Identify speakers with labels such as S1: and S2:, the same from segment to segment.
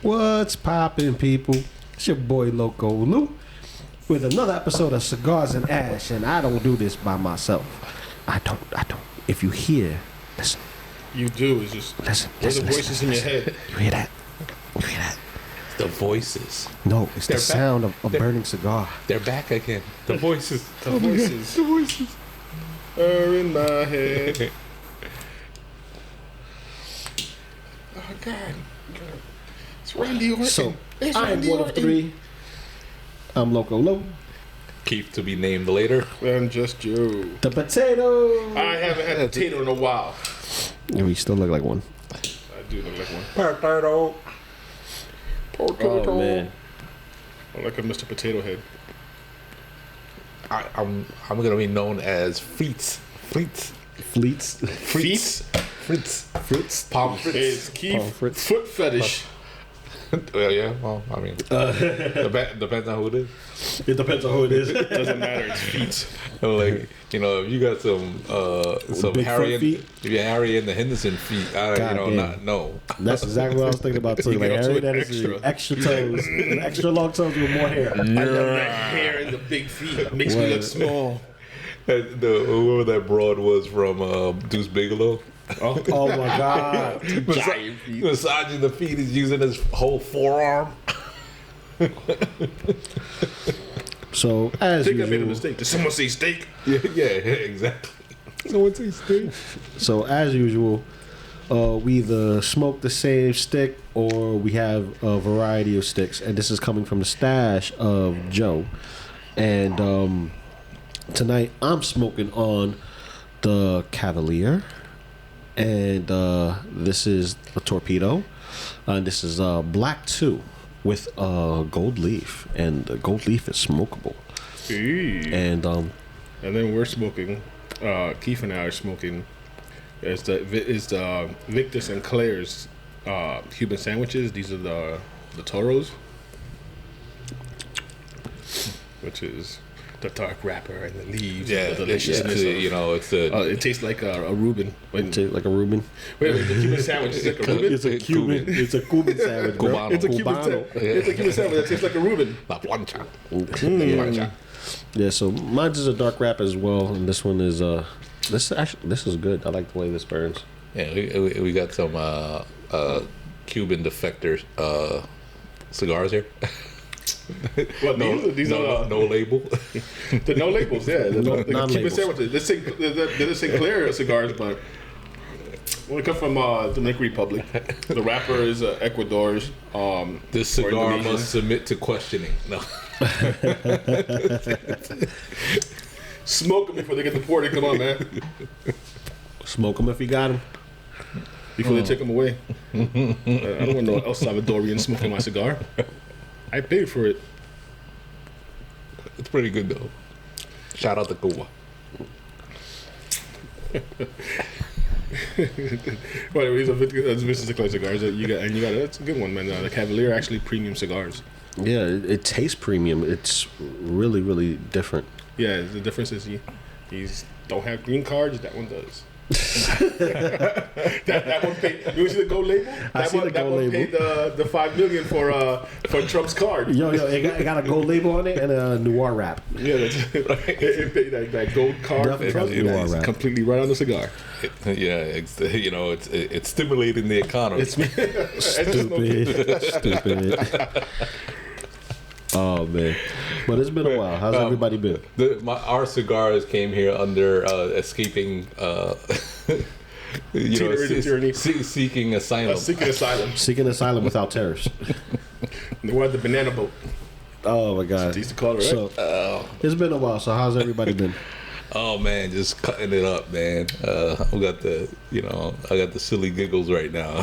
S1: What's poppin', people? It's your boy Loco Lou with another episode of Cigars and Ash, and I don't do this by myself. I don't. If you hear, listen.
S2: You do. It's just
S1: Listen.
S2: the voices in your head.
S1: You hear that? You hear that?
S3: The voices.
S1: No, it's
S3: They're
S1: the sound of a burning cigar.
S3: They're back again. The voices.
S2: The voices.
S1: The voices
S2: are in my head. Oh God. It's Randy Orton.
S1: So
S2: It's
S1: I'm
S2: Randy
S1: one of
S2: Orton.
S1: three. I'm Loco Lou.
S3: Keith to be named later.
S2: I'm just Joe.
S1: The potato.
S2: I haven't had a potato in a while.
S1: We still look like one.
S2: I do look like one.
S3: Potato.
S1: Oh man.
S2: I'm like a Mr. Potato Head.
S3: I'm gonna be known as Fleets.
S1: Fleets.
S3: Fruits. Palm
S2: It's
S3: Fritz.
S2: Keith
S1: Fritz.
S2: Foot Fetish.
S3: Well, yeah. Well, I mean, depends on who it is.
S1: It depends on who it is.
S2: Doesn't matter. It's feet.
S3: Like, you know, if you got some
S1: Big
S3: Harry
S1: front
S3: and
S1: feet?
S3: if you're Harry and the Henderson feet,
S1: God damn.
S3: no.
S1: That's exactly what I was thinking about too.
S2: You
S1: Like
S2: get up
S1: Harry,
S2: to an
S1: that is extra toes, extra long toes with more hair.
S2: I love that hair and the big feet. It makes me look small.
S3: Whoever that broad was from Deuce Bigelow.
S1: Oh my God!
S2: Giant feet.
S3: Massaging the feet is using his whole forearm.
S1: So as
S2: I think I made a
S1: usual,
S2: mistake. Did someone say steak?
S3: Yeah, exactly. Someone say steak.
S1: so as usual, we either smoke the same stick or we have a variety of sticks, and this is coming from the stash of Joe. And tonight I'm smoking on the Cavalier. And this is a torpedo. And this is black 2 with gold leaf. And the gold leaf is smokable. And
S2: then we're smoking. Keith and I are smoking. Is the Victus and Claire's Cuban sandwiches. These are the Toros, which is the dark wrapper and the leaves.
S3: Yeah,
S2: and the deliciousness.
S3: you know, it's a
S2: It tastes like a Reuben.
S1: it's like a Reuben.
S2: Wait, the Cuban sandwich is like a Reuben.
S1: It's a Cuban. It's a Cuban sandwich, bro.
S3: Cubano.
S2: It's a Cuban sandwich. It's a Cuban sandwich that tastes like a Reuben.
S3: La plancha.
S1: Yeah, so mine's is a dark wrap as well, and this one is this is good. I like the way this burns.
S3: Yeah, we got some Cuban defector cigars here.
S2: Well, these are
S3: no label.
S2: the no labels. Yeah, the Cuban
S1: non-labels.
S2: sandwiches. They're the Sinclair cigars, but when it comes from Dominican Republic, the wrapper is Ecuador's.
S3: This cigar must submit to questioning. No.
S2: Smoke them before they get deported. Come on, man.
S1: Smoke them if you got them.
S2: Before they take them away. I don't want no El Salvadorian smoking my cigar. I paid for it.
S3: It's pretty good though. Shout out to Cuba.
S2: Whatever, he's a Mr. Sinclair cigars. You got that's a good one, man. The Cavalier actually premium cigars.
S1: Yeah, it tastes premium. It's really, really different.
S2: Yeah, the difference is you don't have green cards. That one does. that one paid. You see the gold label? That one paid the $5 million for Trump's card.
S1: Yo, it got a gold label on it and a noir wrap.
S2: Yeah, that's right. It paid that gold card.
S1: Definitely
S2: Trump,
S1: noir wrap.
S2: Completely right on the cigar.
S3: It's stimulating the economy.
S1: Stupid. Oh man, but it's been a while. How's everybody been?
S3: Our cigars came here under escaping,
S2: Tyranny.
S3: seeking asylum.
S1: Seeking asylum without terrorists.
S2: They were at the banana boat.
S1: Oh my God.
S2: They used to call it, right?
S1: So it's been a while. So how's everybody been?
S3: Oh man, just cutting it up, man. I got the silly giggles right now.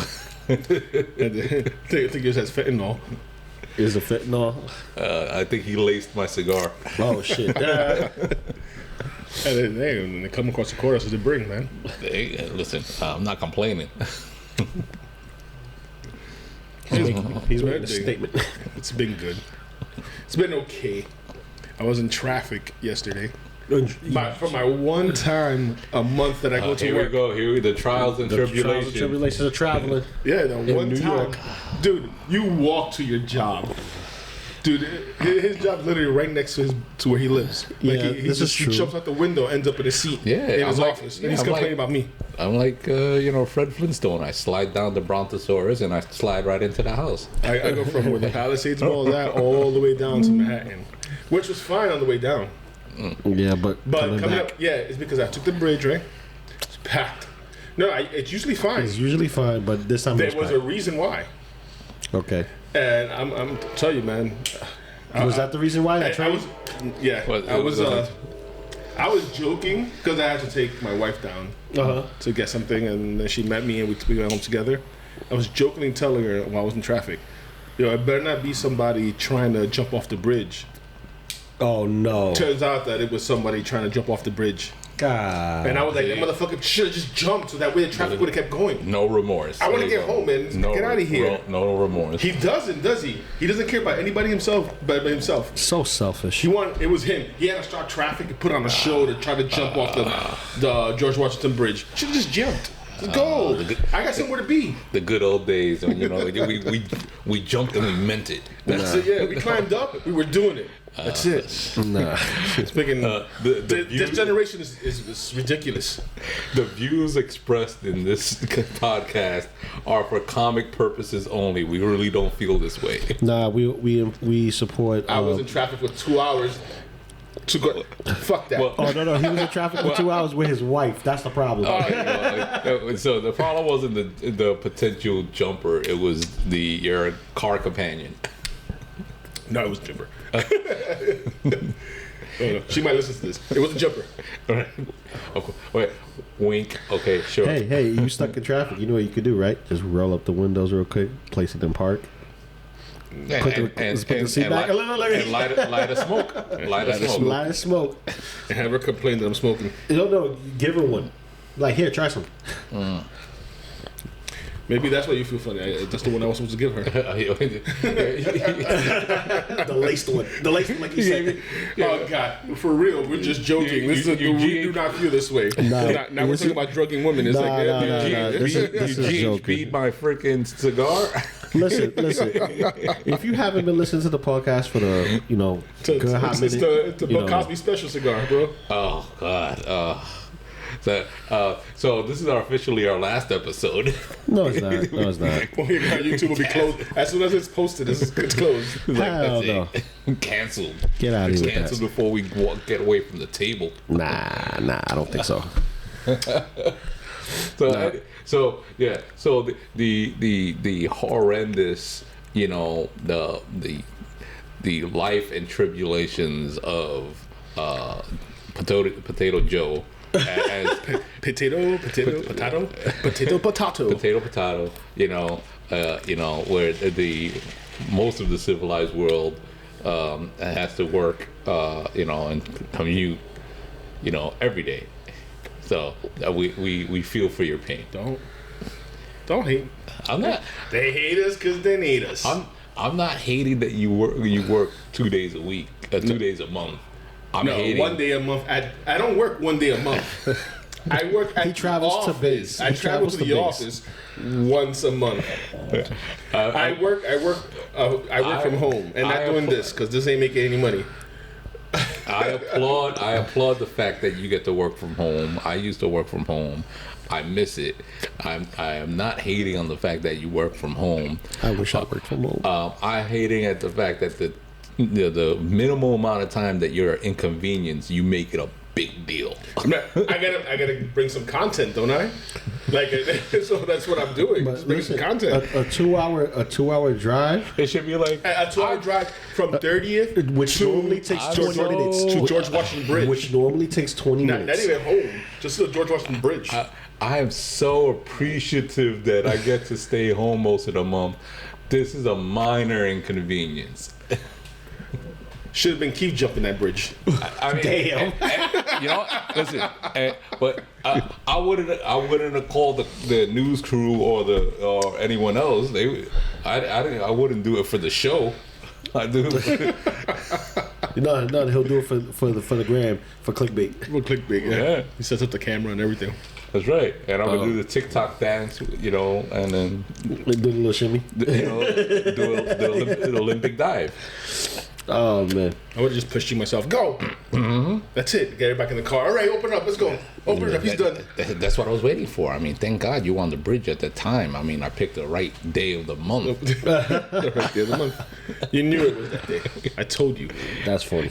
S2: I think it has fentanyl.
S1: Is it fentanyl?
S3: I think he laced my cigar.
S1: Oh shit!
S2: And they come across the courthouse as they bring, man.
S3: Hey, listen, I'm not complaining.
S1: He's making a statement.
S2: It's been good. It's been okay. I was in traffic yesterday. For my one time a month that I go to
S3: here
S2: work.
S3: we go. Here we the trials and tribulations.
S1: Tribulations of traveling.
S2: Yeah, the
S1: in
S2: one
S1: New
S2: time,
S1: York.
S2: dude. You walk to your job, dude. His job's literally right next to where he lives.
S1: Yeah,
S2: he
S1: this is true.
S2: He jumps out the window, ends up in a seat in his office, and he's complaining about me.
S3: I'm like, Fred Flintstone. I slide down the Brontosaurus and I slide right into the house.
S2: I go from where the Palisades Mall is at all the way down to Manhattan, which was fine on the way down.
S1: Yeah, but
S2: coming up, it's because I took the bridge, right? It's packed. No, it's usually fine.
S1: It's usually fine, but this time
S2: There was a reason why.
S1: Okay.
S2: And I'm tell you, man.
S1: Was that the reason why?
S2: I was joking because I had to take my wife down to get something, and then she met me, and we went home together. I was jokingly telling her while I was in traffic, it better not be somebody trying to jump off the bridge.
S1: Oh no!
S2: Turns out that it was somebody trying to jump off the bridge.
S1: God.
S2: And I was like, that motherfucker should have just jumped so that way the traffic would have kept going.
S3: No remorse.
S2: I want to get home, man. Get out of here.
S3: No remorse.
S2: He doesn't, does he? He doesn't care about anybody but himself.
S1: So selfish.
S2: It was him. He had to start traffic and put on a show to try to jump off the George Washington Bridge. Should have just jumped. Just go. I got somewhere to be.
S3: The good old days when we jumped and we meant it.
S2: That's it. Yeah, we climbed up. We were doing it. That's it.
S1: Nah.
S2: Speaking, this generation is ridiculous.
S3: The views expressed in this podcast are for comic purposes only. We really don't feel this way.
S1: Nah, we support.
S2: I was in traffic for 2 hours. To go, fuck that.
S1: No, he was in traffic for 2 hours with his wife. That's the problem.
S3: So the problem wasn't the potential jumper; it was your car companion.
S2: No, it was Jumper. She might listen to this. It was a Jumper.
S3: All right. Okay. Wait. Wink. Okay. Sure.
S1: Hey, you stuck in traffic. You know what you could do, right? Just roll up the windows real quick, place it in park. Put the seat back.
S3: And light a smoke.
S1: Light a smoke.
S2: And have her complain that I'm smoking.
S1: No, give her one. Like, here, try some.
S2: Maybe that's why you feel funny. That's the one I was supposed to give her.
S1: The laced one. The laced one, like you said.
S2: Oh, God. For real, we're just joking. We do not feel this way. Now we're talking about drugging women. It's
S1: This is joking.
S3: Beat my freaking cigar.
S1: Listen. If you haven't been listening to the podcast for the, good hot minute.
S2: It's the Bill Cosby special cigar, bro.
S3: Oh, God. So this is officially our last episode.
S1: No, it's not.
S2: YouTube will be closed as soon as it's posted. It's closed.
S1: Hell no.
S3: Canceled.
S1: Get out of here.
S3: Canceled before we get away from the table.
S1: Nah, I don't think so.
S3: So the horrendous, the life and tribulations of Potato Joe. As
S2: potato,
S3: where the most of the civilized world has to work, and commute, every day. So we feel for your pain.
S2: Don't hate.
S3: I'm not.
S2: They hate us because they need us.
S3: I'm not hating that you work 2 days a week, 2 days a month. I'm hating
S2: 1 day a month. I don't work 1 day a month. I work at
S1: he travels
S2: the
S1: to
S2: office.
S1: base.
S2: I travel to the office once a month. I work from home and not doing this because this ain't making any money.
S3: I applaud the fact that you get to work from home. I used to work from home. I miss it. I am not hating on the fact that you work from home.
S1: I wish I worked from home.
S3: I'm hating at the fact that the minimal amount of time that you're inconvenienced, you make it a big deal.
S2: I gotta bring some content, don't I? So that's what I'm doing. Just bring some content.
S1: A 2 hour drive.
S3: It should be like
S2: a 2 hour drive from 30th,
S1: which normally takes 20 minutes
S2: to George Washington Bridge,
S1: which normally takes 20 minutes.
S2: Not even home, just to George Washington Bridge.
S3: I am so appreciative that I get to stay home most of the month. This is a minor inconvenience.
S2: Should have been Keith jumping that bridge.
S3: I mean,
S1: damn.
S3: Listen. But I wouldn't have called the news crew or anyone else. I wouldn't do it for the show. I do.
S1: No, he'll do it for the gram, for clickbait.
S2: For clickbait, yeah. He sets up the camera and everything.
S3: That's right. And I'm gonna do the TikTok dance, you know, and then
S1: do the little shimmy.
S3: You know, do the Olympic dive.
S1: Oh man!
S2: I would have just pushed you myself. Go. That's it. Get it back in the car. All right, open up. Let's go. Open it up. He's done.
S3: That's what I was waiting for. I mean, thank God you were on the bridge at the time. I mean, I picked the right day of the month.
S2: The right day of the month. You knew it was that day. I told you.
S1: That's funny.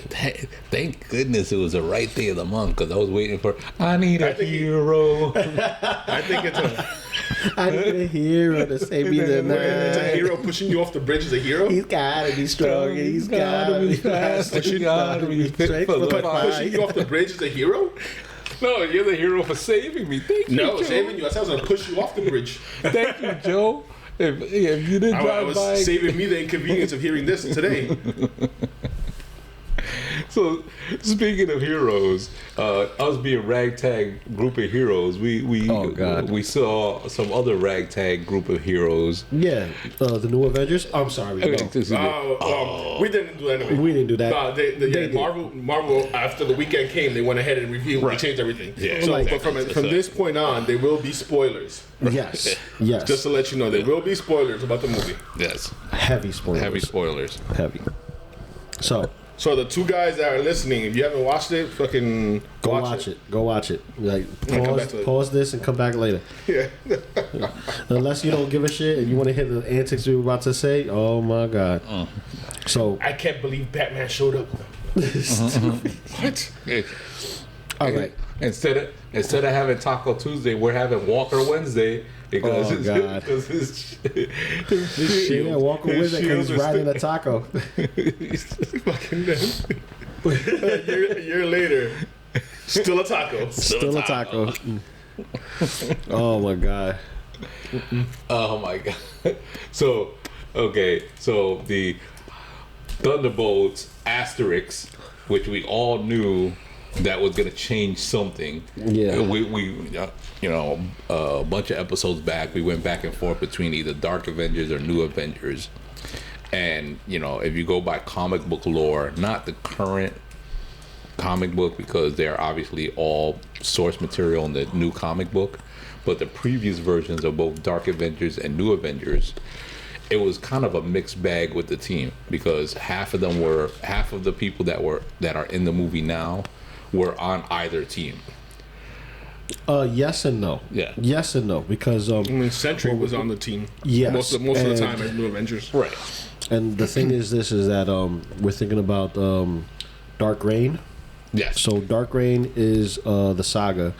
S3: Thank goodness it was the right day of the month because I was waiting for. I need a hero.
S2: I think it's
S1: I need a hero to save me tonight.
S2: It's a hero pushing you off the bridge. Is a hero.
S1: He's gotta be strong. He's gotta be fast.
S3: He's gotta be fit for the fight.
S2: Pushing you off the bridge is a hero.
S3: No, you're the hero for saving me. Thank you,
S2: No,
S3: Joe.
S2: saving you. I was going to push you off the bridge.
S3: Thank you, Joe. If you didn't
S2: I
S3: drive
S2: was
S3: by,
S2: saving me the inconvenience of hearing this today.
S3: So, speaking of heroes, us being ragtag group of heroes, we saw some other ragtag group of heroes.
S1: Yeah, the new Avengers. I'm sorry.
S3: Okay,
S2: No. We didn't do that.
S1: We didn't do that.
S2: No,
S1: They did.
S2: Marvel, after the weekend came, they went ahead and reviewed.
S3: Right.
S2: They changed everything.
S3: Yeah,
S2: So,
S3: exactly.
S2: but from this point on, there will be spoilers.
S1: Yes. Yes.
S2: Just to let you know, there will be spoilers about the movie.
S3: Yes,
S1: heavy spoilers.
S3: heavy spoilers.
S1: Heavy. So
S2: the two guys that are listening, if you haven't watched it, fucking
S1: go watch it. Go watch it. Like
S2: come back to it.
S1: pause this and come back later.
S2: Yeah.
S1: Unless you don't give a shit and you want to hear the antics we were about to say. Oh my god. So
S2: I can't believe Batman showed up. What?
S1: all right.
S3: Instead of having Taco Tuesday, we're having Walker Wednesday because
S1: Oh, God.
S3: his
S1: Yeah, walk away
S3: his
S1: because
S3: shields
S1: he's
S3: are
S1: riding a taco.
S2: Fucking dead. A year later, still a taco.
S1: Still a taco. Oh my god.
S3: Oh my god. So the Thunderbolts asterisk, which we all knew that was gonna change something.
S1: Yeah.
S3: We a bunch of episodes back, we went back and forth between either Dark Avengers or New Avengers. And, if you go by comic book lore, not the current comic book because they're obviously all source material in the new comic book, but the previous versions of both Dark Avengers and New Avengers, it was kind of a mixed bag with the team because half of the people that are in the movie now were on either team.
S1: Yes and no.
S3: Yeah.
S1: Yes and no because
S2: Sentry was on the team.
S1: Yes,
S2: Most of the time as New Avengers.
S3: Right.
S1: and the thing is that we're thinking about Dark Reign.
S3: Yes.
S1: So Dark Reign is the saga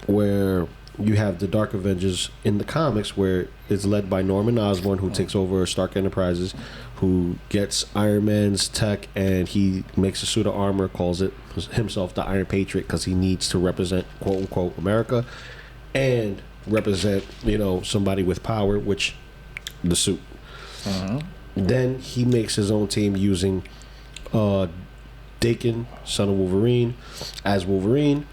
S1: where you have the Dark Avengers in the comics where it's led by Norman Osborn, who takes over Stark Enterprises, who gets Iron Man's tech and he makes a suit of armor, calls it himself the Iron Patriot because he needs to represent quote unquote America and represent somebody with power, which the suit. Then he makes his own team using Dakin, son of Wolverine, as Wolverine,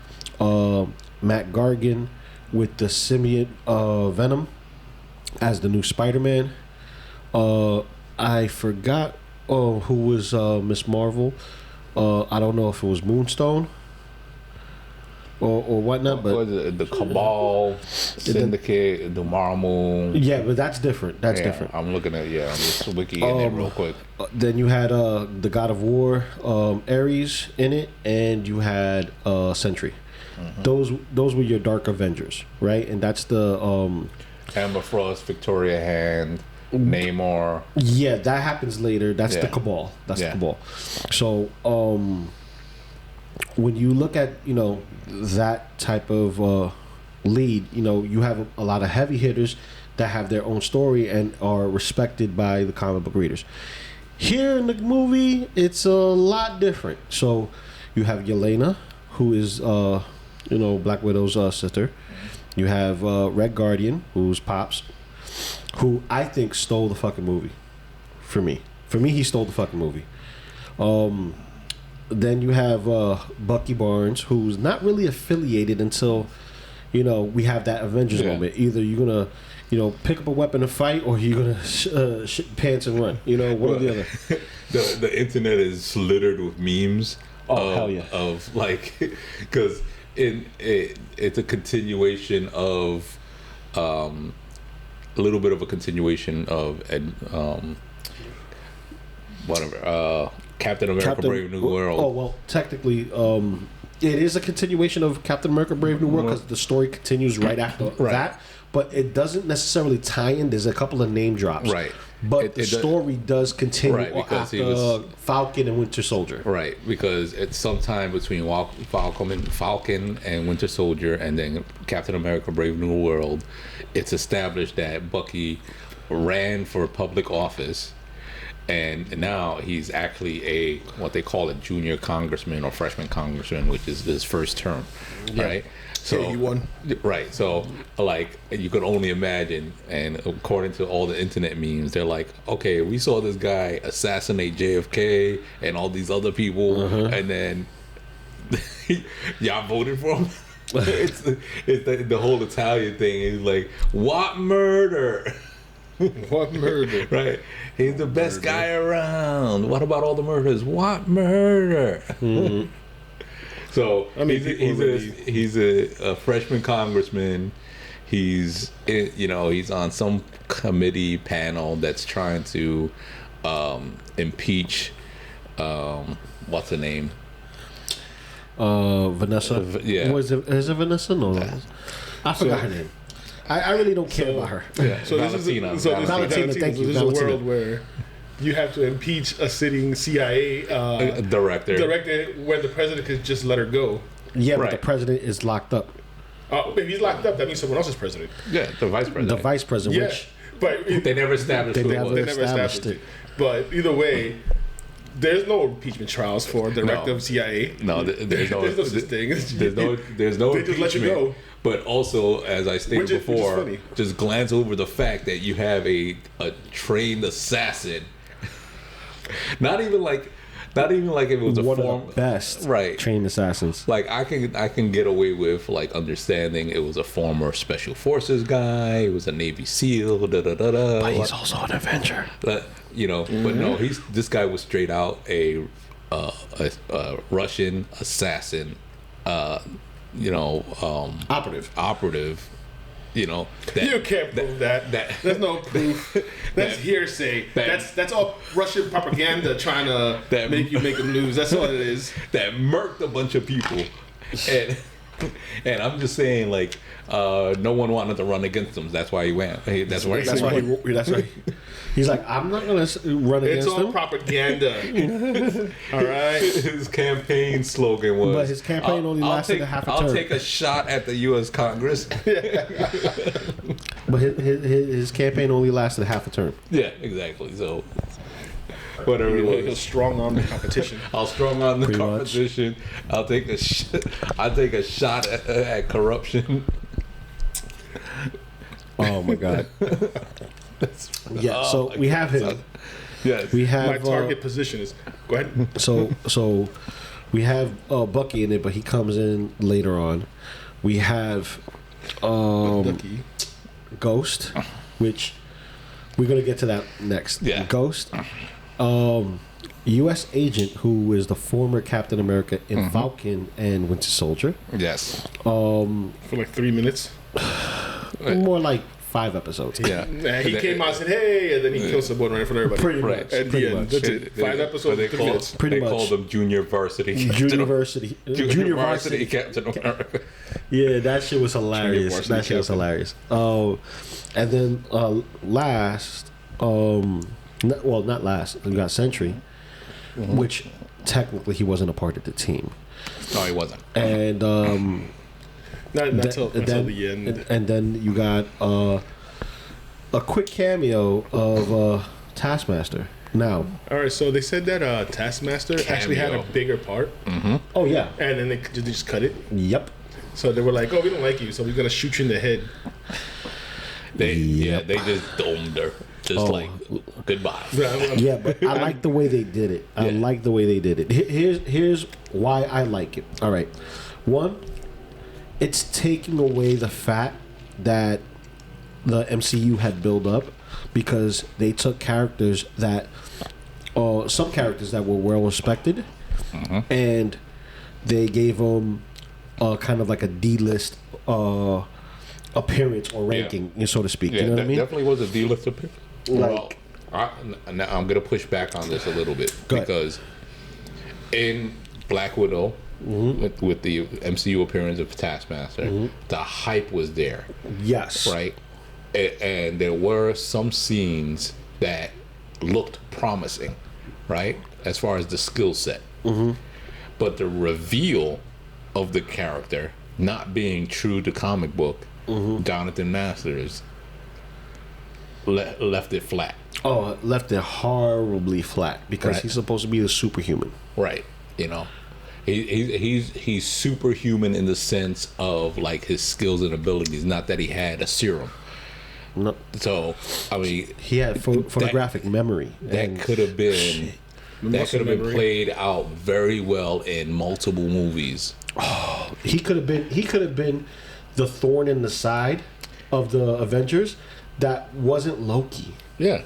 S1: Matt Gargan with the symbiote Venom as the new Spider-Man. I forgot who was Miss Marvel. I don't know if it was Moonstone or whatnot, but
S3: the Cabal, Syndicate, the Marvel.
S1: yeah, but that's different. That's different.
S3: I'm looking at I'm just wiki in there real quick.
S1: Then you had the God of War, Ares in it, and you had Sentry. Those were your Dark Avengers, right? And that's the
S3: Amber Frost, Victoria Hand, Namor.
S1: yeah, that happens later. That's the
S3: Yeah.
S1: Cabal. That's
S3: Yeah.
S1: the Cabal. So when you look at that type of lead, you have a lot of heavy hitters that have their own story and are respected by the comic book readers. Here in the movie, it's a lot different. So you have Yelena, who is Black Widow's sister. You have Red Guardian, who's Pops, who I think stole the fucking movie. For me, he stole the fucking movie. Then you have Bucky Barnes, who's not really affiliated until we have that Avengers moment. Either you're gonna, pick up a weapon and fight, or you're gonna shit pants and run. One or the other.
S3: The internet is littered with memes.
S1: Hell yeah.
S3: Of like, because it's a continuation of, a little bit of a continuation of, whatever. Captain America: Brave New World.
S1: Oh well, technically, it is a continuation of Captain America: Brave New World because the story continues right after that. But it doesn't necessarily tie in. There's a couple of name drops.
S3: Right.
S1: But the story does continue after Falcon and Winter Soldier.
S3: Right, because it's sometime between Falcon and Winter Soldier, and then Captain America: Brave New World. It's established that Bucky ran for public office, and now he's actually what they call a junior congressman or freshman congressman, which is his first term, right? So
S2: he won.
S3: Right. So, like, you could only imagine, and according to all the internet memes, they're like, okay, we saw this guy assassinate JFK and all these other people, and then y'all voted for him. it's the whole Italian thing is like, what murder?
S2: What murder?
S3: Right. He's the best guy around. What about all the murders? What murder? Mm-hmm. So he's a freshman congressman. He's on some committee panel that's trying to impeach what's her name?
S1: Vanessa. Is it Vanessa? No. I forgot her name. I really don't care about her.
S3: Yeah. So Valentina.
S1: Valentina, thank you.
S2: This is a world where you have to impeach a sitting CIA
S3: director
S2: when the president could just let her go.
S1: Yeah, but the president is locked up.
S2: If he's locked up, that means someone else is president.
S3: Yeah, the vice president.
S1: The vice president, which
S2: but
S3: they never established who it was.
S2: They never established it. But either way, there's no impeachment trials for director of CIA.
S3: No, there's no
S2: such thing.
S3: There's no
S2: they
S3: impeachment.
S2: just let you go.
S3: But also, as I stated before, just glance over the fact that you have a trained assassin. Not even like if it was
S1: one of the best trained assassins.
S3: Like I can get away with like understanding it was a former special forces guy, it was a Navy SEAL,
S1: But he's also an Avenger.
S3: But no, this guy was straight out a Russian assassin, operative. You
S2: can't prove that. There's no proof. That's hearsay. That's all Russian propaganda trying to make you make the news. That's all it is.
S3: That murked a bunch of people, and I'm just saying, like, no one wanted to run against him. That's why he went. That's why.
S1: He's like, I'm not gonna run against him.
S2: It's all propaganda. All right.
S3: His campaign slogan was.
S1: But his campaign only lasted a half a term.
S3: I'll take a shot at the U.S. Congress.
S1: But his campaign only lasted half a term.
S3: Yeah, exactly. So. Whatever it was.
S2: He'll strong arm the competition.
S3: I'll strong arm the competition. I'll take a shot at corruption.
S1: Oh my God. So we have him.
S3: Yes.
S1: We have
S2: my target position is. Go ahead.
S1: So we have Bucky in it, but he comes in later on. We have Ghost, which we're gonna get to that next.
S3: Yeah.
S1: Ghost. U.S. agent who is the former Captain America in Falcon and Winter Soldier.
S3: Yes.
S2: For like 3 minutes.
S1: More like 5 episodes.
S2: Yeah. He came out and said, "Hey," and then he killed someone right in front of everybody.
S1: Pretty much.
S2: At the end. That's it. 5 episodes.
S3: They called him Junior Varsity.
S1: Junior Varsity
S3: Captain America.
S1: Yeah, that shit was hilarious. That shit was hilarious. And then last, not last. We got Sentry, which technically he wasn't a part of the team.
S3: No, he wasn't.
S1: And
S2: not until the end.
S1: And then you got a quick cameo of Taskmaster. Now,
S2: all right. So they said that Taskmaster actually had a bigger part.
S3: Mm-hmm.
S1: Oh yeah.
S2: And then they just cut it.
S1: Yep.
S2: So they were like, "Oh, we don't like you, so we're gonna shoot you in the head."
S3: They just domed her. Just like, goodbye.
S1: Yeah, but I like the way they did it. I like the way they did it. Here's why I like it. All right. One, it's taking away the fat that the MCU had built up, because they took characters that, some characters that were well respected, and they gave them kind of like a D-list appearance or ranking, so to speak.
S3: Yeah,
S1: you know what I mean?
S3: Definitely was a D-list appearance. Well, now I'm gonna push back on this a little bit, because in Black Widow, with the MCU appearance of Taskmaster, the hype was there.
S1: Yes.
S3: Right? And there were some scenes that looked promising, right? As far as the skill set. But the reveal of the character not being true to comic book, Jonathan Masters left it flat.
S1: Oh, left it horribly flat, because he's supposed to be the superhuman.
S3: Right. You know, he's superhuman in the sense of like his skills and abilities. Not that he had a serum.
S1: No.
S3: So I mean,
S1: he had photographic memory.
S3: That could have been played out very well in multiple movies.
S1: Oh, he could have been the thorn in the side of the Avengers that wasn't Loki.
S3: Yeah.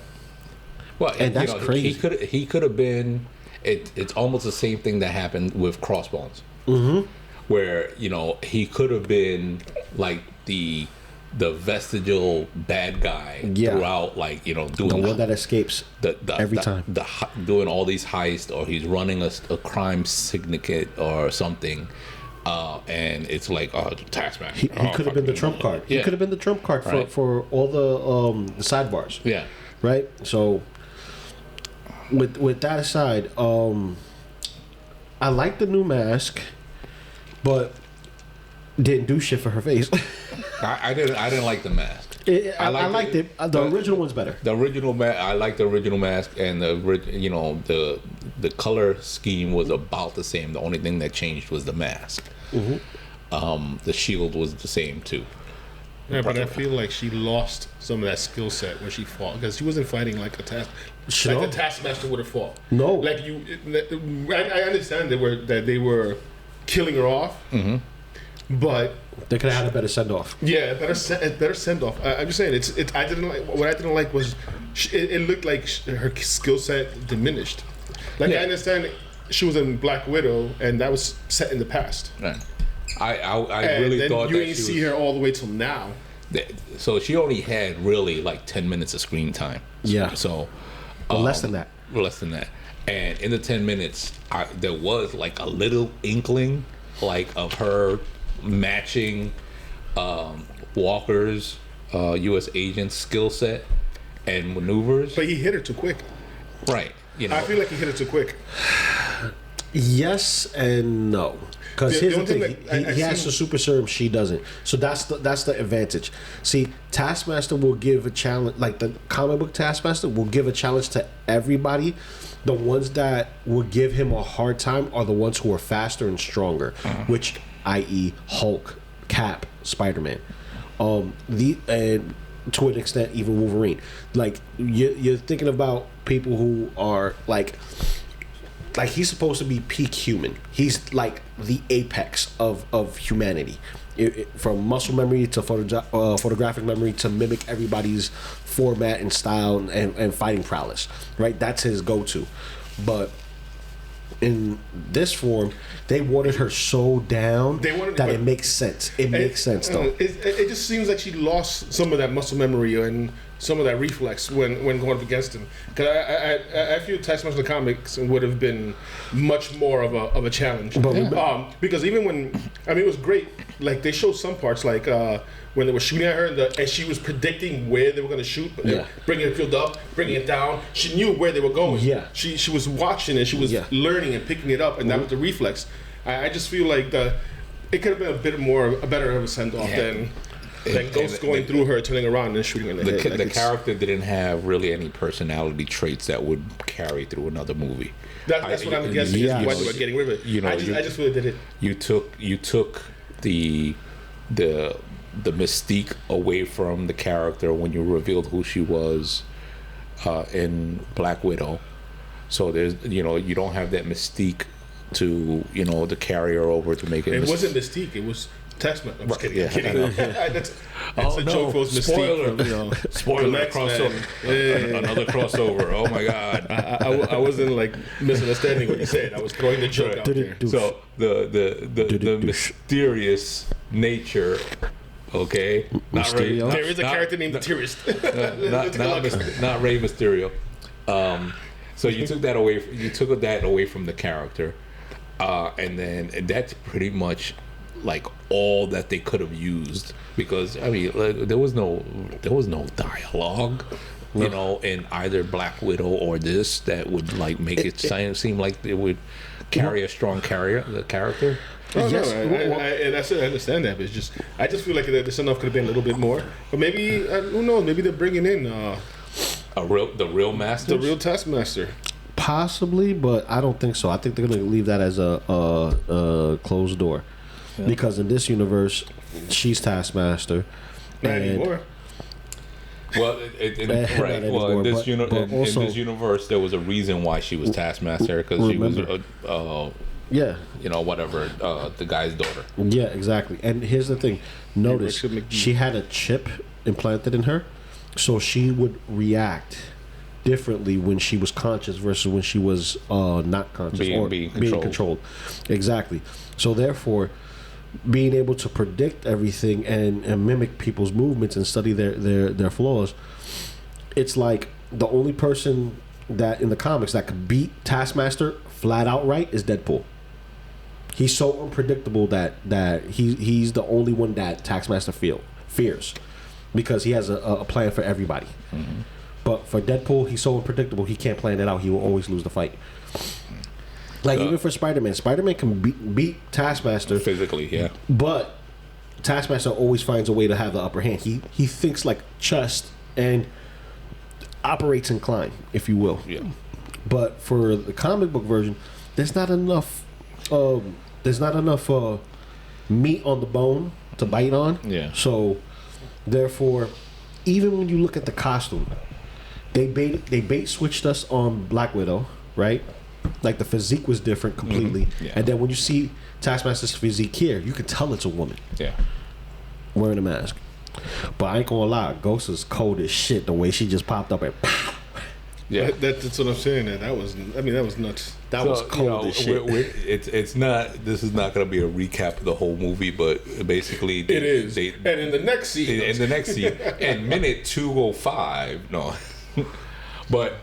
S3: Well,
S1: and that's crazy.
S3: He could have been. It's almost the same thing that happened with Crossbones, where he could have been like the vestigial bad guy throughout, like doing
S1: the one that escapes every time,
S3: doing all these heists, or he's running a crime syndicate or something. And it's like Taskmaster.
S1: He could have been the trump card. He could have been the trump card for all the sidebars.
S3: Yeah.
S1: Right. So with that aside, I like the new mask, but didn't do shit for her face.
S3: I didn't like the mask.
S1: I liked it. The original one's better.
S3: The original mask. I like the original mask, and the color scheme was about the same. The only thing that changed was the mask. The shield was the same too.
S2: Yeah, but I feel like she lost some of that skill set when she fought, because she wasn't fighting like a Taskmaster would have fought.
S1: No,
S2: like I understand that they were killing her off, but
S1: they could have had a better send off.
S2: Yeah, better send off. I'm just saying I didn't like what I didn't like was it looked like her skill set diminished. Like I understand she was in Black Widow, and that was set in the past.
S3: Right. I really thought
S2: you didn't see her all the way till now.
S3: So she only had really like 10 minutes of screen time.
S1: Yeah.
S3: So
S1: less than that.
S3: Less than that. And in the 10 minutes, there was like a little inkling, like of her matching Walker's U.S. agent's skill set and maneuvers.
S2: But he hit her too quick.
S3: Right.
S2: I feel like he hit her too quick.
S1: Yes and no. Because here's the thing, he has the super serum, she doesn't. So that's the advantage. See, Taskmaster will give a challenge, like the comic book Taskmaster will give a challenge to everybody. The ones that will give him a hard time are the ones who are faster and stronger, which, i.e., Hulk, Cap, Spider-Man, and to an extent even Wolverine. Like you're thinking about people who are like he's supposed to be peak human. He's like the apex of humanity, from muscle memory to photographic memory to mimic everybody's format and style and fighting prowess. Right, that's his go-to. But in this form, they watered her so down that it makes sense. It makes sense, though.
S2: It just seems like she lost some of that muscle memory and some of that reflex when going up against him. Because I feel Taskmaster comics would have been much more of a challenge. Because even when it was great. Like they showed some parts, like when they were shooting at her and she was predicting where they were going to shoot, bringing the field up, bringing it down. She knew where they were going. Yeah, she was watching it. She was learning and picking it up, and that was the reflex. I just feel like it could have been a better of a send off than Ghost going through her, turning around and shooting in the head.
S3: The character didn't have really any personality traits that would carry through another movie.
S2: That's what I'm guessing. Why we're getting rid of it. I just really did it.
S3: You took the mystique away from the character when you revealed who she was in Black Widow. So there's you don't have that mystique to to carry her over to make it.
S2: It wasn't mystique. It was text message. I'm just kidding.
S3: Yeah.
S2: I'm kidding. That's a joke for
S3: Spoiler.
S2: Mystique.
S3: Spoiler crossover. Another crossover. Oh my God.
S2: I wasn't like misunderstanding what you said. I was throwing the joke out there.
S3: So the mysterious nature. Okay,
S1: Mysterio?
S2: There is a character named Mysterious.
S3: not Rey Mysterio. So you took that away. You took that away from the character, and then that's pretty much like all that they could have used, because I mean there was no dialogue, you know, in either Black Widow or this that would like make it seem like it would carry a strong character.
S2: Oh, yes, no, and I said I understand that, but it's just I just feel like this enough could have been a little bit more. But maybe who knows? Maybe they're bringing in
S3: the real master,
S2: the real Taskmaster.
S1: Possibly, but I don't think so. I think they're going to leave that as a closed door, because in this universe, she's Taskmaster.
S2: Not anymore.
S3: Well, in this universe, there was a reason why she was Taskmaster, because she was
S1: yeah,
S3: you know, whatever, the guy's daughter.
S1: Yeah, exactly. And here's the thing: notice she had a chip implanted in her, so she would react differently when she was conscious versus when she was not conscious being controlled. Exactly. So therefore, being able to predict everything and mimic people's movements and study their flaws, it's like the only person that in the comics that could beat Taskmaster flat out right is Deadpool. He's so unpredictable that he's the only one that Taskmaster fears, because he has a plan for everybody. Mm-hmm. But for Deadpool, he's so unpredictable, he can't plan it out. He will always lose the fight. Like even for Spider-Man can beat Taskmaster
S3: physically, yeah.
S1: But Taskmaster always finds a way to have the upper hand. He thinks like chess and operates in Klein, if you will.
S3: Yeah.
S1: But for the comic book version, there's not enough meat on the bone to bite on.
S3: Yeah.
S1: So therefore, even when you look at the costume, they bait switched us on Black Widow, right? Like the physique was different completely. Mm-hmm. Yeah. And then when you see Taskmaster's physique here, you can tell it's a woman.
S3: Yeah.
S1: Wearing a mask. But I ain't gonna lie, Ghost is cold as shit the way she just popped up and pow.
S3: Yeah,
S2: that's what I'm saying. That was nuts.
S1: That was cold as shit.
S3: It's not. This is not going to be a recap of the whole movie, but basically,
S2: it is. And in the next scene,
S3: in minute 205, no, but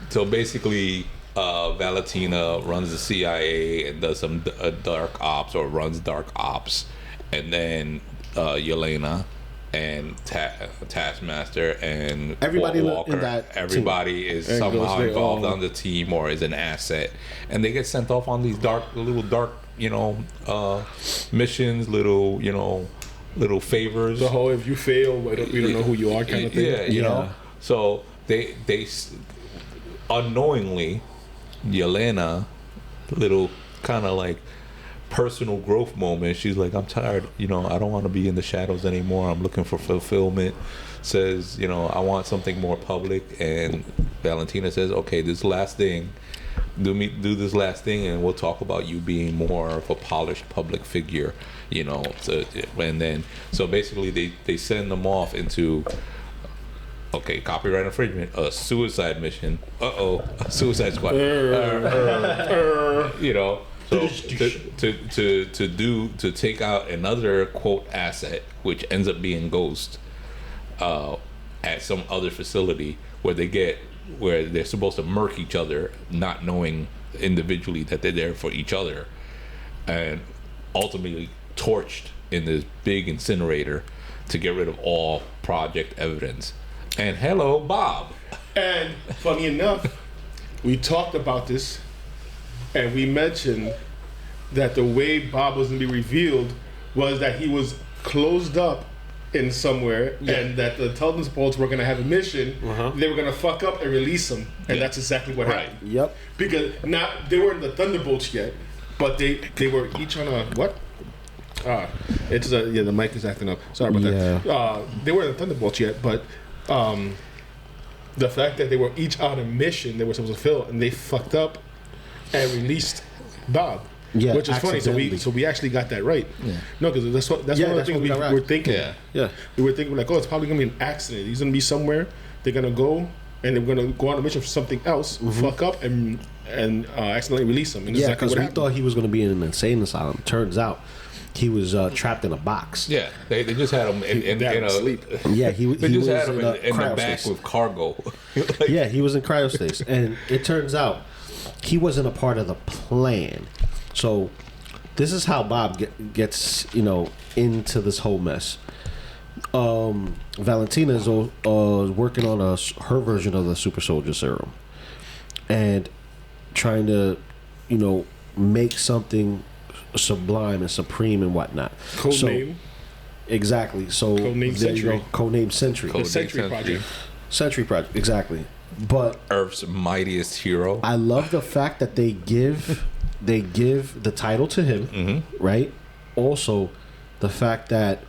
S3: so basically, Valentina runs the CIA and does some dark ops, or runs dark ops, and then Yelena and Taskmaster and
S1: everybody
S3: Walker,
S1: in that
S3: everybody
S1: team
S3: is somehow involved on the team or is an asset, and they get sent off on these little dark, missions, little favors.
S2: The whole "if you fail, we don't know who you are" kind of thing.
S3: Yeah, you know. So they unknowingly, Yelena, little kind of like personal growth moment. She's like, I'm tired, I don't want to be in the shadows anymore. I'm looking for fulfillment. Says, I want something more public. And Valentina says, okay, this last thing, do this last thing, and we'll talk about you being more of a polished public figure, So, and then, so basically they send them off into, okay, copyright infringement, a suicide mission. A suicide squad. So to take out another quote asset, which ends up being Ghost, at some other facility where they're supposed to murk each other, not knowing individually that they're there for each other, and ultimately torched in this big incinerator to get rid of all project evidence. And hello, Bob.
S2: And funny enough, we talked about this. And we mentioned that the way Bob was going to be revealed was that he was closed up in somewhere, and that the Thunderbolts were going to have a mission. They were going to fuck up and release him, and that's exactly what happened.
S1: Yep.
S2: Because they weren't the Thunderbolts yet, but they were each on a what? It's the mic is acting up. Sorry about that. They weren't the Thunderbolts yet, but the fact that they were each on a mission they were supposed to fill, and they fucked up and released Bob.
S1: Yeah,
S2: which is funny.
S1: accidentally.
S2: So we actually got that right.
S3: Yeah.
S2: No, because that's one of the things we were thinking.
S3: Yeah.
S1: Yeah.
S2: We were thinking like, oh, it's probably gonna be an accident. He's gonna be somewhere. They're gonna go and they're gonna go on a mission for something else, fuck up, and accidentally release him. And
S1: Yeah,
S2: exactly
S1: because we
S2: happened.
S1: thought he was going to be in an insane asylum. Turns out he was trapped in a box.
S3: Yeah, they just had him in a
S2: sleep.
S1: Yeah, he
S3: They
S1: he
S3: just
S1: was
S3: had him in the
S1: cryostasis.
S3: back with cargo. Like,
S1: Yeah, he was in cryostasis, and it turns out he wasn't a part of the plan. So this is how Bob gets into this whole mess. Valentina is working on her version of the super soldier serum, and trying to make something sublime and supreme and whatnot.
S2: Codename.
S1: Exactly. So
S2: Codename
S1: there you go.
S2: Sentry.
S1: Codename Sentry.
S2: The Century Project.
S1: Sentry Project. Exactly. But
S3: Earth's mightiest hero.
S1: I love the fact that they give the title to him, right? Also, the fact that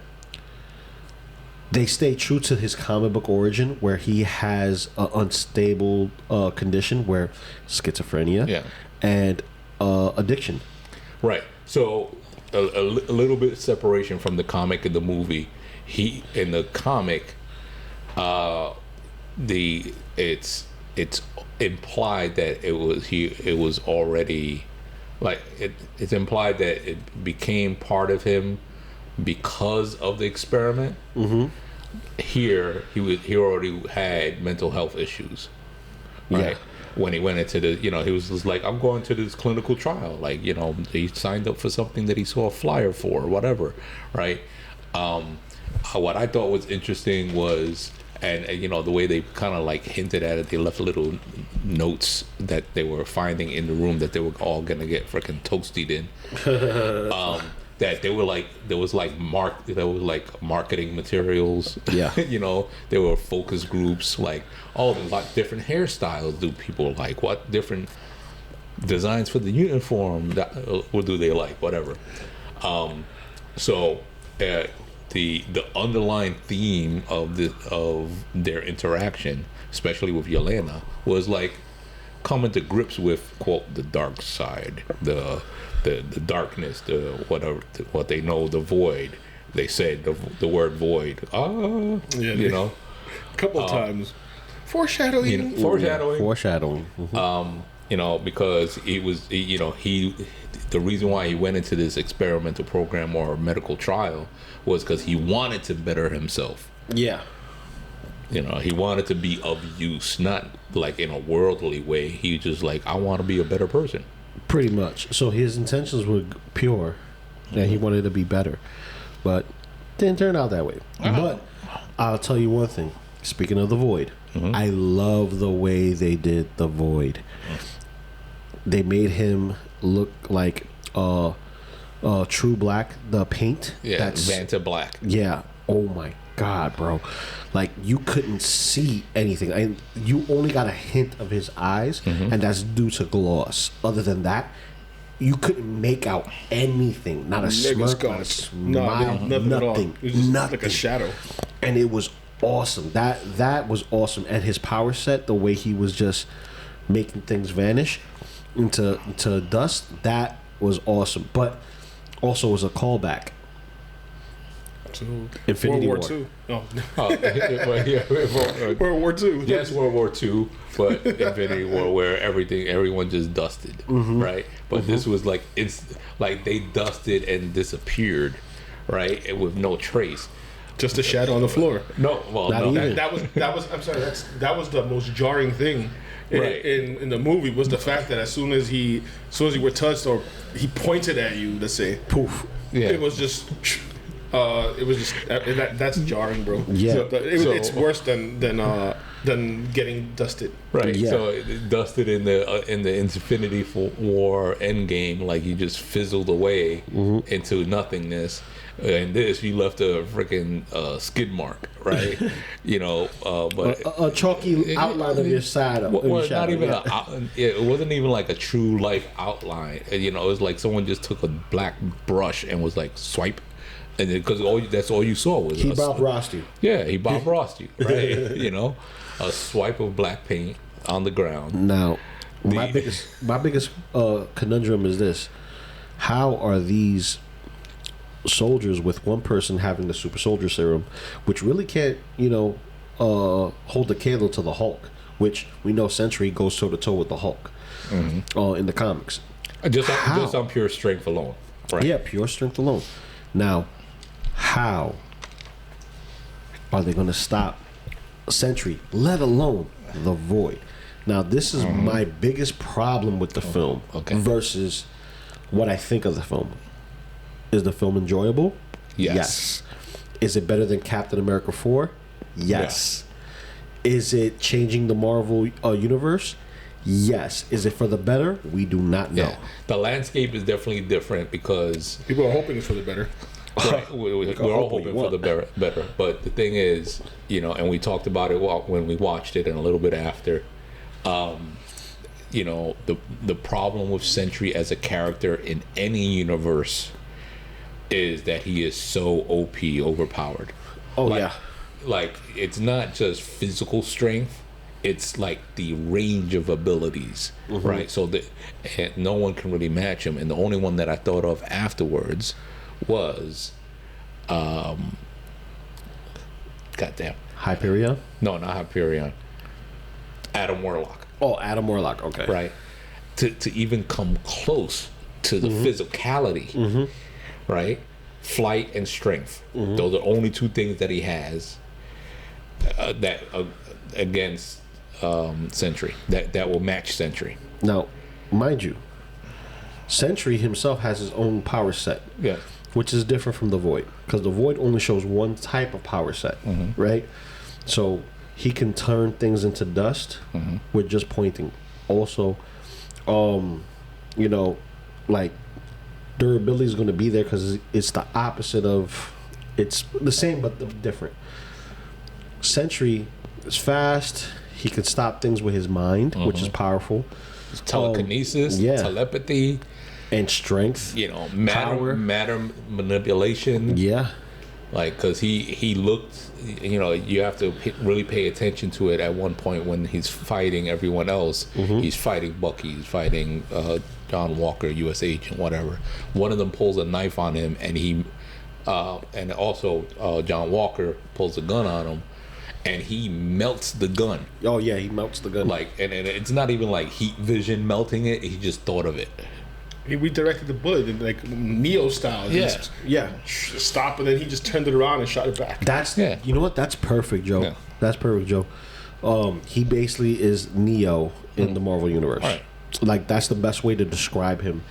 S1: they stay true to his comic book origin, where he has an unstable condition, where schizophrenia and addiction.
S3: Right. So a little bit separation from the comic and the movie. He in the comic, it's implied that it was already like it's implied that it became part of him because of the experiment. Here he already had mental health issues, right?
S1: Yeah.
S3: When he went into the, he was just like, I'm going to this clinical trial. Like, he signed up for something that he saw a flyer for or whatever, right? What I thought was interesting was, and the way they kind of like hinted at it, they left little notes that they were finding in the room that they were all gonna get freaking toasted in. That they were like, there was like marketing materials.
S1: Yeah.
S3: There were focus groups, like, oh, there's like different hairstyles do people like, what different designs for the uniform what do they like, whatever. So the underlying theme of their interaction, especially with Yelena, was like coming to grips with, quote, the dark side, the darkness, the whatever, what they know, the void. They said the word void.
S2: A couple of times. Foreshadowing.
S1: Foreshadowing.
S3: Because the reason why he went into this experimental program or medical trial was because he wanted to better himself.
S1: Yeah.
S3: He wanted to be of use, not like in a worldly way. He just like, I want to be a better person.
S1: Pretty much. So his intentions were pure, and he wanted to be better, but didn't turn out that way. But I'll tell you one thing. Speaking of the void, I love the way they did the void. They made him look like True Black, the paint.
S3: Yeah,
S1: that's
S3: Vanta Black.
S1: Yeah. Oh my God, bro! Like you couldn't see anything. You only got a hint of his eyes, and that's due to gloss. Other than that, you couldn't make out anything. Not a smirk, not a smile, nothing.
S2: It was just
S1: nothing.
S2: like a shadow.
S1: And it was awesome. That was awesome. And his power set, the way he was just making things vanish into dust, that was awesome. But also was a callback. Infinity War.
S2: II. Oh.
S3: World
S2: War II.
S3: Yes, World War II, but Infinity War, where everyone just dusted, right? But this was like, it's like they dusted and disappeared, right, and with no trace.
S2: Just a shadow on the floor.
S3: No, well, no.
S2: That was. I'm sorry. That was the most jarring thing.
S3: Right.
S2: In the movie was the fact that as soon as you were touched or he pointed at you, let's say, poof, it was just that's jarring, bro.
S1: Yeah.
S2: So it's worse than getting dusted.
S3: Right.
S1: Yeah.
S3: So it dusted in the Infinity War Endgame, like he just fizzled away into nothingness. And this, you left a freaking skid mark, right? But
S1: a chalky outline of your side.
S3: Not even it wasn't even like a true life outline. It was like someone just took a black brush and was like swipe, and because that's all you saw was
S1: he Bob Rossed you.
S3: Yeah, he Bob Rossed you, right? A swipe of black paint on the ground.
S1: Now, my biggest conundrum is this: how are these soldiers with one person having the super soldier serum, which really can't, hold the candle to the Hulk, which we know Sentry goes toe to toe with the Hulk in the comics.
S3: Just on pure strength alone, right?
S1: Yeah, pure strength alone. Now, how are they going to stop Sentry, let alone the Void? Now, this is my biggest problem with the film versus what I think of the film. Is the film enjoyable? Yes. Is it better than Captain America 4? Yes. Is it changing the Marvel universe? Yes. Is it for the better? We do not know.
S3: Yeah. The landscape is definitely different because
S2: people are hoping it's for the better.
S3: Right. We're all hoping for the better. But the thing is, and we talked about it when we watched it and a little bit after, the problem with Sentry as a character in any universe is that he is so OP, overpowered. Like it's not just physical strength, it's like the range of abilities, right? So that no one can really match him. And the only one that I thought of afterwards was goddamn
S1: Hyperion?
S3: No, not Hyperion. Adam Warlock.
S1: Oh, Adam Warlock, okay.
S3: Right. To even come close to the physicality, right? Flight and strength. Those are only two things that he has that against Sentry. That will match Sentry.
S1: Now, mind you, Sentry himself has his own power set.
S3: Yeah.
S1: Which is different from the Void. Because the Void only shows one type of power set, right? So he can turn things into dust with just pointing. Also, like durability is going to be there because it's the opposite of, it's the same but different. Sentry is fast. He can stop things with his mind, which is powerful.
S3: Telekinesis, telepathy,
S1: and strength.
S3: Matter manipulation.
S1: Yeah.
S3: Like, because he looked, you have to really pay attention to it at one point when he's fighting everyone else. He's fighting Bucky, he's fighting John Walker, U.S. agent, whatever. One of them pulls a knife on him, and and also John Walker pulls a gun on him, and he melts the gun.
S1: Oh, yeah, he melts the gun.
S3: Like, and it's not even like heat vision melting it, he just thought of it.
S2: He redirected the bullet in like Neo style.
S1: Yeah.
S2: Stop, and then he just turned it around and shot it back.
S1: You know what? That's perfect, Joe. Yeah. That's perfect, Joe. He basically is Neo in the Marvel universe.
S3: Right.
S1: Like, that's the best way to describe him,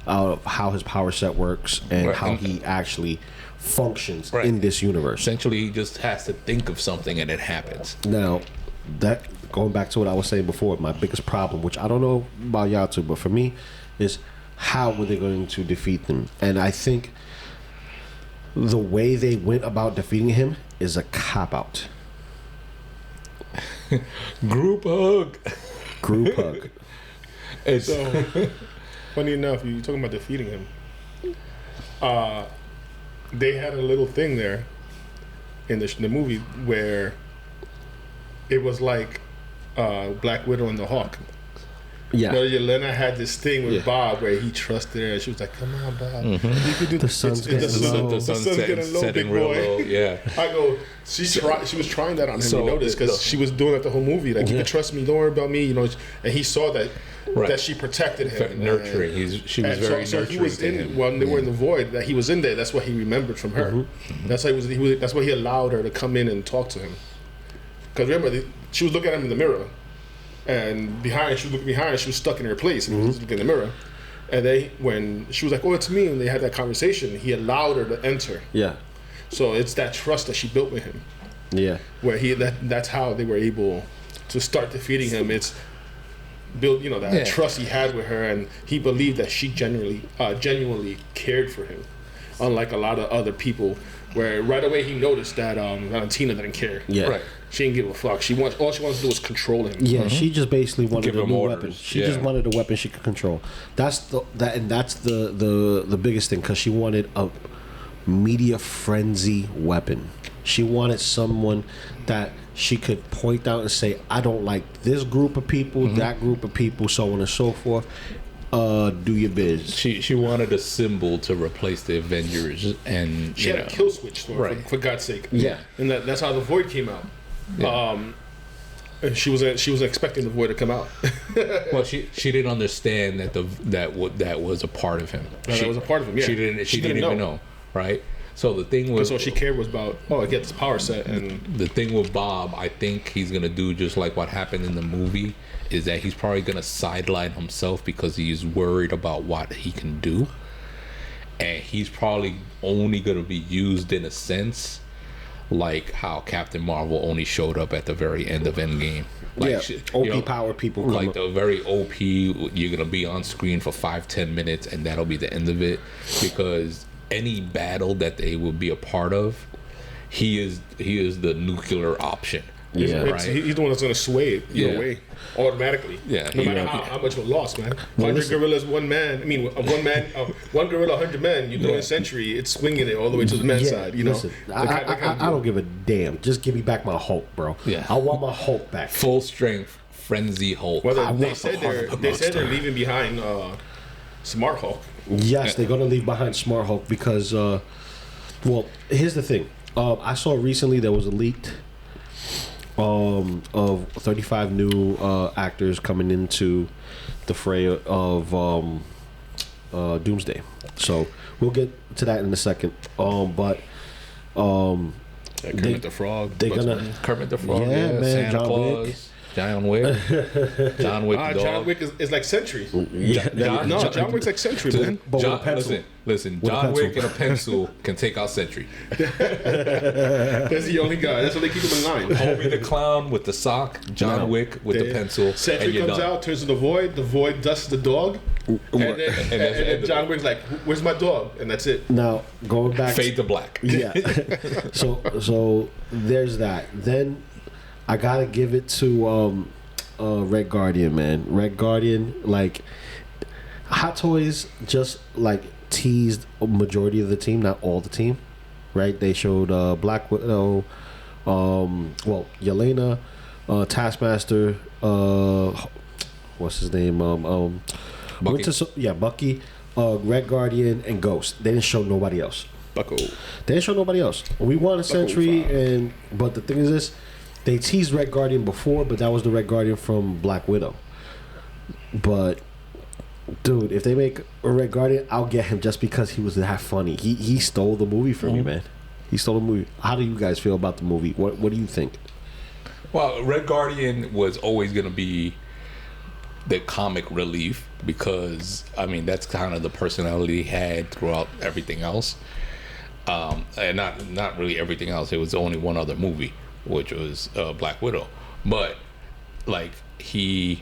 S1: how his power set works and how he actually functions in this universe.
S3: Essentially, he just has to think of something and it happens.
S1: Now, that going back to what I was saying before, my biggest problem, which I don't know about y'all too, but for me, is how were they going to defeat them? And I think the way they went about defeating him is a cop-out.
S3: Group hug.
S1: Group hug.
S2: And so, funny enough, you're talking about defeating him. They had a little thing there in the movie where it was like Black Widow and the Hawk. Yeah. Yelena had this thing with Bob where he trusted her, and she was like, "Come on, Bob, you can do
S1: the sun's getting low.
S2: The sun's getting low, big boy."
S3: Yeah.
S2: I go. She was trying that on him. You notice because she was doing that the whole movie. Like, you can trust me, don't worry about me. And he saw that that she protected him,
S3: nurturing. She was very nurturing.
S2: He was in him. When they were in the Void, that he was in there. That's what he remembered from her. That's why that's why he allowed her to come in and talk to him. Because remember, she was looking at him in the mirror. And she was looking behind, she was stuck in her place, and he was looking in the mirror. And when she was like, "Oh, it's me," and they had that conversation, he allowed her to enter. Yeah. So it's that trust that she built with him. Yeah. Where that's how they were able to start defeating him. It's build, that trust he had with her, and he believed that she genuinely cared for him, unlike a lot of other people, where right away he noticed that Valentina didn't care. Yeah. Right. She didn't give a fuck. All she wanted to do was control him.
S1: Yeah, she just basically wanted a new weapon. She just wanted a weapon she could control. That's the biggest thing, because she wanted a media frenzy weapon. She wanted someone that she could point out and say, "I don't like this group of people, that group of people, so on and so forth." do your biz.
S3: She wanted a symbol to replace the Avengers, and
S2: She had a kill switch for God's sake.
S1: Yeah.
S2: And that's how the Void came out.
S3: Yeah.
S2: She was expecting the Void to come out.
S3: Well, she didn't understand that was a part of him.
S2: That was a part of him. Yeah.
S3: She didn't even know, right? So the thing was,
S2: all she cared was about, I get this power set. And
S3: the thing with Bob, I think he's gonna do just like what happened in the movie, is that he's probably gonna sideline himself because he's worried about what he can do, and he's probably only gonna be used in a sense like how Captain Marvel only showed up at the very end of Endgame. Like,
S1: OP power people come
S3: like
S1: up.
S3: the very OP, you're gonna be on screen for 5-10 minutes and that'll be the end of it, because any battle that they will be a part of, he is the nuclear option.
S1: Yeah,
S2: right. He's the one that's going to sway it either way automatically.
S3: Yeah,
S2: no matter how much of a loss, man. 100 gorillas, one man. I mean, one gorilla, 100 men. You do a century, it's swinging it all the way to the men's side. You know,
S1: listen, I don't give a damn. Just give me back my Hulk, bro.
S3: Yeah,
S1: I want my Hulk back.
S3: Full strength, frenzy Hulk.
S2: Well, they said they're leaving behind Smart Hulk.
S1: Yes, they're gonna leave behind Smart Hulk because, well, here's the thing. I saw recently there was a leaked of 35 new actors coming into the fray of Doomsday. So we'll get to that in a second. But
S2: Kermit the Frog.
S1: They're gonna
S3: Kermit the Frog.
S1: Yeah, man.
S3: Santa
S1: John
S3: Claus.
S1: Wick.
S3: John Wick. John Wick.
S2: John Wick is like Century.
S1: Yeah,
S2: John Wick's like Century, man.
S1: But with a pencil.
S3: Listen.
S1: With a
S3: John
S1: pencil.
S3: Wick and a pencil can take out Sentry.
S2: That's the only guy. That's why they keep him in line.
S3: Homie the Clown with the sock. John Wick with the pencil.
S2: Sentry
S3: and you're
S2: comes
S3: done.
S2: out, turns to the Void. The Void dusts the dog. And then John Wick's like, "Where's my dog?" And that's it.
S1: Now going back.
S3: Fade to black.
S1: Yeah. so there's that. Then I gotta give it to Red Guardian, man. Red Guardian, like Hot Toys just like teased a majority of the team, not all the team, right? They showed Black Widow, Yelena, Taskmaster, what's his name?
S3: Bucky.
S1: Bucky, Red Guardian, and Ghost. They didn't show nobody else.
S2: Bucko.
S1: They didn't show nobody else. We won a Sentry, but the thing is this. They teased Red Guardian before, but that was the Red Guardian from Black Widow. But, dude, if they make a Red Guardian, I'll get him just because he was that funny. He stole the movie from me, man. He stole the movie. How do you guys feel about the movie? What do you think?
S3: Well, Red Guardian was always going to be the comic relief because, I mean, that's kind of the personality he had throughout everything else. And not really everything else. It was only one other movie, which was Black Widow. But like he's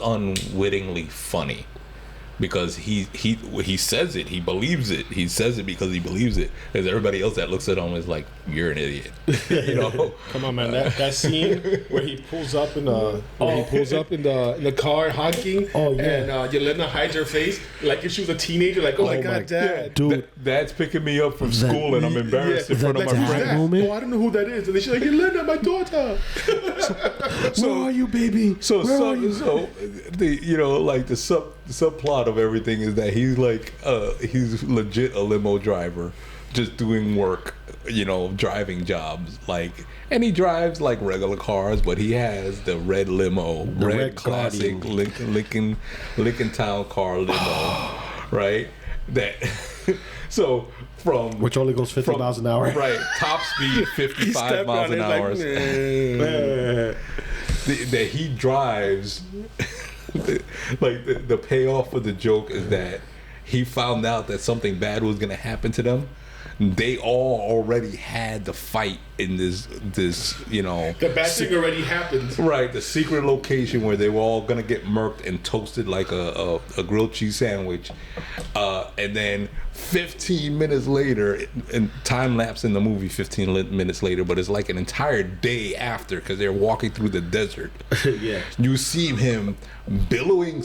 S3: unwittingly funny because he says it, he believes it, he says it because he believes it. There's everybody else that looks at him is like, you're an idiot. You know?
S2: Come on, man. That scene where he pulls up in the car honking, and Yelena hides her face like if she was a teenager, like, oh my God, Dad.
S1: Dude,
S3: Dad's picking me up from school and I'm embarrassed in front of my friends.
S1: moment?
S2: Oh, I don't know who that is. And then she's like, Yelena, my daughter.
S1: Where are you, baby?
S3: So the subplot of everything is that he's like he's legit a limo driver, just doing work, driving jobs, like, and he drives like regular cars, but he has the red limo, red classic Lincoln Town car limo, right? That so from
S1: which only goes 50 miles an hour,
S3: right? Top speed 55 miles an hour.
S2: Like,
S3: that he drives. Like the payoff for the joke is that he found out that something bad was gonna happen to them. They all already had the fight in this the
S2: bad thing already happened.
S3: Right, the secret location where they were all gonna get murked and toasted like a grilled cheese sandwich, and then 15 minutes later, and time lapse in the movie 15 minutes later, but it's like an entire day after because they're walking through the desert.
S1: Yeah.
S3: You see him billowing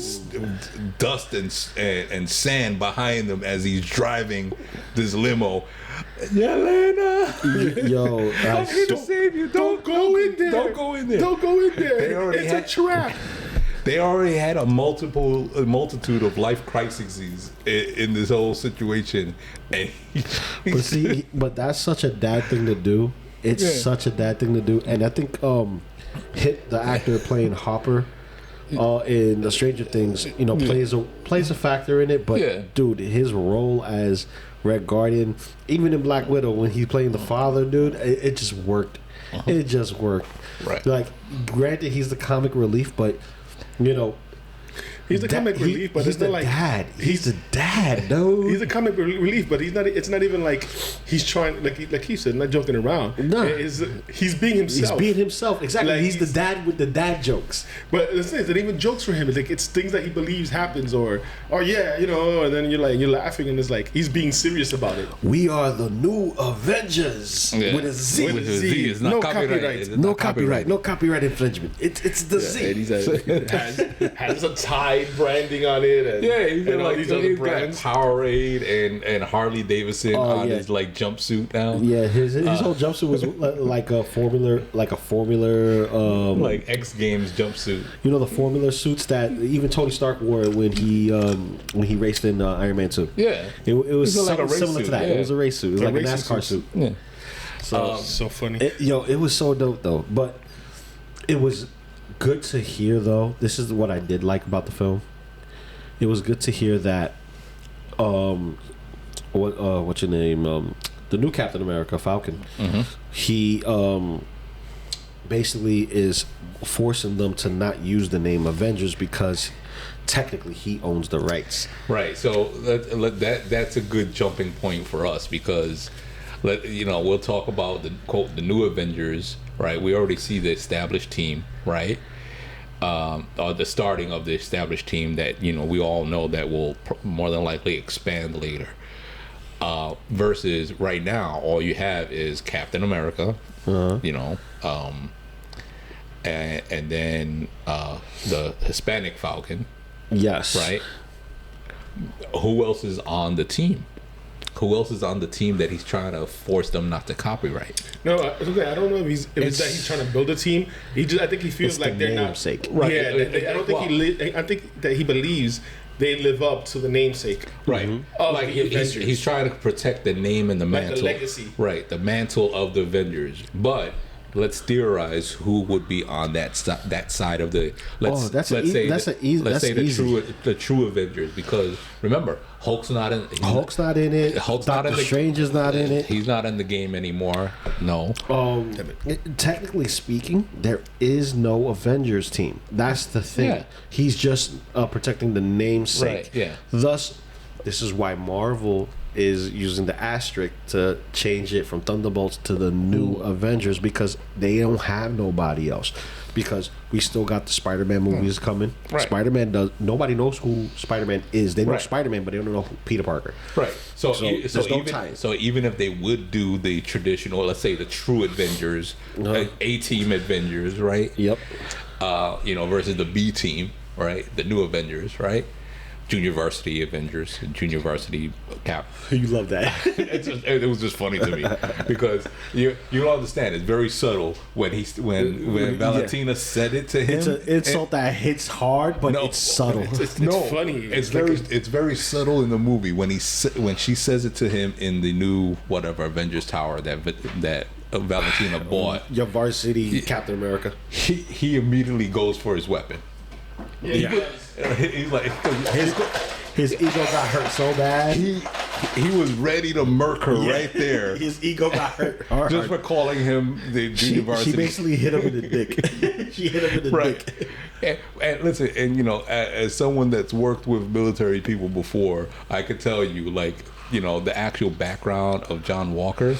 S3: dust and sand behind him as he's driving this limo. Yelena,
S1: Yo,
S3: I'm here to save you. Don't go in there. Don't go in there.
S2: Don't go in there.
S3: It's a trap. They already had a multitude of life crises in this whole situation, and
S1: but that's such a dad thing to do. It's such a dad thing to do, and I think Hit, the actor playing Hopper in the Stranger Things, plays a factor in it. But dude, his role as Red Guardian, even in Black Widow when he's playing the father, dude, it just worked. It just worked.
S3: Right.
S1: Like, granted, he's the comic relief, but
S2: he's the comic relief, but
S1: he's
S2: it's not
S1: the
S2: like
S1: dad. He's the dad, dude.
S2: He's a comic relief, but he's not. It's not even like he's trying, like he said, not joking around.
S1: No,
S2: he's being himself.
S1: He's being himself. Exactly.
S2: Like,
S1: he's the dad with the dad jokes.
S2: But the thing is, it even jokes for him. It's like it's things that he believes happens, or yeah, and then you're laughing, and it's like he's being serious about it.
S1: We are the new Avengers with a Z.
S3: With a Z. It's not
S2: No
S3: copyright.
S2: copyright.
S1: No copyright. No copyright infringement. It's the Z.
S2: And he's has a Tide branding on it. And,
S3: He's
S2: and
S3: got
S2: all these other brands.
S3: Powerade and Harley Davidson on his like jumpsuit now.
S1: Yeah, his whole jumpsuit was like a formula,
S3: like X Games jumpsuit.
S1: The formula suits that even Tony Stark wore when he raced in Iron Man 2.
S3: Yeah,
S1: it was
S3: like a race
S1: similar
S3: suit.
S1: to that.
S3: Yeah.
S1: It was a race suit. It was like a NASCAR suit.
S3: Yeah.
S2: So funny.
S1: It was so dope though. But it was good to hear though. This is what I did like about the film. It was good to hear that what's your name? The new Captain America, Falcon.
S3: Mm-hmm.
S1: He basically is forcing them to not use the name Avengers because technically he owns the rights.
S3: Right. So that's a good jumping point for us because we'll talk about the new Avengers. Right. We already see the established team. Right. Or the starting of the established team that we all know that will more than likely expand later. Versus right now, all you have is Captain America, and then the Hispanic Falcon.
S1: Yes.
S3: Right. Who else is on the team? Who else is on the team that he's trying to force them not to copyright?
S2: No, I don't know if it's that he's trying to build a team. I think he feels like they're not.
S1: Namesake.
S2: Right. Yeah, I don't think I think that he believes they live up to the namesake.
S3: Right. Like he's trying to protect the name and the mantle.
S2: The legacy.
S3: Right. The mantle of the Avengers. But let's theorize who would be on that side of the. Let's say the true Avengers, because remember, Hulk's not in it.
S1: Doctor Strange is not in it.
S3: He's not in the game anymore. No.
S1: Technically speaking, there is no Avengers team. That's the thing.
S3: Yeah.
S1: He's just protecting the namesake.
S3: Right. Yeah.
S1: Thus, this is why Marvel is using the asterisk to change it from Thunderbolts to the new Avengers, because they don't have nobody else. Because we still got the Spider-Man movies coming.
S3: Right.
S1: Spider-Man nobody knows who Spider-Man is. They know Spider-Man, but they don't know who Peter Parker.
S3: Right. So even if they would do the traditional, let's say the true Avengers, A-team Avengers, right?
S1: Yep.
S3: Versus the B team, right? The new Avengers, right? Junior Varsity Avengers, Junior Varsity Cap.
S1: You love that.
S3: It was just funny to me because you don't understand. It's very subtle when Valentina said it to him.
S1: It's an insult that hits hard, but it's subtle.
S2: It's funny.
S3: It's very subtle in the movie when she says it to him in the new Avengers Tower that Valentina bought.
S1: Your Varsity Captain America.
S3: He immediately goes for his weapon.
S2: Yeah.
S3: He's like
S1: his ego got hurt so bad.
S3: He was ready to murk her right there.
S1: His ego got hurt hard.
S3: Just for calling him the junior varsity.
S1: She basically hit him in the dick. She hit him in the dick.
S3: And listen, as someone that's worked with military people before, I could tell you, the actual background of John Walker,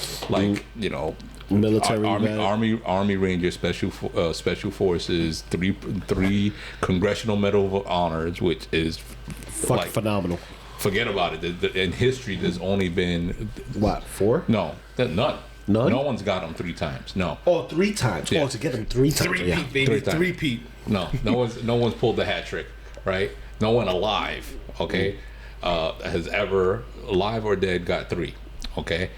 S3: military Army Ranger Special Forces, three Congressional Medal of Honors, which is
S1: phenomenal.
S3: Forget about it. In history, there's only been
S1: What, 4?
S3: none.
S1: None?
S3: No one's got him 3 times. No.
S1: Oh, 3 times.
S3: Yeah.
S1: Oh, to get him 3 times.
S2: Three-peat,
S1: Yeah.
S2: baby.
S3: 3 times.
S2: Three-peat.
S3: No one's pulled the hat trick, right? No one alive, okay, has ever, alive or dead, got 3, okay.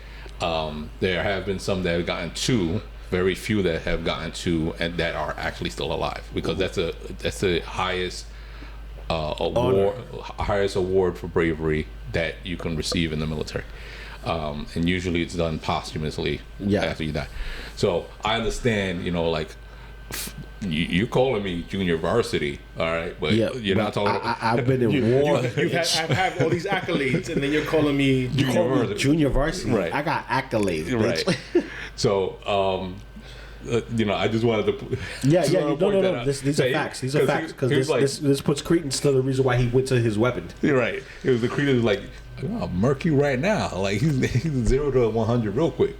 S3: There have been some that have gotten 2. Very few that have gotten 2 and that are actually still alive, because that's the highest highest award for bravery that you can receive in the military. And usually it's done posthumously after you die. So I understand, like, you're calling me junior varsity, all right, but you're not talking.
S1: I've been in war.
S2: I've had all these accolades, and then you're calling me
S1: Junior varsity.
S3: Right.
S1: I got accolades, bitch.
S3: Right. So, I just wanted to.
S1: No. These are facts. These are facts, because this puts credence to the reason why he went to his weapon.
S3: You're right. It was the credence, like, I'll murk you right now. Like, he's 0 to 100 real quick.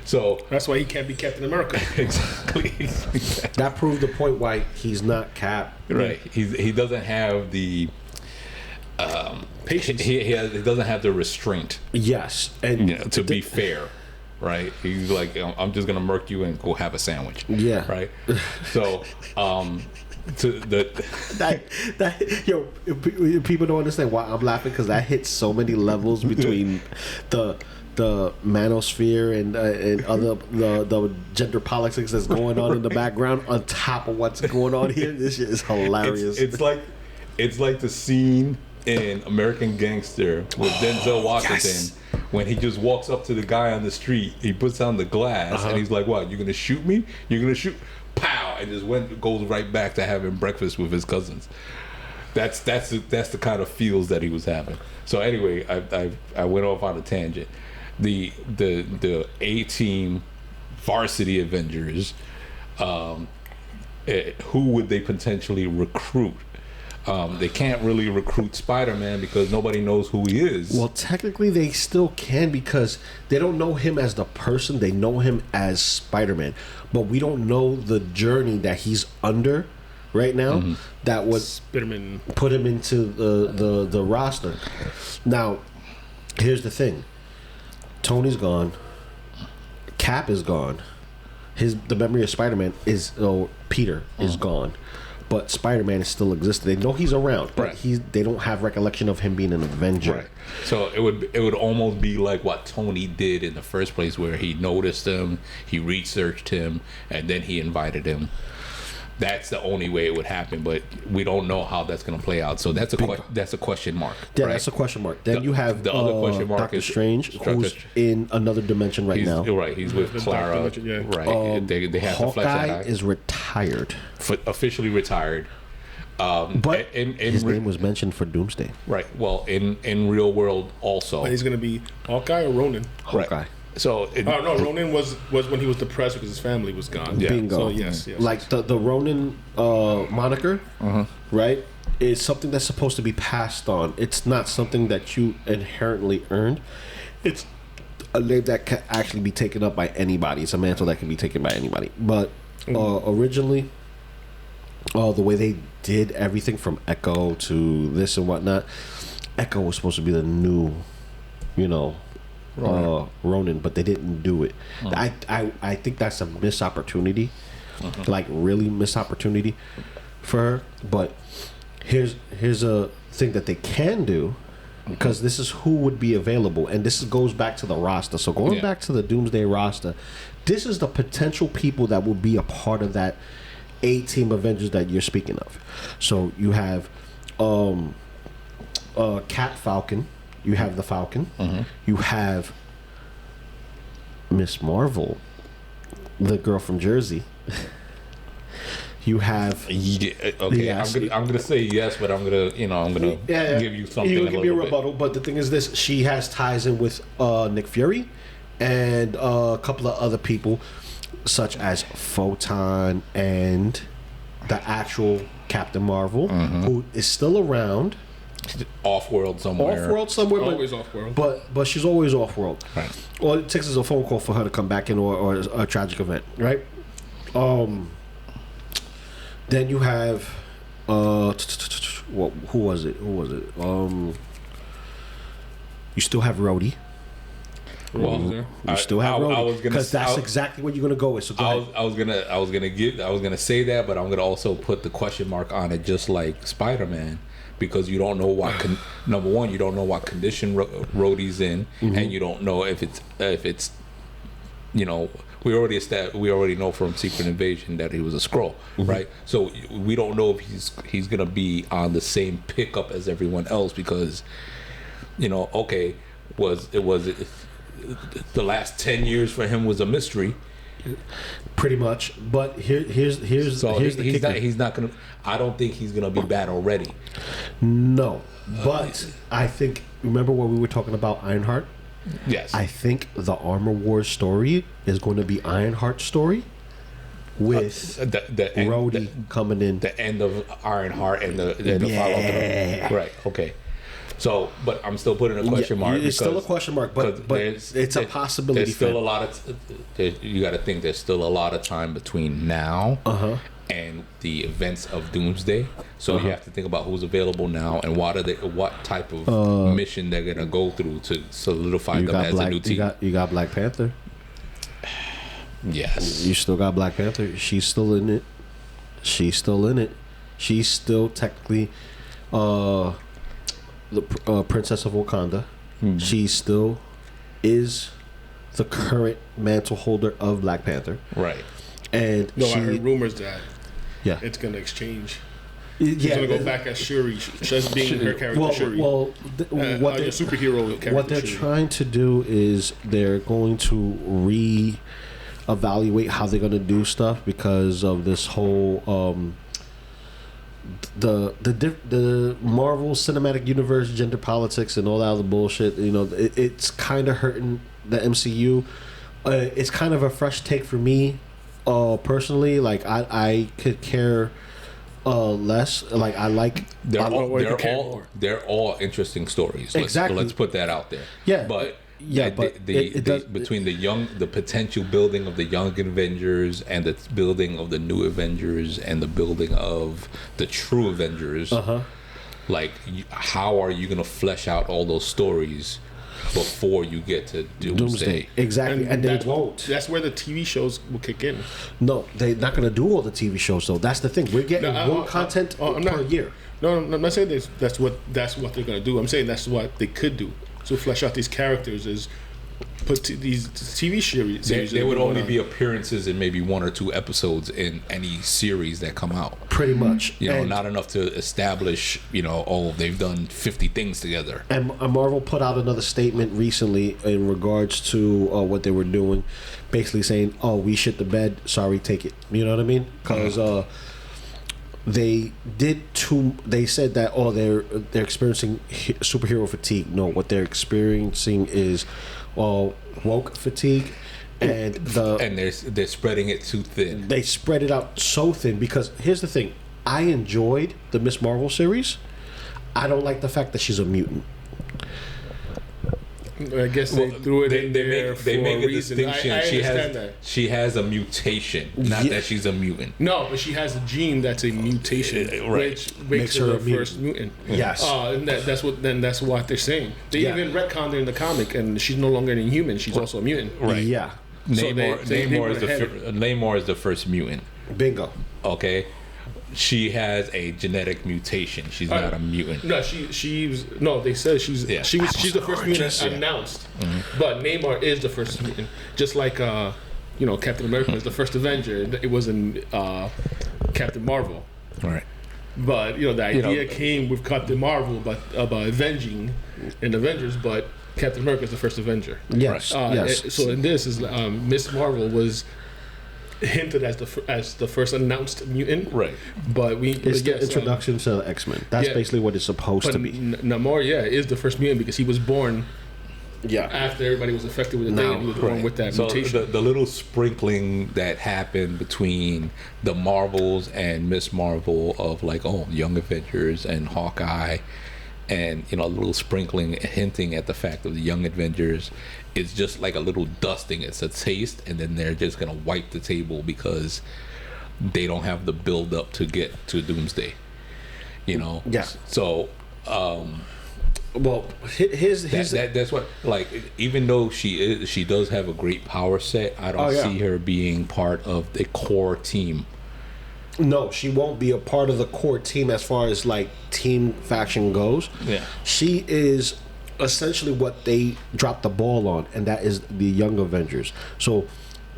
S3: So
S2: that's why he can't be Captain America.
S3: Exactly.
S1: That proved the point why he's not Cap.
S3: Right. He doesn't have the
S2: patience.
S3: He doesn't have the restraint.
S1: Yes, and
S3: to be fair, right? He's like, I'm just gonna murk you and go have a sandwich.
S1: Yeah.
S3: Right. So
S1: people don't understand why I'm laughing, because that hits so many levels between the manosphere and other the gender politics that's going on in the background on top of what's going on here. This shit is hilarious.
S3: It's like the scene in American Gangster with Denzel Washington when he just walks up to the guy on the street, he puts on the glass, and he's like, "What? You're gonna shoot me? You're gonna shoot?" Pow! And just goes right back to having breakfast with his cousins. That's the kind of feels that he was having. So anyway, I went off on a tangent. The A-team varsity Avengers, who would they potentially recruit? They can't really recruit Spider-Man because nobody knows who he is.
S1: Well, technically they still can, because they don't know him as the person, they know him as Spider-Man. But we don't know the journey that he's under right now that would
S2: Spider-Man
S1: put him into the roster. Now, here's the thing. Tony's gone. Cap is gone. The memory of Spider-Man is Peter is gone, but Spider-Man is still existing. They know he's around, but they don't have recollection of him being an Avenger.
S3: Right. So it would almost be like what Tony did in the first place, where he noticed him, he researched him, and then he invited him. That's the only way it would happen, but we don't know how that's going to play out. So that's a question mark.
S1: Yeah,
S3: right?
S1: that's a question mark. Then you have
S3: the other question mark
S1: Doctor
S3: is
S1: Strange, who's in another dimension right now.
S3: Right, he's with Clara. Right, they have to flesh that out.
S1: Hawkeye is retired,
S3: officially retired.
S1: But his name was mentioned for Doomsday.
S3: Right. Well, in real world also.
S2: But he's going to be Hawkeye or Ronin?
S1: Hawkeye.
S3: Right. So
S2: no, Ronin was when he was depressed because his family was gone.
S3: Yeah.
S1: Bingo.
S2: So yes.
S1: Like the Ronin moniker, right? Is something that's supposed to be passed on. It's not something that you inherently earned. It's a name that can actually be taken up by anybody. It's a mantle that can be taken by anybody. But originally, the way they did everything from Echo to this and whatnot, Echo was supposed to be the new, Ronin, but they didn't do it. I think that's a missed opportunity, like really missed opportunity for her. But here's a thing that they can do, because this is who would be available, and this goes back to the roster. So going back to the Doomsday roster, this is the potential people that will be a part of that A-team Avengers that you're speaking of. So you have Cat Falcon. You have the Falcon. You have Miss Marvel, the girl from Jersey. You have
S3: okay. I'm gonna say yes, but I'm gonna give you something.
S1: You give me a rebuttal, but the thing is this: she has ties in with Nick Fury and a couple of other people, such as Photon and the actual Captain Marvel, who is still around.
S3: Off-world somewhere.
S2: Always off-world.
S1: But she's always off-world.
S3: Right.
S1: All it takes is a phone call for her to come back in, or a tragic event, right? Then you have who was it? You still have Rhodey.
S3: Well,
S1: You still have Rhodey. Because that's
S3: I-
S1: exactly what you're gonna go with. So go ahead.
S3: I was gonna say that, but I'm gonna also put the question mark on it, just like Spider-Man, because you don't know what number one, you don't know what condition Rhodey's in, and you don't know if it's you know, we already know from Secret Invasion that he was a Skrull, right? So we don't know if he's gonna be on the same pickup as everyone else, because you know, okay, was the last 10 years for him was a mystery.
S1: Pretty much, but here's the kicker.
S3: He's not gonna. I don't think he's gonna be battle ready.
S1: No, but I think, remember when we were talking about Ironheart?
S3: Yes.
S1: I think the Armor Wars story is going to be Ironheart's story with
S3: the end,
S1: Rhodey coming in.
S3: the end of Ironheart and the follow-up. Right. Okay. So, but I'm still putting a question mark.
S1: It's still a question mark, but it's a possibility.
S3: There's still a lot of. You got to think there's still a lot of time between now and the events of Doomsday. So you have to think about who's available now and what type of mission they're gonna go through to solidify them as a new team.
S1: You got Black Panther.
S3: Yes.
S1: You still got Black Panther. She's still in it. She's still technically the Princess of Wakanda. She still is the current mantle holder of Black Panther.
S3: Right.
S1: And
S2: I heard rumors that
S1: yeah,
S2: it's gonna exchange.
S1: yeah,
S2: She's gonna go back as Shuri, just being her character Shuri.
S1: What
S2: your superhero character.
S1: what they're
S2: Shuri.
S1: trying to do is they're going to re-evaluate how they're going to do stuff because of this whole the Marvel Cinematic Universe, gender politics, and all that other bullshit. You know, it's kind of hurting the MCU. It's kind of a fresh take for me, personally. Like I could care less. Like I like.
S3: They're all interesting stories.
S1: Exactly.
S3: Let's put that out there.
S1: Yeah,
S3: but.
S1: Yeah, but it does,
S3: between the potential building of the young Avengers and the building of the new Avengers and the building of the true Avengers, like how are you gonna flesh out all those stories before you get to Doomsday?
S1: Exactly, and they won't.
S2: That's where the TV shows will kick in.
S1: No, they're not gonna do all the TV shows though. That's the thing. We're getting more content per year.
S2: No, I'm not saying that's what they're gonna do. I'm saying that's what they could do. So flesh out these characters is put these TV series.
S3: They would only be appearances in maybe 1 or 2 episodes in any series that come out.
S1: Pretty much.
S3: You know, not enough to establish, you know, oh, they've done 50 things together.
S1: And Marvel put out another statement recently in regards to what they were doing, basically saying, "Oh, we shit the bed. Sorry, take it." You know what I mean? Because they said that they're experiencing superhero fatigue. No, what they're experiencing is woke fatigue, and
S3: they're spreading it too thin.
S1: They spread it out so thin because here's the thing: I enjoyed the Miss Marvel series. I don't like the fact that she's a mutant.
S2: I guess they threw it in there for a reason.
S3: Distinction.
S2: I understand that.
S3: She has a mutation, not that she's a mutant.
S2: No, but she has a gene that's a mutation, which makes her the first mutant.
S1: Yes,
S2: and that's what they're saying. They even retconned her in the comic, and she's no longer an Inhuman. She's also a mutant.
S1: Right. Yeah.
S3: Namor is the first mutant.
S1: Bingo.
S3: Okay. She has a genetic mutation. She's not a mutant.
S2: No, they said she's the first mutant announced. But Namor is the first mutant. Just like Captain America is the first Avenger. It wasn't Captain Marvel.
S3: Right.
S2: But the idea came with Captain Marvel about avenging in Avengers, but Captain America is the first Avenger.
S1: Yes. Yes.
S2: So in this is Miss Marvel was hinted as the first announced mutant,
S3: right?
S2: But
S1: it's the introduction to the X-Men. That's basically what it's supposed to be.
S2: Namor, is the first mutant because he was born. After everybody was affected with the thing, and he was born with that mutation.
S3: The little sprinkling that happened between the Marvels and Miss Marvel of Young Avengers and Hawkeye, and a little sprinkling hinting at the fact of the Young Avengers. It's just like a little dusting. It's a taste, and then they're just gonna wipe the table because they don't have the build up to get to Doomsday.
S1: Yeah.
S3: So
S1: Well,
S3: that's what, like, even though she does have a great power set, I don't see her being part of the core team.
S1: No, she won't be a part of the core team as far as like team faction goes.
S3: Yeah.
S1: She is essentially what they dropped the ball on, and that is the Young Avengers. So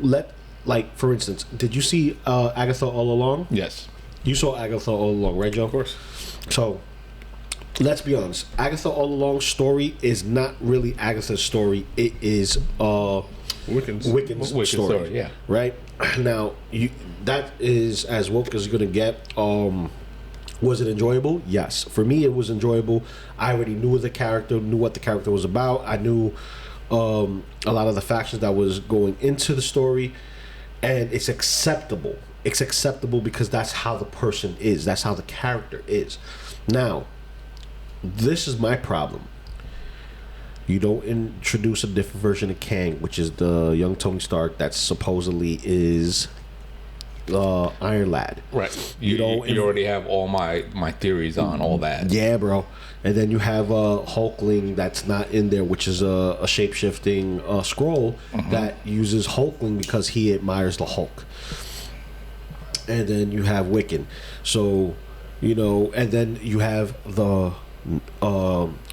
S1: like for instance, did you see Agatha all along?
S3: Yes.
S1: You saw Agatha all along, right, Joe?
S2: Of course.
S1: So let's be honest. Agatha all along's story is not really Agatha's story. It is Wiccan's story.
S3: Yeah.
S1: Right? Now, that is as woke as you're going to get. Was it enjoyable? Yes. For me, it was enjoyable. I already knew the character, knew what the character was about. I knew a lot of the factions that was going into the story. And it's acceptable. It's acceptable because that's how the person is. That's how the character is. Now, this is my problem. You don't introduce a different version of Kang, which is the young Tony Stark that supposedly is Iron Lad.
S3: Right. You already have all my theories on all that.
S1: Yeah, bro. And then you have Hulkling that's not in there, which is a shape-shifting Skrull that uses Hulkling because he admires the Hulk. And then you have Wiccan. So, and then you have the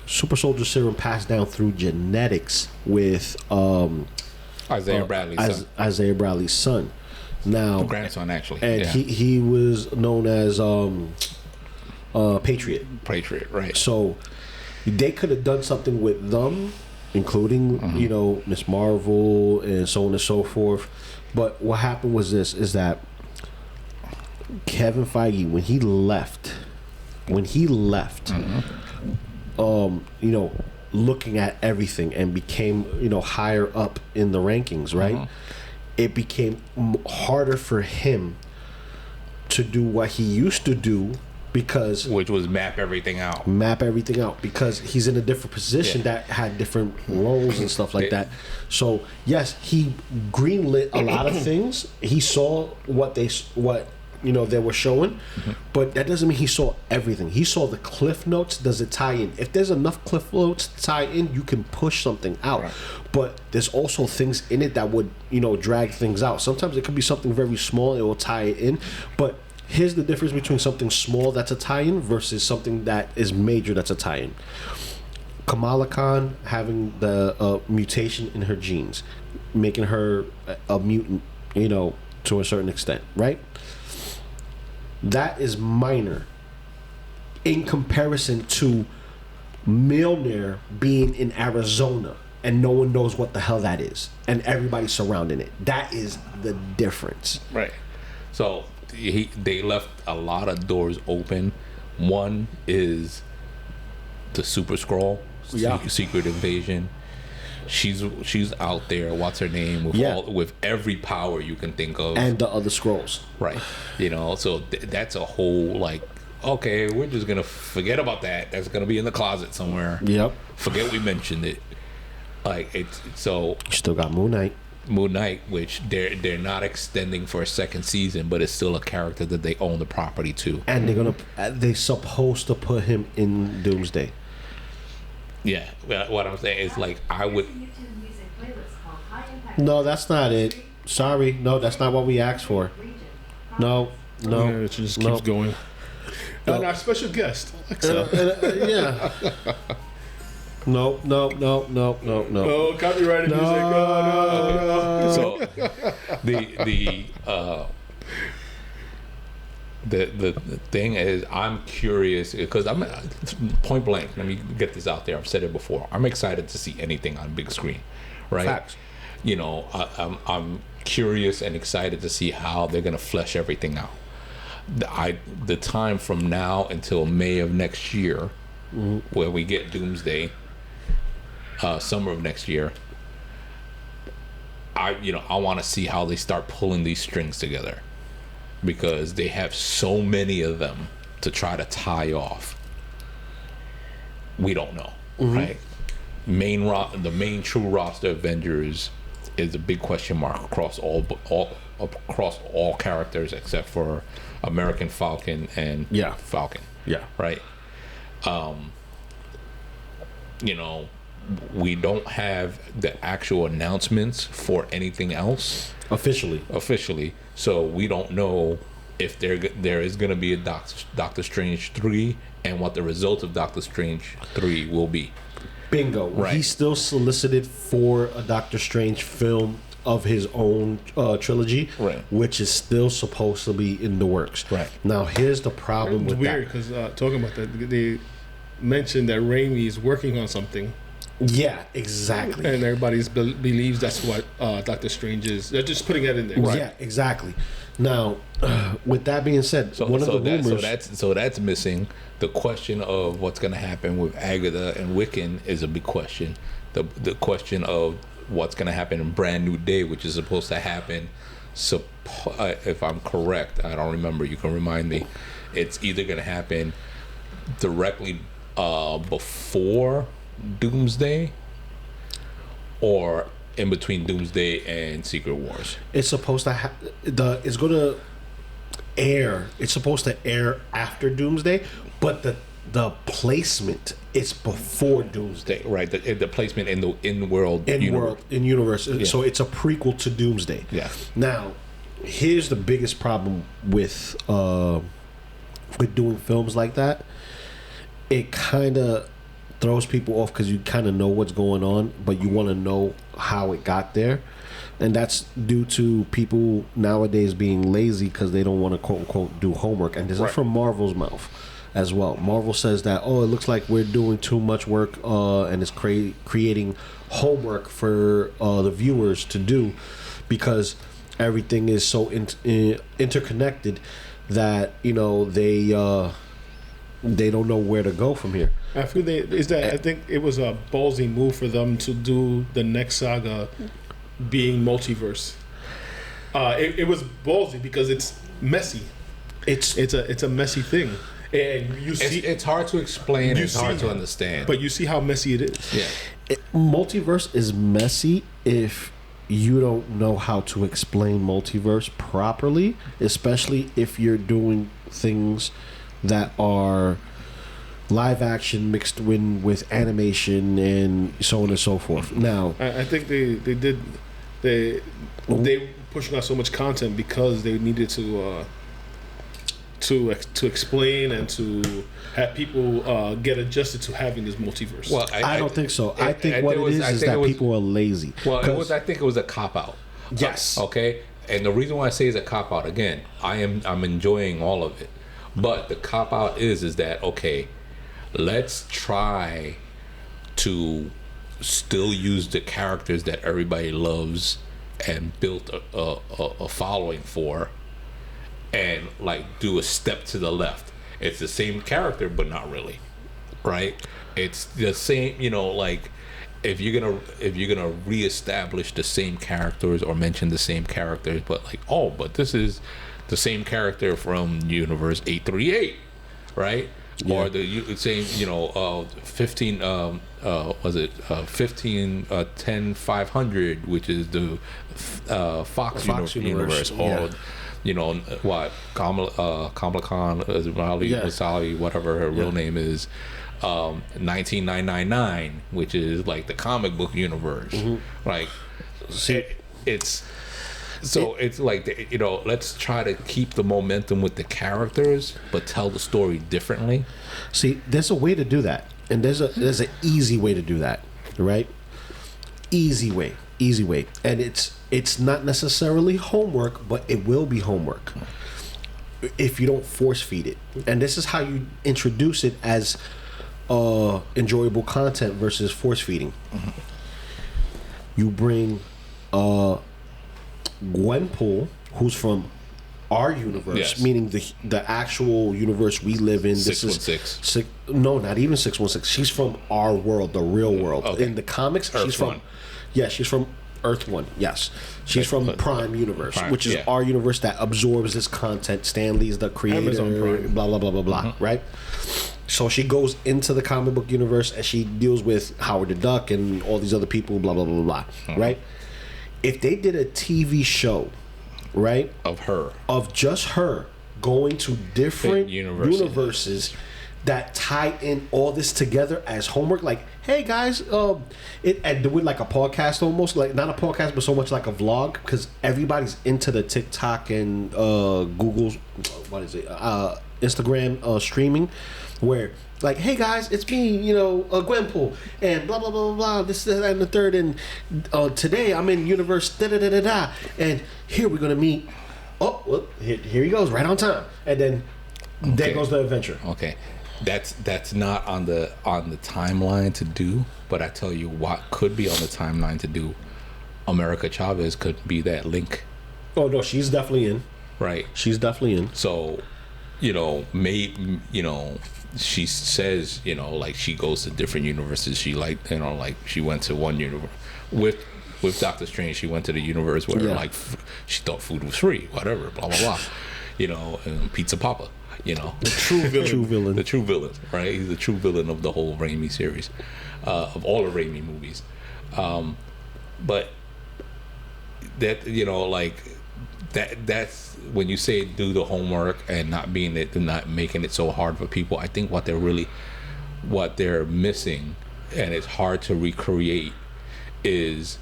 S1: super soldier serum passed down through genetics with
S3: Isaiah
S1: Bradley's son. Now,
S3: grandson, actually.
S1: And he was known as Patriot,
S3: right.
S1: So they could have done something with them, including Miss Marvel and so on and so forth. But what happened was is that Kevin Feige, when he left, looking at everything and became higher up in the rankings, right? It became harder for him to do what he used to do which
S3: was map everything out
S1: because he's in a different position that had different roles and stuff like that. So yes, he greenlit a lot of things. He saw what they were showing, but that doesn't mean he saw everything. He saw the cliff notes. Does it tie in? If there's enough cliff notes to tie in, you can push something out. Right. But there's also things in it that would drag things out. Sometimes it could be something very small. It will tie it in, but here's the difference between something small that's a tie-in versus something that is major that's a tie-in. Kamala Khan having the mutation in her genes, making her a mutant, to a certain extent, right? That is minor in comparison to Mjolnir being in Arizona and no one knows what the hell that is and everybody's surrounding it. That is the difference.
S3: Right. So they left a lot of doors open. One is the Super Skrull, Secret Invasion. She's out there. What's her name? With every power you can think of,
S1: and the other Skrulls.
S3: Right. So that's a whole okay, we're just gonna forget about that. That's gonna be in the closet somewhere.
S1: Yep.
S3: Forget we mentioned it. It's so.
S1: You still got Moon Knight,
S3: which they're not extending for a second season, but it's still a character that they own the property to.
S1: And they're supposed to put him in Doomsday.
S3: Yeah, what I'm saying is I would.
S1: No, that's not it. Sorry, no, that's not what we asked for. No.
S2: Yeah, it just keeps going. And our special guest, Alexa.
S1: Yeah. No.
S2: Oh, copyrighted music. No.
S3: So the thing is, I'm curious because I'm point blank. Let me get this out there. I've said it before. I'm excited to see anything on big screen, right?
S1: Facts.
S3: I'm curious and excited to see how they're gonna flesh everything out. The time from now until May of next year, where we get Doomsday, summer of next year. I want to see how they start pulling these strings together, because they have so many of them to try to tie off. We don't know, right? The main true roster Avengers is a big question mark across all characters except for American Falcon and Falcon.
S1: Yeah.
S3: Right. you know, we don't have the actual announcements for anything else officially. So we don't know if there is going to be a Doctor Strange 3 and what the result of Doctor Strange 3 will be.
S1: Bingo.
S3: Right.
S1: He's still solicited for a Doctor Strange film of his own trilogy,
S3: right,
S1: which is still supposed to be in the works.
S3: Right.
S1: Now, here's the problem with that.
S2: It's weird because talking about that, they mentioned that Raimi is working on something.
S1: Yeah, exactly.
S2: And everybody believes that's what Doctor Strange is. They're just putting that in there.
S1: Right. Yeah, exactly. Now, with that being said, one of the rumors...
S3: So that's missing. The question of what's going to happen with Agatha and Wiccan is a big question. The question of what's going to happen in Brand New Day, which is supposed to happen, if I'm correct, I don't remember, you can remind me, it's either going to happen directly before Doomsday or in between Doomsday and Secret Wars.
S1: It's supposed to it's going to air. It's supposed to air after Doomsday, but the placement is before Doomsday.
S3: Right, the placement in the
S1: universe. Yeah. So it's a prequel to Doomsday.
S3: Yeah.
S1: Now, here's the biggest problem with doing films like that. It kind of throws people off because you kind of know what's going on, but you want to know how it got there. And that's due to people nowadays being lazy because they don't want to quote unquote do homework. And this is from Marvel's mouth as well. Marvel says that, it looks like we're doing too much work and it's creating homework for the viewers to do because everything is so interconnected that, they don't know where to go from here.
S2: I think it was a ballsy move for them to do the next saga being multiverse. It was ballsy because it's messy. It's a messy thing, and you see
S3: it's hard to explain. It's hard to understand,
S2: but you see how messy it is.
S3: Yeah,
S1: multiverse is messy if you don't know how to explain multiverse properly, especially if you're doing things that are live action mixed in with animation and so on and so forth. Now,
S2: I think they pushing out so much content because they needed to explain and to have people get adjusted to having this multiverse.
S1: Well, I don't think so. I think what it is that people are lazy.
S3: Well, I think it was a cop out.
S1: Yes.
S3: Okay. And the reason why I say it's a cop out, again, I'm enjoying all of it, but the cop out is that okay, let's try to still use the characters that everybody loves and built a following for, and like do a step to the left. It's the same character, but not really, right? It's the same, like if you're gonna reestablish the same characters or mention the same characters, but but this is the same character from Universe 838, right? Yeah. Or the same, 15 was it 15 10 500, which is the Fox universe, or what Kamala Khan, Masali, whatever her real name is, 19999, which is like the comic book universe. Like, it's like, let's try to keep the momentum with the characters, but tell the story differently.
S1: See, there's a way to do that, and there's an easy way to do that, right? Easy way, and it's not necessarily homework, but it will be homework if you don't force feed it. And this is how you introduce it as enjoyable content versus force feeding. You bring Gwenpool, who's from our universe, meaning the actual universe we live in. This
S3: 616.
S1: No, not even 616. She's from our world, the real world.
S3: Okay.
S1: In the comics,
S3: Earth
S1: she's from.
S3: One.
S1: Yeah, she's from Earth One. Yes, she's from Prime Universe, which is our universe that absorbs this content. Stan Lee's the creator. Blah blah blah blah blah. Right. So she goes into the comic book universe and she deals with Howard the Duck and all these other people. Blah blah blah blah blah. Right. If they did a TV show, right,
S3: of just
S1: her going to different universes, that tie in all this together as homework. Like, hey guys, and do it like a podcast almost, like not a podcast, but so much like a vlog, because everybody's into the TikTok and Google's, what is it, Instagram streaming, where like, hey guys, it's me, Gwenpool, and blah blah blah blah blah, this that, and the third, and today I'm in universe da da da da da, and here we're gonna meet. Oh, well, here he goes, right on time, and then there goes the adventure.
S3: Okay. That's not on the timeline to do, but I tell you what could be on the timeline to do. America Chavez could be that link.
S1: Oh no, she's definitely in.
S3: Right.
S1: She's definitely in.
S3: So, she says, like she goes to different universes. She like she went to one universe with Doctor Strange. She went to the universe where like she thought food was free, whatever, blah blah blah. And Pizza Papa. The
S1: true villain.
S3: The true villain, right? He's the true villain of the whole Raimi series, of all the Raimi movies. But that, that's when you say do the homework and not making it so hard for people. I think what they're missing, and it's hard to recreate, is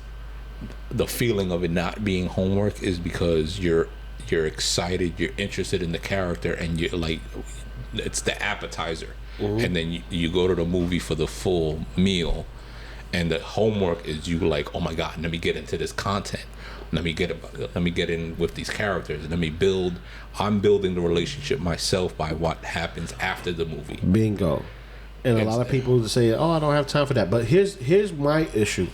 S3: the feeling of it not being homework, is because you're excited, you're interested in the character, and you're like, it's the appetizer. And then you go to the movie for the full meal, and the homework is you like, oh my god, let me get into this content, let me get in with these characters, I'm building the relationship myself by what happens after the movie.
S1: Bingo. And a lot of people say, oh, I don't have time for that. But here's my issue.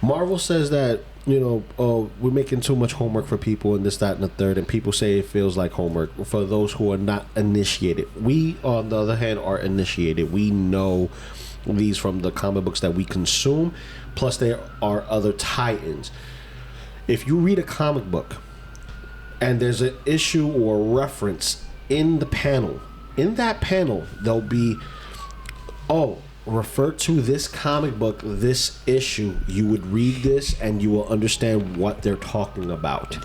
S1: Marvel says that we're making too much homework for people, and this, that, and the third, and people say it feels like homework for those who are not initiated. We, on the other hand, are initiated. We know these from the comic books that we consume, plus there are other tie-ins. If you read a comic book and there's an issue or a reference in the panel, in that panel there'll be, refer to this comic book, this issue, you would read this and you will understand what they're talking about.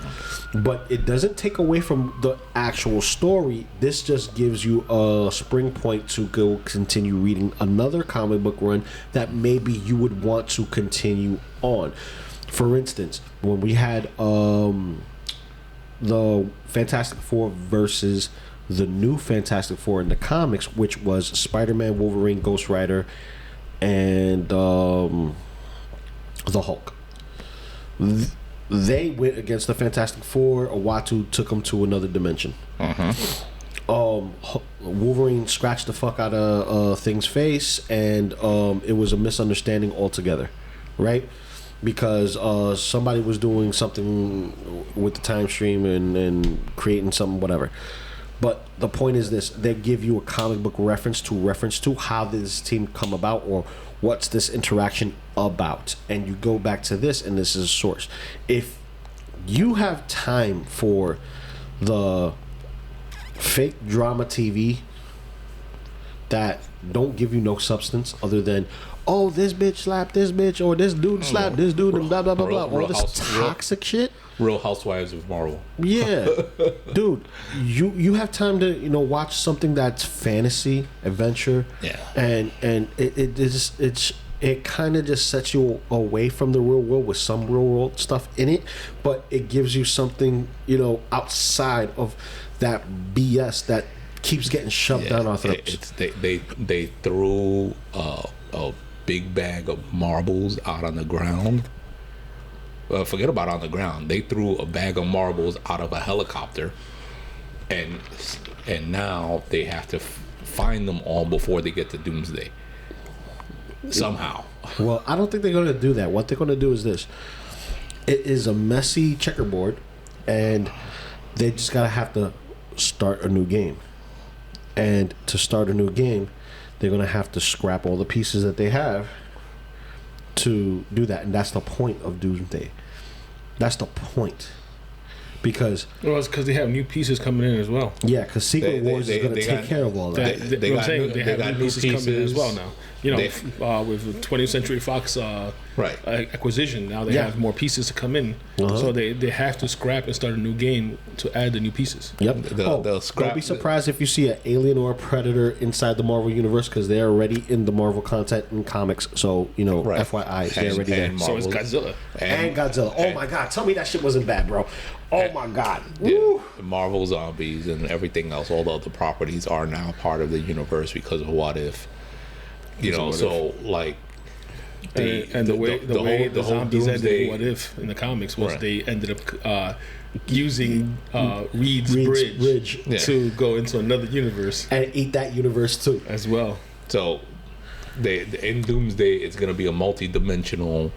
S1: But it doesn't take away from the actual story. This just gives you a spring point to go continue reading another comic book run that maybe you would want to continue on. For instance, when we had the Fantastic Four versus the new Fantastic Four in the comics, which was Spider-Man, Wolverine, Ghost Rider, and the Hulk. They went against the Fantastic Four. Uatu took them to another dimension. Wolverine scratched the fuck out of Thing's face, and it was a misunderstanding altogether, right? Because somebody was doing something with the time stream and creating something, whatever. But the point is this: they give you a comic book reference to how did this team come about, or what's this interaction about, and you go back to this, and this is a source. If you have time for the fake drama TV that don't give you no substance other than, oh, this bitch slapped this bitch, or this dude slapped this dude, and blah blah blah blah, all this toxic shit.
S3: Real Housewives of Marvel. Yeah,
S1: dude, you have time to watch something that's fantasy, adventure, and it kind of just sets you away from the real world with some real world stuff in it, but it gives you something outside of that BS that keeps getting shoved down our throats.
S3: They threw a big bag of marbles out on the ground. Forget about on the ground. They threw a bag of marbles out of a helicopter, and now they have to find them all before they get to Doomsday. Somehow.
S1: Well, I don't think they're going to do that. What they're going to do is this: it is a messy checkerboard, and they just gotta have to start a new game. And to start a new game, they're going to have to scrap all the pieces that they have to do that, and that's the point of Doomsday. That's the point, because
S2: it's because they have new pieces coming in as well.
S1: Yeah, because Secret Wars is going to take care of all that.
S2: They have new pieces coming in as well now. You know, with the 20th Century Fox acquisition, now they have more pieces to come in. So they have to scrap and start a new game to add the new pieces.
S1: Yep.
S3: They'll scrap.
S1: Don't be surprised if you see an alien or a predator inside the Marvel universe because they're already in the Marvel content and comics. So, you know, FYI, they're already there.
S2: So is Godzilla.
S1: And Godzilla. Oh my God. Tell me that shit wasn't bad, bro. Oh my God.
S3: Yeah, Marvel Zombies and everything else, all the other properties are now part of the universe because of What If. You know, so like
S2: the way the zombies ended What If in the comics was they ended up using Reed's bridge to go into another universe
S1: and eat that universe too
S2: as well.
S3: So in Doomsday, it's going to be a multi-dimensional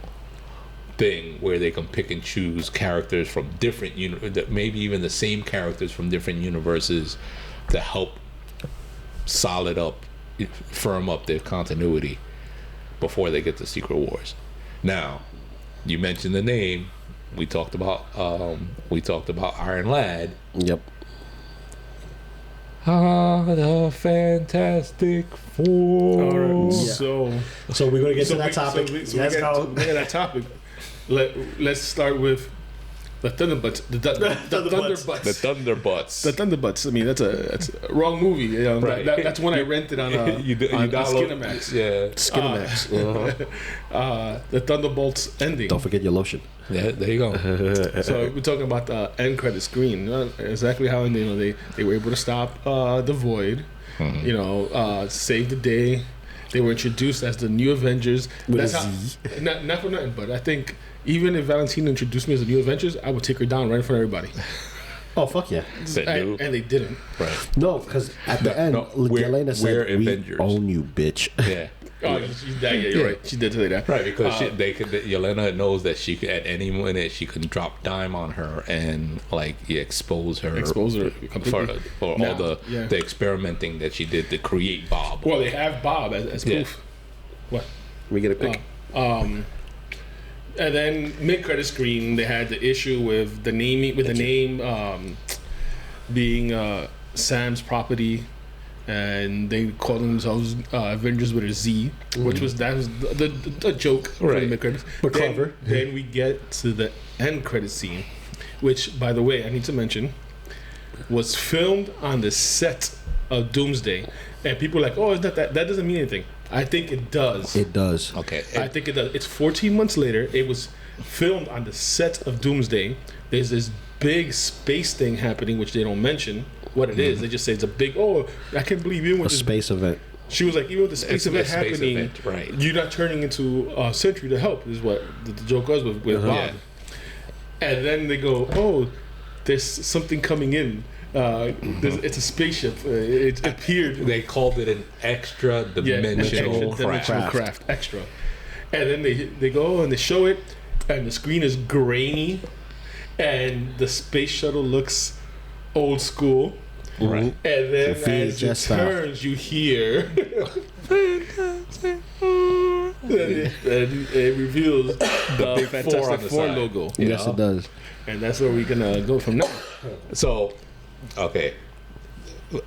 S3: thing where they can pick and choose characters from different maybe even the same characters from different universes to help firm up their continuity before they get to Secret Wars. Now, you mentioned the name. We talked about Iron Lad.
S1: Yep.
S3: The Fantastic Four.
S2: All right.
S1: Yeah. So we're gonna get to that topic.
S2: Let's go. Look at that topic. Let's start with the Thunderbolts. The Thunderbolts.
S3: The Thunderbolts.
S2: The Thunderbolts. I mean, that's a wrong movie. You know,
S3: right.
S2: That's one I rented on Skinamax.
S3: Yeah,
S2: Skinamax. The Thunderbolts ending.
S1: Don't forget your lotion.
S3: Yeah, there you go.
S2: So we're talking about the end credit screen. Exactly how they were able to stop the Void.
S3: Mm-hmm.
S2: You know, save the day. They were introduced as the new Avengers. That's how, not for nothing, but I think even if Valentina introduced me as the new Avengers, I would take her down right in front of everybody.
S1: Oh, fuck yeah.
S2: And they didn't.
S3: Right.
S1: No, because at the end, Yelena said, "We
S3: Avengers.
S1: own you, bitch."
S3: Yeah.
S2: Oh, you're right. She did say that.
S3: Right, because Yelena knows that she could, at any minute she can drop dime on her and expose her for all the experimenting that she did to create Bob.
S2: Well, they have Bob as proof. What?
S1: We get a pick.
S2: And then mid-credit screen, they had the issue with the name being Sam's property, and they called themselves Avengers with a Z, which was the joke for the mid-credits.
S1: But clever.
S2: Then we get to the end credit scene, which, by the way, I need to mention, was filmed on the set of Doomsday, and people are like, "Oh, that doesn't mean anything." I think it does.
S1: It does.
S3: Okay.
S2: I think it does. It's 14 months later. It was filmed on the set of Doomsday. There's this big space thing happening, which they don't mention what it is. They just say it's a big, I can't believe you went
S1: a space event.
S2: She was like, even with the space event happening,
S3: right.
S2: You're not turning into Sentry to help, is what the joke was with Bob.
S3: Yeah.
S2: And then they go, there's something coming in. It's a spaceship. It appeared.
S3: They called it an extra dimensional
S2: craft. Extra. And then they go and they show it, and the screen is grainy, and the space shuttle looks old school.
S3: Right.
S2: And then as it turns, you hear. it reveals the big Fantastic Four logo.
S1: Yes, it does.
S2: And that's where we're gonna go from now.
S3: So, okay,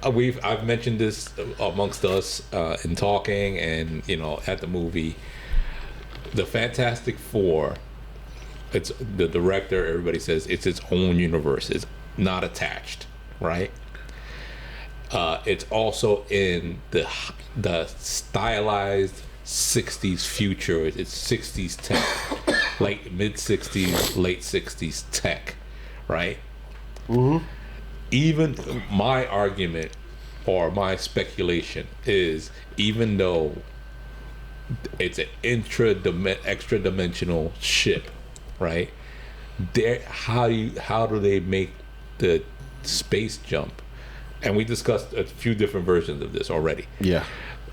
S3: I've mentioned this amongst us in talking, and at the movie, the Fantastic Four. It's the director. Everybody says it's its own universe. It's not attached, right? It's also in the stylized 60s future. It's 60s tech, like mid 60s, late 60s tech, right?
S1: Mm-hmm.
S3: Even my argument or my speculation is, even though it's an extra dimensional ship, right? How do they make the space jump? And we discussed a few different versions of this already.
S1: Yeah.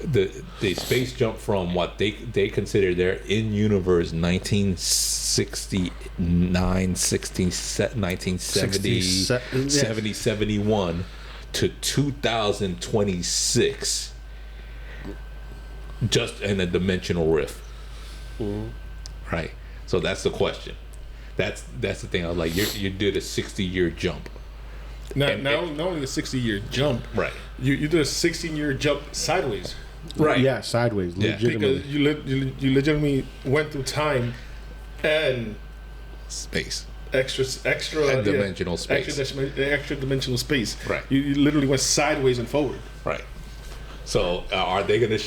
S3: The space jump from what they consider their in-universe 1969, 1970, 71 to 2026, just in a dimensional rift.
S1: Mm-hmm.
S3: Right. So that's the question. That's the thing. I was like, you did a 60-year jump.
S2: Not only a 60-year jump,
S3: right?
S2: You did a 16-year jump sideways.
S3: Right.
S1: Yeah, sideways.
S3: Yeah.
S1: Legitimately.
S2: Because you legitimately went through time and
S3: Space.
S2: extra
S3: And dimensional space.
S2: extra dimensional space.
S3: Right.
S2: You literally went sideways and forward.
S3: Right. So are they going to?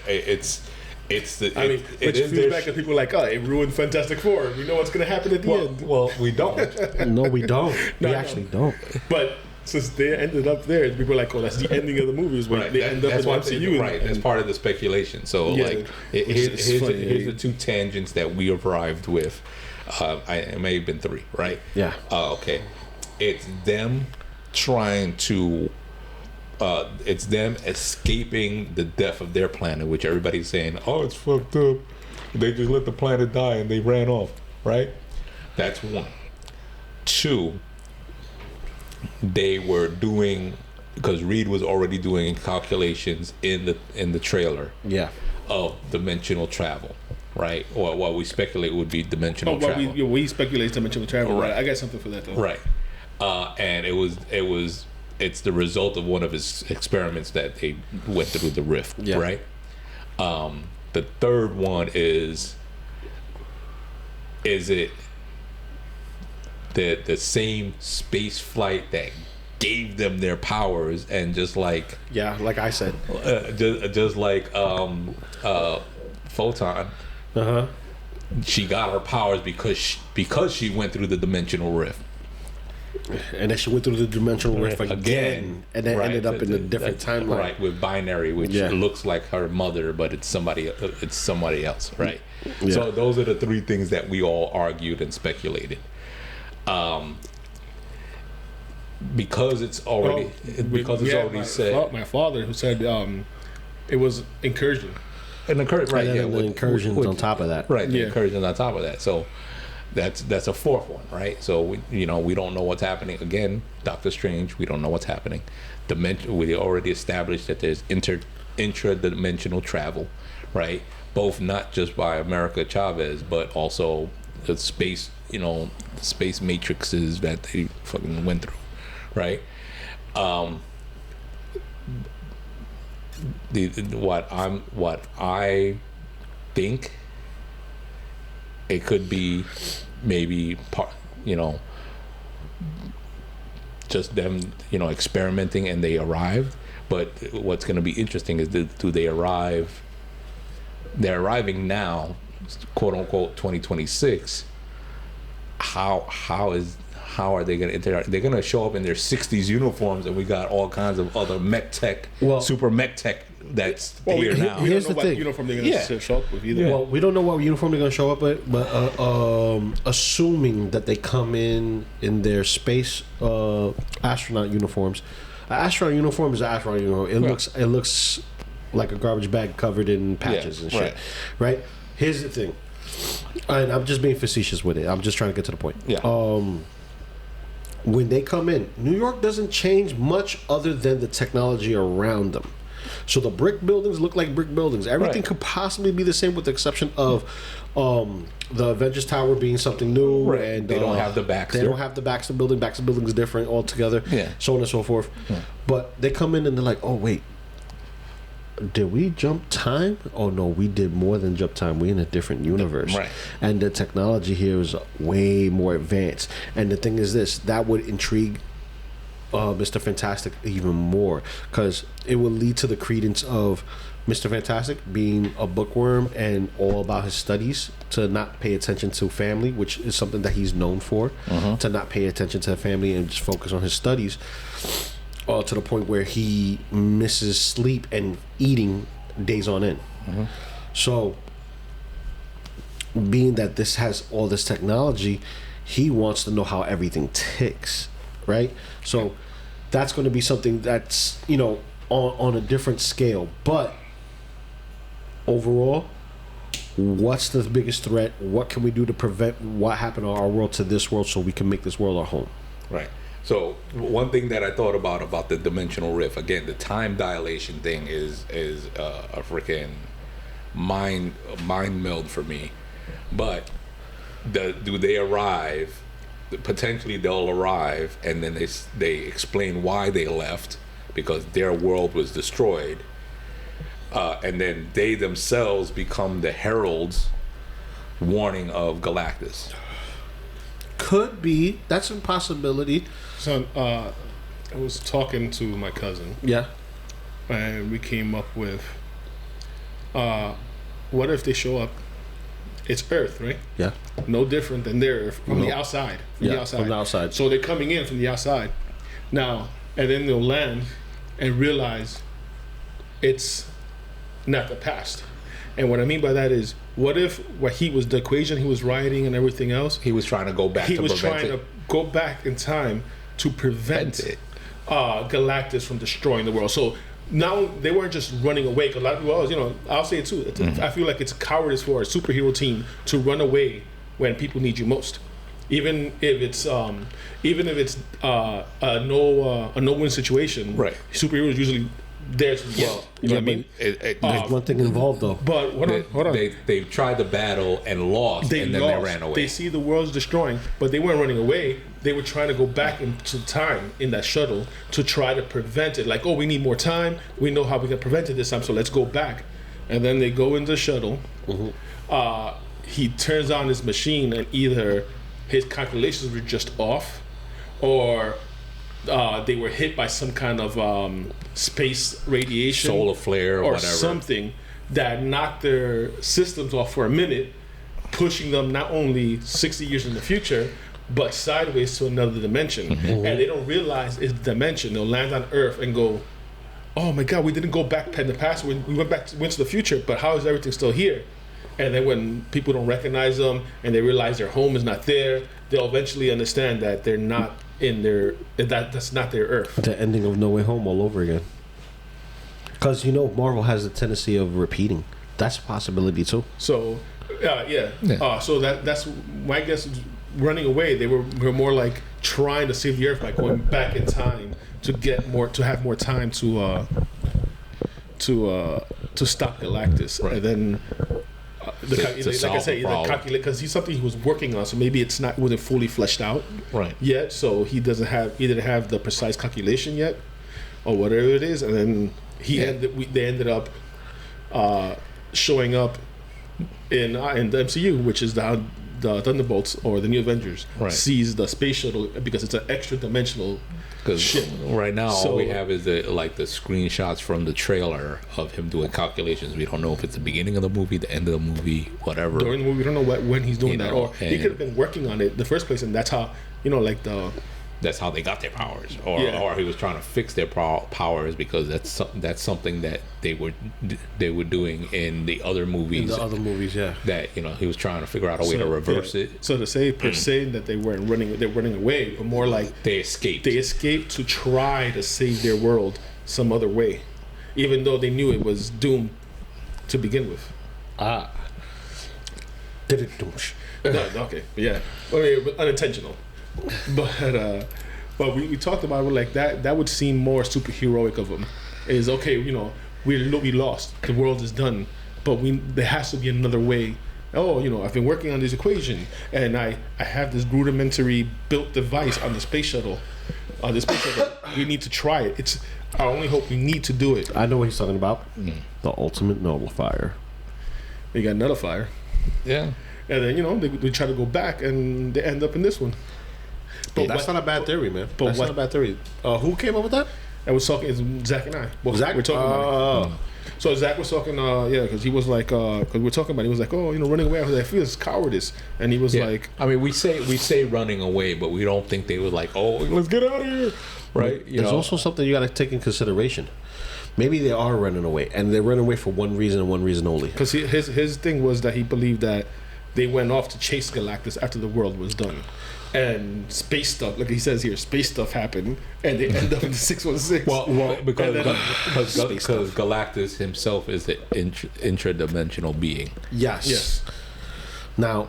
S3: It's the.
S2: I mean,
S3: it
S2: which
S3: is
S2: feels back at people like, oh, it ruined Fantastic Four. You know what's going to happen at the end.
S3: Well, we don't.
S1: No, we don't.
S2: No,
S1: we
S2: no.
S1: actually don't.
S2: But since they ended up there, people are like, oh, that's the ending of the movies when
S3: Right.
S2: they end up in the MCU.
S3: Right. That's part of the speculation. So
S2: Yeah,
S3: like,
S2: which is
S3: here's
S2: funny.
S3: the two tangents that we arrived with. It may have been three, right?
S1: Yeah.
S3: Okay. It's them trying to. It's them escaping the death of their planet, which everybody's saying, "Oh, it's fucked up." They just let the planet die and they ran off, right? That's one. Two. They were doing, because Reed was already doing calculations in the trailer
S1: Yeah.
S3: of dimensional travel, right? Or what we speculate would be dimensional travel.
S2: We speculate dimensional travel.
S3: Right.
S2: I got something for that though.
S3: Right. And it's the result of one of his experiments that they went through the rift,
S1: Yeah.
S3: right? The third one is it the same space flight that gave them their powers, and just like
S1: Yeah, like I said.
S3: just like Photon,
S1: Uh-huh.
S3: she got her powers because she went through the dimensional rift.
S1: And then she went through the dimensional rift again, and then
S3: Right.
S1: ended up in a different timeline.
S3: Right, with binary, which
S1: Yeah.
S3: looks like her mother, but it's somebody else, right?
S1: Yeah.
S3: So those are the three things that we all argued and speculated. Because it's already said.
S2: My father who said it was incursion.
S3: An incursion, right?
S1: And
S3: Yeah,
S1: then the incursions on top of that.
S3: Right, the
S2: Yeah.
S3: incursions on top of that. So that's a fourth one, right? So we don't know what's happening. Again, Doctor Strange, we don't know what's happening. We already established that there's intra-dimensional travel, right? Both not just by America Chavez, but also the space, space matrices that they fucking went through, right? What I think it could be, maybe part, just them, experimenting, and they arrived. But what's going to be interesting is, do they arrive? They're arriving now, quote unquote, 2026. How are they going to interact? They're going to show up in their 60s uniforms, and we got all kinds of other mech tech, super mech tech that's here now.
S1: Here's the
S2: what
S1: thing.
S2: uniform they're going to show up with either.
S1: Well, we don't know what uniform they're going to show up with, but assuming that they come in their space astronaut uniforms. An astronaut uniform is an astronaut uniform. It looks like a garbage bag covered in patches and shit. Right? Here's the thing. And I'm just being facetious with it. I'm just trying to get to the point.
S3: Yeah.
S1: When they come in, New York doesn't change much other than the technology around them. So the brick buildings look like brick buildings. Everything could possibly be the same, with the exception of the Avengers Tower being something new.
S3: Right.
S1: And
S3: they don't have the Baxter.
S1: They don't have the Baxter building. Baxter building is different altogether.
S3: Yeah.
S1: So on and so forth. Yeah. But they come in and they're like, oh, wait. Did we jump time? Oh no, we did more than jump time. We're in a different universe,
S3: right? And
S1: the technology here is way more advanced. And the thing is, that would intrigue Mr. Fantastic even more, because it will lead to the credence of Mr. Fantastic being a bookworm and all about his studies, to not pay attention to family, which is something that he's known for, to not pay attention to family and just focus on his studies. To the point where he misses sleep and eating days on end. So, being that this has all this technology, he wants to know how everything ticks, right? So, that's going to be something that's, on a different scale. But, overall, what's the biggest threat? What can we do to prevent what happened to our world to this world, so we can make this world our home?
S3: Right. So one thing that I thought about the dimensional rift, again, the time dilation thing is a freaking mind meld for me. But do they arrive? Potentially they'll arrive, and then they explain why they left, because their world was destroyed. and then they themselves become the heralds warning of Galactus.
S1: Could be. That's a possibility.
S2: So I was talking to my cousin,
S1: Yeah.
S2: and we came up with, what if they show up? It's Earth, right?
S1: Yeah.
S2: No different than their Earth from the
S1: No.
S2: outside.
S1: From the outside.
S2: So they're coming in from the outside now, and then they'll land and realize it's not the past. And what I mean by that is, what if the equation he was writing and everything else,
S3: He was trying to go back
S2: he
S3: to
S2: was
S3: prevent
S2: trying
S3: it.
S2: to go back in time to prevent
S3: it.
S2: Galactus from destroying the world. So now they weren't just running away. 'Cause a lot of people, I'll say it too. I feel like it's cowardice for a superhero team to run away when people need you most, even if it's a no-win situation.
S3: Right.
S2: Superheroes usually there to the end. You know what I mean?
S1: There's one thing involved though.
S2: But hold on.
S3: They tried the battle and lost, and then they ran away.
S2: They see the world's destroying, but they weren't running away. They were trying to go back into time in that shuttle to try to prevent it. Like, oh, we need more time. We know how we can prevent it this time, so let's go back. And then they go in the shuttle.
S1: Mm-hmm.
S2: He turns on his machine, and either his calculations were just off, or they were hit by some kind of space radiation,
S3: solar flare or whatever,
S2: something that knocked their systems off for a minute, pushing them not only 60 years in the future, but sideways to another dimension.
S3: Mm-hmm.
S2: And they don't realize it's the dimension. They'll land on Earth and go, oh my God, we didn't go back in the past. We went to the future, but how is everything still here? And then when people don't recognize them and they realize their home is not there, they'll eventually understand that they're not in that's not their Earth.
S1: The ending of No Way Home all over again. Because Marvel has a tendency of repeating. That's a possibility too.
S2: So, so that's my guess. Is running away, they were more like trying to save the Earth by going back in time to have more time to stop Galactus, right. And then. Like I say, calculate because he's something he was working on, so maybe it wasn't fully fleshed out yet. So he didn't have the precise calculation yet, or whatever it is, and then they ended up showing up in the MCU, which is the Thunderbolts or the New Avengers sees the space shuttle because it's an extra dimensional.
S3: Because right now all we have is the screenshots from the trailer of him doing calculations. We don't know if it's the beginning of the movie, the end of the movie, whatever.
S2: During the movie, we don't know when he's doing that, or he could have been working on it in the first place, and that's how
S3: that's how they got their powers, or he was trying to fix their powers because that's something that they were doing in the other movies. That he was trying to figure out a way to reverse it.
S2: So to say per se that they're running away, but more like
S3: they escaped.
S2: They escaped to try to save their world some other way, even though they knew it was doomed to begin with.
S1: Did it?
S2: No, okay, yeah, unintentional. But we talked about it like that. That would seem more superheroic of them. Is okay, we lost. The world is done, but there has to be another way. Oh, I've been working on this equation, and I have this rudimentary built device on the space shuttle. We need to try it. I only hope we need to do it.
S1: I know what he's talking about. The ultimate nullifier.
S2: They got nullifier.
S3: Yeah.
S2: And then they try to go back, and they end up in this one.
S1: But that's not a bad theory, man. That's not a bad theory. Who came up with that?
S2: I was talking. It's Zach and I. Well,
S1: Zach,
S2: we're talking about it. So Zach was talking. Because he was like, because we're talking about it. He was like, running away. I was like, I feel it's cowardice. And he was like,
S3: I mean, we say running away, but we don't think they were like, oh, let's get out of here, right?
S1: There's also something you got to take in consideration. Maybe they are running away, and they're running away for one reason and one reason only.
S2: Because his thing was that he believed that they went off to chase Galactus after the world was done. And space stuff, like he says here, space stuff happened, and they end up in the 616.
S3: Well, because Galactus himself is an intradimensional being.
S1: Yes. Now,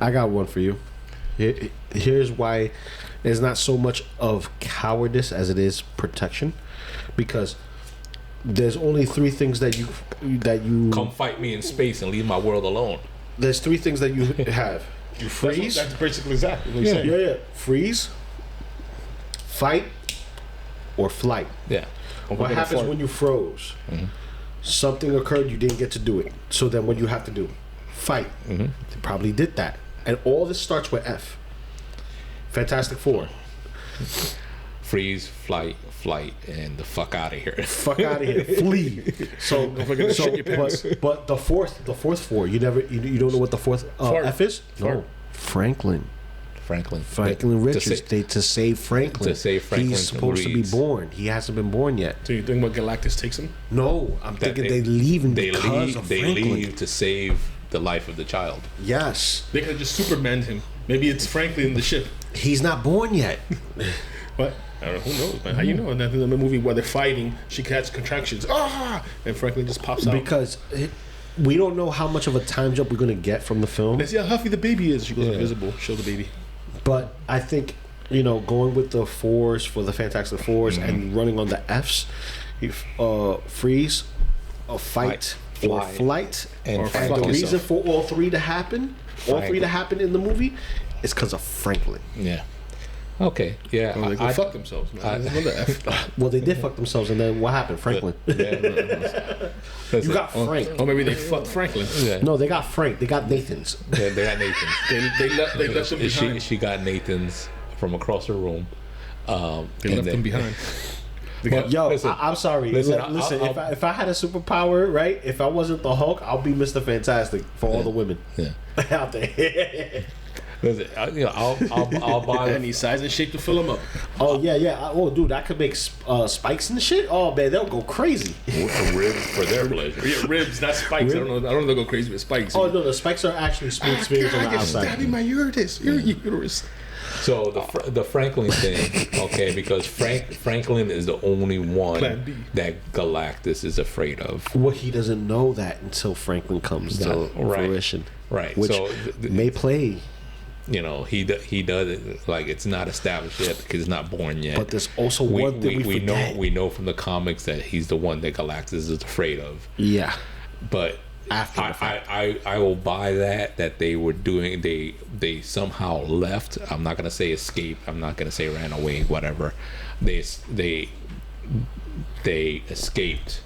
S1: I got one for you. Here's why it's not so much of cowardice as it is protection, because there's only three things that you
S3: come fight me in space and leave my world alone.
S1: There's three things that you have. You freeze.
S2: That's basically exactly what he's saying.
S1: Yeah. Freeze, fight, or flight.
S3: Yeah.
S1: What happens when you froze?
S3: Mm-hmm.
S1: Something occurred, you didn't get to do it. So then what do you have to do? Fight. They probably did that. And all this starts with F. Fantastic Four.
S3: Freeze, flight, and the fuck out of here.
S1: Fuck out of here. Flee. So but the fourth four, you don't know what the fourth F is? No. Franklin Richards. To save Franklin. He's supposed to be born. He hasn't been born yet.
S2: So you think what Galactus takes him?
S1: No, I'm thinking they leave him because of Franklin.
S3: They leave to save the life of the child.
S1: Yes.
S2: They could just Superman him. Maybe it's Franklin in the ship.
S1: He's not born yet.
S2: What? I don't know. Who knows, man? How you know? And then in the movie where they're fighting, she catches contractions. And Franklin just pops out.
S1: Because we don't know how much of a time jump we're going to get from the film.
S2: Let's see how huffy the baby is. She goes invisible. Show the baby.
S1: But I think, going with the fours for the Fantastic Fours and running on the Fs, freeze, a fight, or flight, and the reason for all three to happen in the movie is because of Franklin.
S3: Yeah. Okay. Yeah.
S2: Well, they fuck themselves. Another F.
S1: Well, they did fuck themselves, and then what happened? Franklin. You got Frank.
S2: Or maybe they fucked Franklin.
S1: Yeah. No, they got Frank. They got Nathan's.
S3: Yeah, they got Nathan's.
S2: They left him behind.
S3: She got Nathan's from across the room.
S2: They left him behind.
S1: I'm sorry. Listen, if I had a superpower, right? If I wasn't the Hulk, I'll be Mr. Fantastic for all the women out there.
S3: Listen, I'll buy
S2: any size and shape to fill them up.
S1: Oh yeah. Oh, dude, I could make spikes and shit. Oh man, they'll go crazy.
S3: Ribs for their pleasure.
S2: Yeah, ribs, not spikes. I don't know. They'll go crazy with spikes.
S1: Oh no, the spikes are actually smooth spears on the outside.
S2: Stabbing my uterus.
S3: So the Franklin thing, okay, because Franklin is the only one that Galactus is afraid of.
S1: Well, he doesn't know that until Franklin comes to fruition.
S3: Right.
S1: Which may play.
S3: He does like it's not established yet because he's not born yet.
S1: But there's also one thing we forget.
S3: We know from the comics that he's the one that Galactus is afraid of.
S1: Yeah.
S3: But after the fact. I will buy that they were doing they somehow left. I'm not gonna say escaped. I'm not gonna say ran away. Whatever. They escaped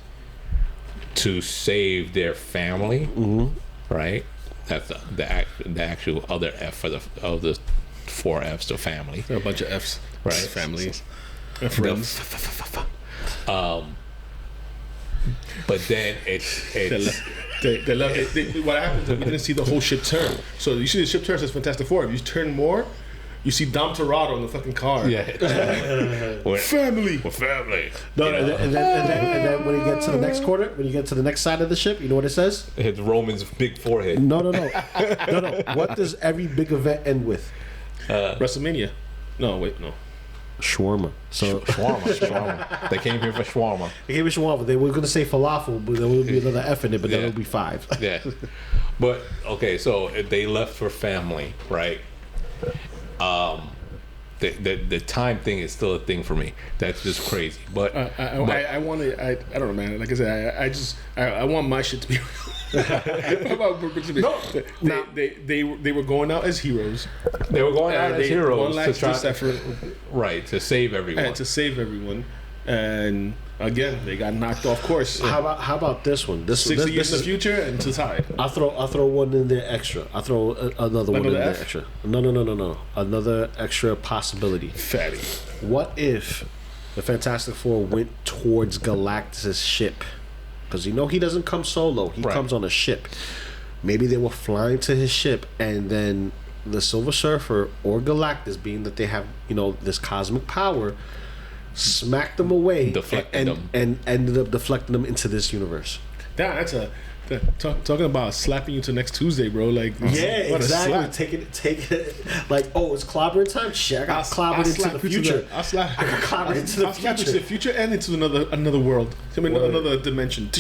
S3: to save their family. Mm-hmm. Right. That's the actual other F of the four Fs to family.
S2: There are a bunch of Fs.
S3: Right.
S2: Families. Friends.
S3: But then it's
S2: they love it. What happens is we didn't see the whole ship turn. So you see the ship turn, says Fantastic Four. If you turn more, you see Dom Toretto in the fucking car.
S3: Yeah.
S2: Family.
S3: We're family.
S1: No, and then when you get to the next quarter, when you get to the next side of the ship, you know what it says?
S3: It's Roman's big forehead.
S1: No. What does every big event end with?
S2: WrestleMania. No, wait, no.
S1: Shawarma. So
S3: Shawarma. They came here for shawarma.
S1: They came for shawarma. They were going to say falafel, but there would be another F in it, but then it would be 5.
S3: Yeah. But, okay, so they left for family, right? The time thing is still a thing for me. That's just crazy. But
S2: I want to. I don't know, man. Like I said, I want my shit to be. They were going out as heroes.
S3: They were going out as heroes
S2: one last effort,
S3: right? To save everyone.
S2: And again, they got knocked off course.
S1: How about this one?
S2: 60 years in the future and to tie.
S1: I'll throw one in there extra. I'll throw another one in there extra. No. Another extra possibility.
S2: Fatty.
S1: What if the Fantastic Four went towards Galactus' ship? Because he doesn't come solo. He comes on a ship. Maybe they were flying to his ship, and then the Silver Surfer or Galactus, being that they have this cosmic power, smacked them away, and ended up deflecting them into this universe.
S2: That's talking about slapping you to next Tuesday, bro. Like
S1: exactly. Take it. Like, oh, it's clobbering time. Shit, I got clobbered into the future. I got clobbered into the future.
S2: Into the future and into another world. I mean, another dimension.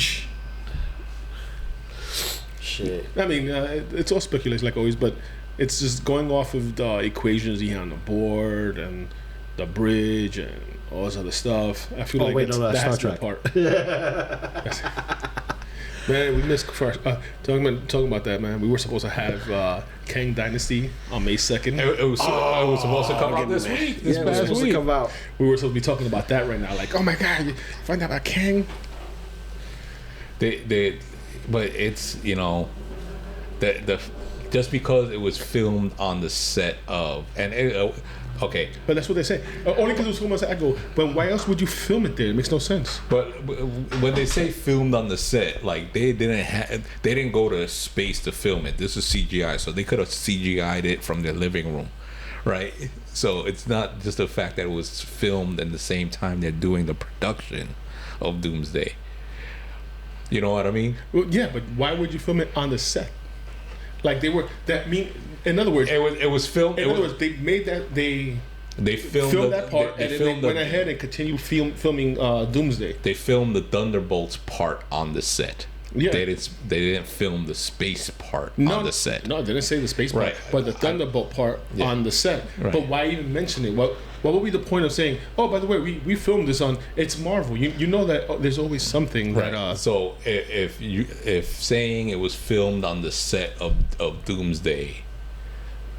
S1: Shit.
S2: I mean, it's all speculation, like always, but it's just going off of the equations you have on the board and the bridge and all this other stuff. I feel that has to be part. Man, we missed first. Talking about that, man. We were supposed to have Kang Dynasty on May 2nd.
S3: It was supposed to come out this week. This past week.
S1: Come out.
S2: We were supposed to be talking about that right now. Like, oh my God, you find out about Kang?
S3: but it's the just because it was filmed on the set of okay.
S2: But that's what they say. Only because it was filmed on the set. I go, but why else would you film it there? It makes no sense.
S3: But when they say filmed on the set, like they didn't go to space to film it. This is CGI, so they could have CGI'd it from their living room, right? So it's not just the fact that it was filmed in the same time they're doing the production of Doomsday. You know what I mean?
S2: Well, yeah, but why would you film it on the set? Like they were in other words,
S3: it was filmed.
S2: In other words, they made that they filmed that part and then they went ahead and continued filming Doomsday.
S3: They filmed the Thunderbolts part on the set.
S2: Yeah.
S3: They didn't film the space part on the set.
S2: No, they didn't say the space part,
S3: Right.
S2: but the Thunderbolt part on the set.
S3: Right.
S2: But why even mention it? What would be the point of saying, oh, by the way, we filmed this on, it's Marvel. You know that there's always something
S3: Right.
S2: that...
S3: So if saying it was filmed on the set of Doomsday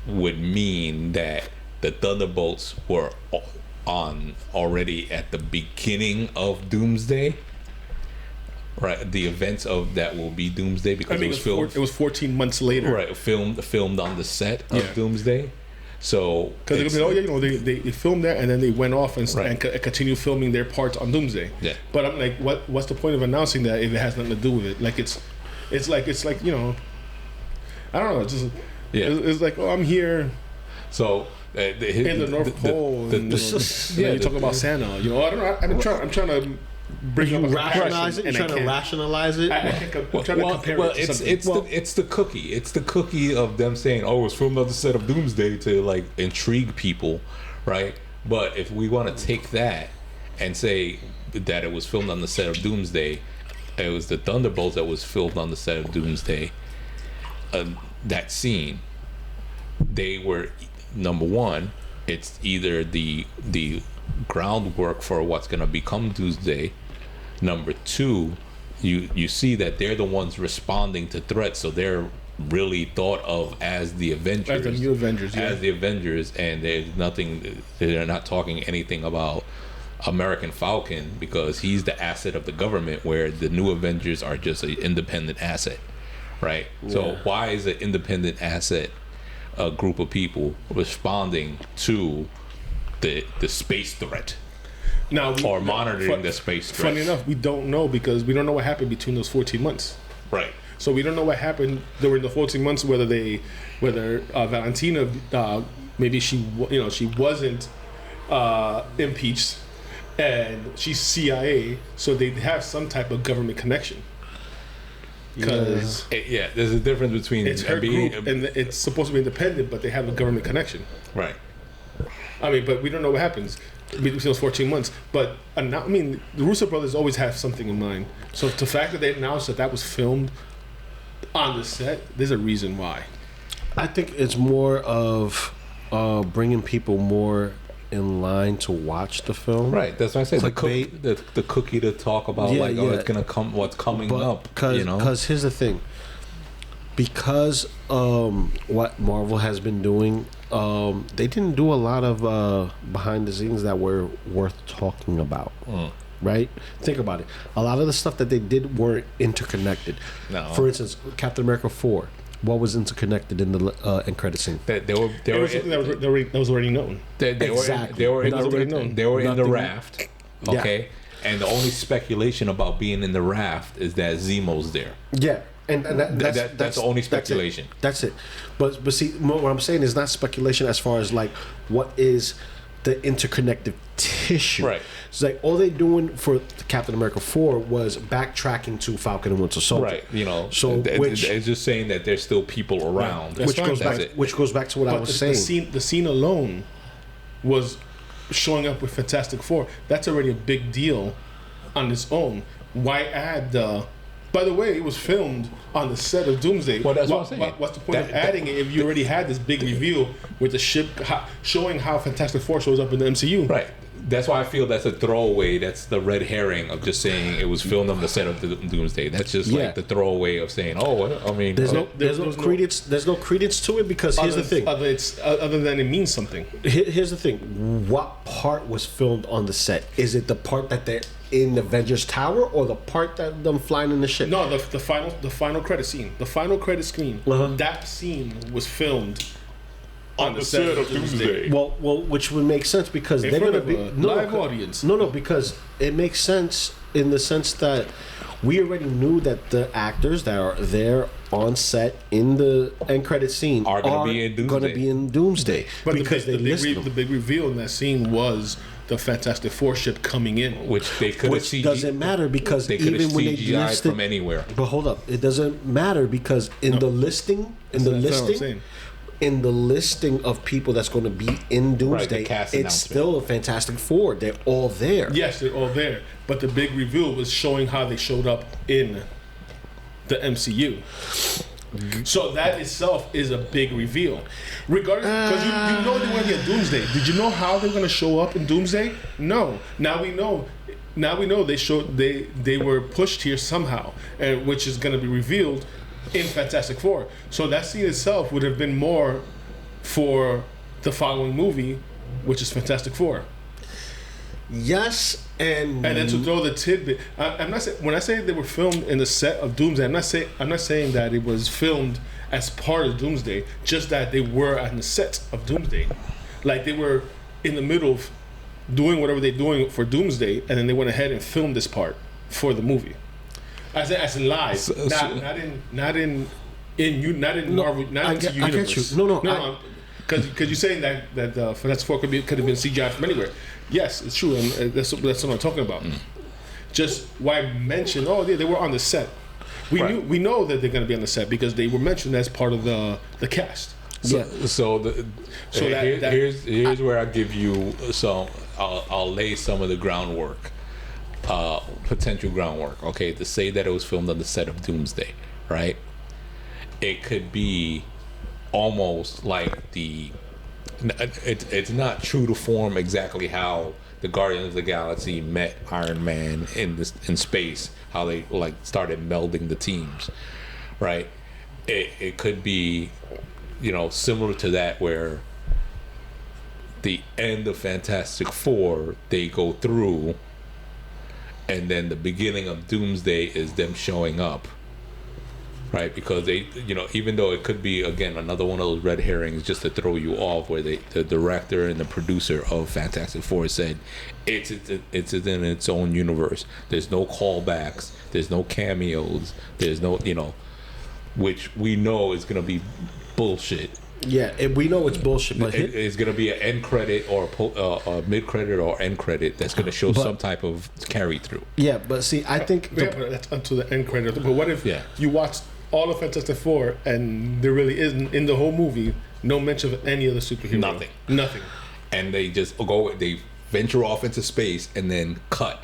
S3: would mean that the Thunderbolts were on already at the beginning of Doomsday, right? The events of that will be Doomsday because it was filmed.
S2: It was 14 months later,
S3: right? Filmed on the set of Doomsday. So
S2: because they filmed that and then they went off and continued filming their parts on Doomsday.
S3: Yeah.
S2: But I'm like, what's the point of announcing that if it has nothing to do with it? Like it's like I don't know. It's just it's like, oh, I'm here.
S3: So
S2: in the North Pole, you talk about Santa. I don't know. I'm trying to bring up
S1: rationalize it. You're trying to rationalize it.
S2: I'm trying to compare it to something.
S3: It's the cookie. It's the cookie of them saying, "Oh, it was filmed on the set of Doomsday" to like intrigue people, right? But if we want to take that and say that it was filmed on the set of Doomsday, it was the Thunderbolts that was filmed on the set of Doomsday. That scene, they were number one. It's either the groundwork for what's going to become Doomsday. Number two, you see that they're the ones responding to threats, so they're really thought of as the Avengers,
S2: as the new Avengers,
S3: as the Avengers, and they're not talking anything about American Falcon because he's the asset of the government, where the new Avengers are just an independent asset, right? Yeah. So why is an independent asset a group of people responding to the space threat or monitoring the space threat?
S2: Funny enough, we don't know because we don't know what happened between those 14 months.
S3: Right.
S2: So we don't know what happened during the 14 months. Whether Valentina, maybe she wasn't impeached, and she's CIA, so they have some type of government connection. Because
S3: there's a difference between
S2: it's her group and it's supposed to be independent, but they have a government connection.
S3: Right.
S2: I mean, but we don't know what happens between those 14 months. But the Russo brothers always have something in mind. So the fact that they announced that was filmed on the set, there's a reason why.
S1: I think it's more of bringing people more in line to watch the film.
S3: Right. That's what I said. The cookie to talk about, it's gonna come. What's coming up?
S1: Because here's the thing. Because what Marvel has been doing, they didn't do a lot of behind the scenes that were worth talking about. Right? Think about it. A lot of the stuff that they did weren't interconnected. No. For instance, Captain America 4. What was interconnected in the end credit scene?
S2: That was already known.
S3: They were in the raft. Okay. Yeah. And the only speculation about being in the raft is that Zemo's there.
S1: Yeah. And
S3: that's the only speculation.
S1: That's it. But see, what I'm saying is not speculation as far as like what is the interconnected tissue.
S3: Right.
S1: It's like all they doing for Captain America 4 was backtracking to Falcon and Winter Soldier.
S3: Right.
S1: So
S3: it's just saying that there's still people around.
S1: Which goes back to what I was saying.
S2: The scene alone was showing up with Fantastic Four. That's already a big deal on its own. Why add the... By the way, it was filmed on the set of Doomsday.
S3: Well, that's what I'm saying.
S2: What's the point of adding it if you already had this big reveal with the ship showing how Fantastic Four shows up in the MCU?
S3: Right. That's why I feel that's a throwaway. That's the red herring of just saying it was filmed on the set of the Doomsday. That's just like the throwaway of saying,
S1: there's no credence. There's no credence to it because here's the thing.
S2: Other than it means something.
S1: Here's the thing. What part was filmed on the set? Is it the part that they're in Avengers Tower or the part that them flying in the ship?
S2: No, the final credit scene. The final credit scene. That scene was filmed on the set of Doomsday.
S1: Well, which would make sense because
S2: In
S1: they're
S2: front
S1: going to
S2: of
S1: be
S2: a live audience.
S1: No, because it makes sense in the sense that we already knew that the actors that are there on set in the end credit scene
S3: are going to be in Doomsday.
S2: But
S1: because
S2: the big reveal in that scene was the Fantastic Four ship coming in,
S3: which they could have CGI.
S1: Doesn't matter because
S3: they
S1: even when they
S3: CGI'd
S1: listed
S3: from anywhere.
S1: But hold up, it doesn't matter because in the listing, in the listing of people that's going to be in Doomsday, it's still a Fantastic Four. They're all there.
S2: Yes, they're all there. But the big reveal was showing how they showed up in the MCU. So that itself is a big reveal. Regardless, because you know they're going to get Doomsday. Did you know how they're going to show up in Doomsday? No. Now we know. They were pushed here somehow, and which is going to be revealed in Fantastic Four. So that scene itself would have been more for the following movie, which is Fantastic Four.
S1: Yes, and
S2: then to throw the tidbit, I'm not saying when I say they were filmed in the set of Doomsday, I'm not saying that it was filmed as part of Doomsday. Just that they were on the set of Doomsday, like they were in the middle of doing whatever they're doing for Doomsday, and then they went ahead and filmed this part for the movie. As in live, not in Marvel, not into universe.
S1: I get you. No.
S2: Because you're saying that Fantastic Four could have been CGI from anywhere. Yes, it's true, and that's what I'm talking about. Just why mention? They were on the set. We know that they're going to be on the set because they were mentioned as part of the cast.
S3: Here's where I give you some. I'll lay some of the groundwork, potential groundwork. Okay, to say that it was filmed on the set of Doomsday, right? It could be almost like it's not true to form exactly how the Guardians of the Galaxy met Iron Man in space, how they like started melding the teams, right? It could be, similar to that, where the end of Fantastic Four they go through, and then the beginning of Doomsday is them showing up. Right, because they, even though it could be again another one of those red herrings just to throw you off, where the director and the producer of Fantastic Four said it's in its own universe. There's no callbacks. There's no cameos. There's no, which we know is gonna be bullshit.
S1: Yeah, we know it's bullshit, but
S3: it's gonna be an end credit or a mid credit or end credit that's gonna show some type of carry through.
S1: Yeah, but see, I think
S2: but that's until the end credit. But what if you watched all of Fantastic Four and there really isn't in the whole movie no mention of any other superhero? Nothing. And
S3: they just they venture off into space and then cut,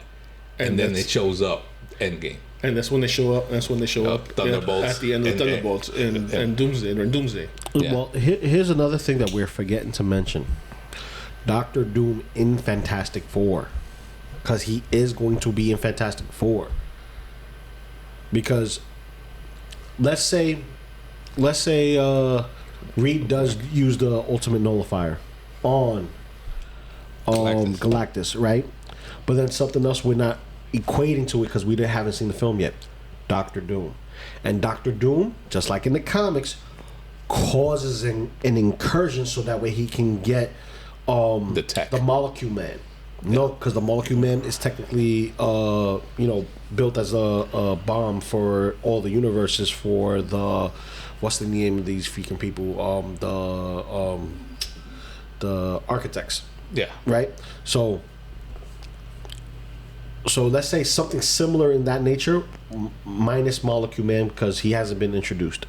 S3: and then it shows up Endgame.
S2: And that's when they show up.
S3: Thunderbolts
S2: at the end of Thunderbolts and Doomsday.
S1: Yeah. Well, here's another thing that we're forgetting to mention: Doctor Doom in Fantastic Four, because he is going to be in Fantastic Four. Because let's say Reed does use the Ultimate Nullifier on Galactus, right? But then something else we're not equating to it because we haven't seen the film yet. Doctor Doom, and Doctor Doom, just like in the comics, causes an incursion so that way he can get the Molecule Man. No, because the Molecule Man is technically built as a bomb for all the universes for the what's the name of these freaking people? The architects.
S3: Yeah.
S1: Right. So let's say something similar in that nature, minus Molecule Man because he hasn't been introduced.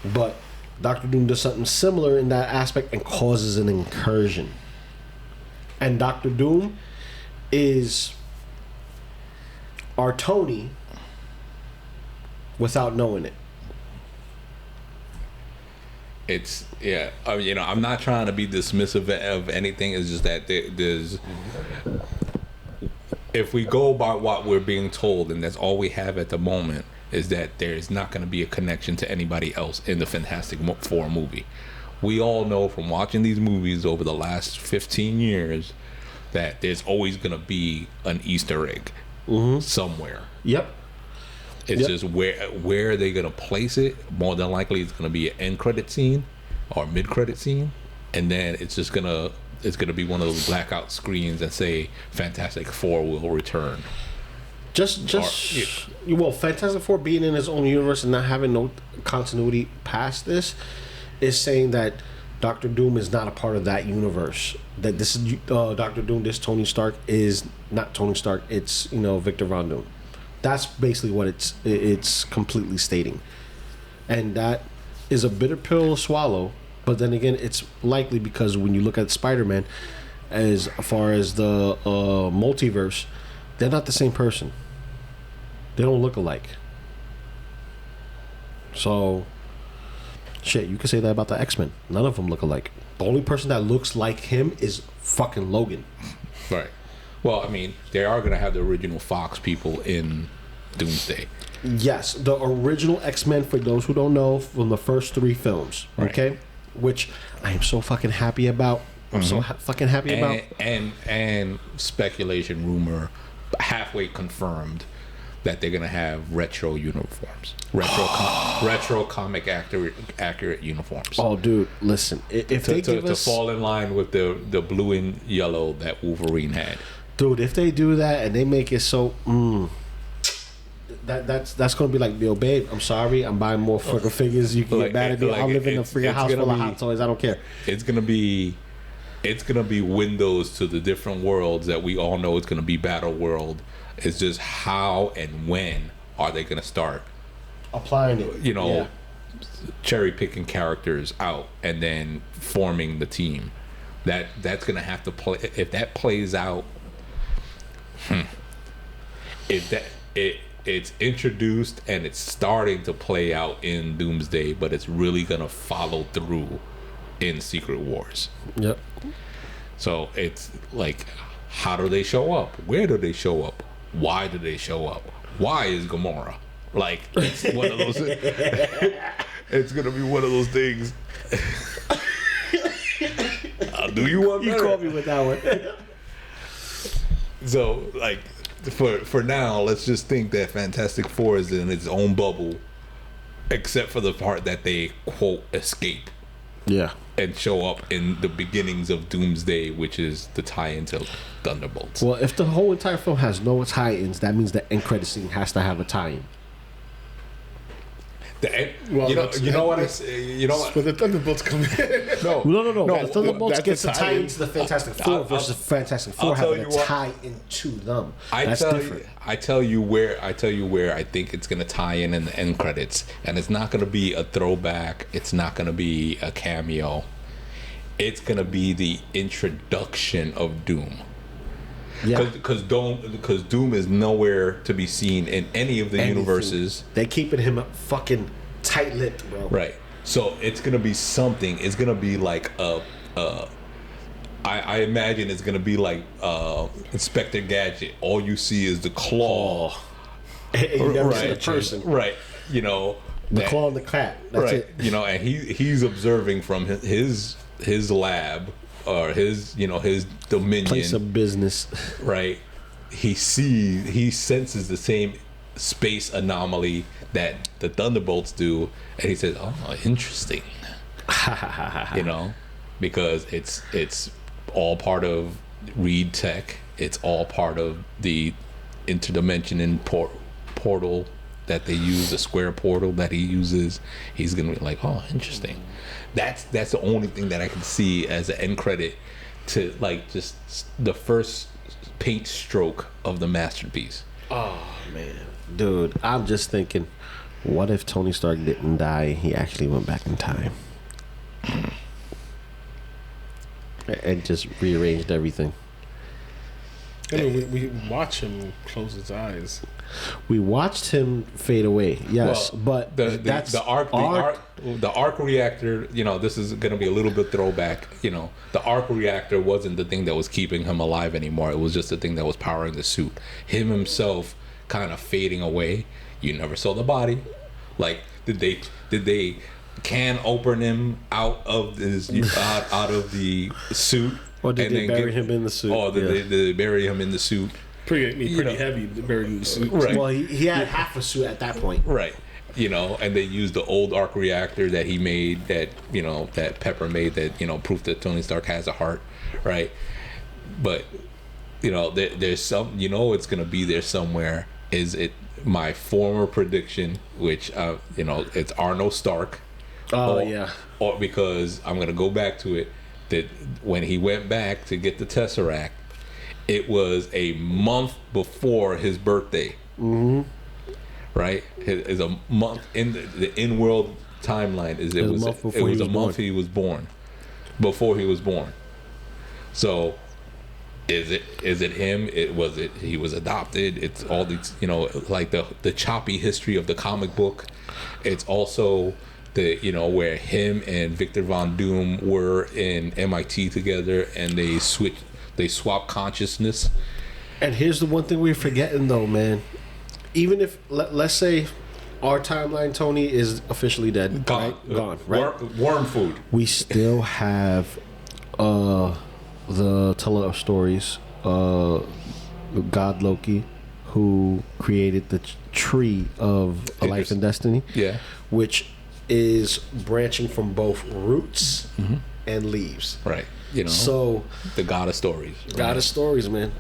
S1: But Doctor Doom does something similar in that aspect and causes an incursion. And Doctor Doom is our Tony without knowing it.
S3: It's I'm not trying to be dismissive of anything. It's just that there's. If we go by what we're being told, and that's all we have at the moment, is that there's not going to be a connection to anybody else in the Fantastic Four movie. We all know from watching these movies over the last 15 years that there's always gonna be an Easter egg somewhere.
S1: Yep.
S3: It's just where are they gonna place it? More than likely, it's gonna be an end credit scene or mid credit scene, and then it's gonna be one of those blackout screens that say Fantastic Four will return.
S1: Well, Fantastic Four being in its own universe and not having no continuity past this is saying that Doctor Doom is not a part of that universe. That this is Doctor Doom. This Tony Stark is not Tony Stark. It's Victor Von Doom. That's basically what it's completely stating, and that is a bitter pill to swallow. But then again, it's likely because when you look at Spider-Man, as far as the multiverse, they're not the same person. They don't look alike. So, shit, you can say that about the X-Men. None of them look alike. The only person that looks like him is fucking Logan.
S3: Right. Well, I mean, they are going to have the original Fox people in Doomsday.
S1: Yes, the original X-Men, for those who don't know, from the first 3 films.
S3: Right.
S1: Okay? Which I am so fucking happy about. I'm so fucking happy about.
S3: And speculation, rumor, halfway confirmed that they're going to have retro uniforms. Retro comic accurate uniforms.
S1: Oh, dude, listen. If they give us...
S3: To fall in line with the blue and yellow that Wolverine had.
S1: Dude, if they do that and they make it so... That's going to be like, yo, babe, I'm sorry. I'm buying more fucking figures. You can get mad at me. I'll live in a free house full of hot toys. I don't care.
S3: It's going to be windows to the different worlds that we all know it's going to be Battle World. It's just how and when are they going to start
S1: applying it?
S3: Cherry picking characters out and then forming the team. That's going to have to play. If that plays out, it's introduced and it's starting to play out in Doomsday, but it's really going to follow through in Secret Wars.
S1: Yep.
S3: So it's like, how do they show up? Where do they show up? Why do they show up? Why is Gamora? Like, it's one of those. It's gonna be one of those things. Do you want?
S1: You caught me with that one.
S3: So, like, for now, let's just think that Fantastic Four is in its own bubble, except for the part that they quote escape.
S1: Yeah.
S3: And show up in the beginnings of Doomsday, which is the tie-in to Thunderbolts.
S1: Well, if the whole entire film has no tie-ins, that means the end credit scene has to have a tie-in.
S2: Well,
S1: you know what I say? You know what?
S2: Where the Thunderbolts come in.
S1: No. Thunderbolts gets a tie into the Fantastic Four versus Fantastic Four having a tie into them. That's different.
S3: I tell you where I think it's gonna tie in the end credits, and it's not gonna be a throwback. It's not gonna be a cameo. It's gonna be the introduction of Doom.
S1: Yeah.
S3: Because Doom is nowhere to be seen in any of the universes.
S1: They keeping him fucking tight-lipped, bro.
S3: Right. So it's gonna be something. It's gonna be like I imagine it's gonna be like Inspector Gadget. All you see is the claw.
S1: You never see the person.
S3: Right. The
S1: claw and the cat. That's
S3: right.
S1: it.
S3: And he's observing from his lab. Or his dominion,
S1: place of business,
S3: right? He senses the same space anomaly that the Thunderbolts do, and he says, "Oh, interesting," because it's all part of Reed Tech. It's all part of the interdimension portal that they use, the square portal that he uses. He's gonna be like, "Oh, interesting." That's the only thing that I can see as an end credit to, like, just the first paint stroke of the masterpiece.
S1: Oh man, dude, I'm just thinking, what if Tony Stark didn't die? He actually went back in time and just rearranged everything.
S2: I mean, we watch him close his eyes.
S1: We watched him fade away, yes, but
S3: the arc reactor. This is going to be a little bit throwback. The arc reactor wasn't the thing that was keeping him alive anymore. It was just the thing that was powering the suit. Him himself kind of fading away. You never saw the body. Like, did they can open him out of the suit
S1: Or did they bury him in the suit?
S3: Or did they bury him in the suit?
S2: Pretty heavy buried in the suit.
S3: Right.
S1: Well, he had half a suit at that point.
S3: Right. And they used the old arc reactor that he made, that that Pepper made, that proof that Tony Stark has a heart, right? But there's some, it's gonna be there somewhere. Is it my former prediction, which it's Arnold Stark? Or because I'm gonna go back to it, that when he went back to get the Tesseract, it was a month before his birthday. Mm-hmm. Right, is a month in the in-world timeline. It was a month he was born, before he was born. So, is it him? He was adopted. It's all these like the choppy history of the comic book. It's also the where him and Victor Von Doom were in MIT together, and they swapped consciousness.
S1: And here's the one thing we're forgetting, though, man. Even if let's say our timeline, Tony is officially dead, gone, right?
S3: Worm food.
S1: We still have the teller of stories, God Loki, who created the tree of a life and destiny.
S3: Yeah,
S1: which is branching from both roots and leaves.
S3: Right.
S1: So
S3: the God of stories. Right?
S1: God of stories, man.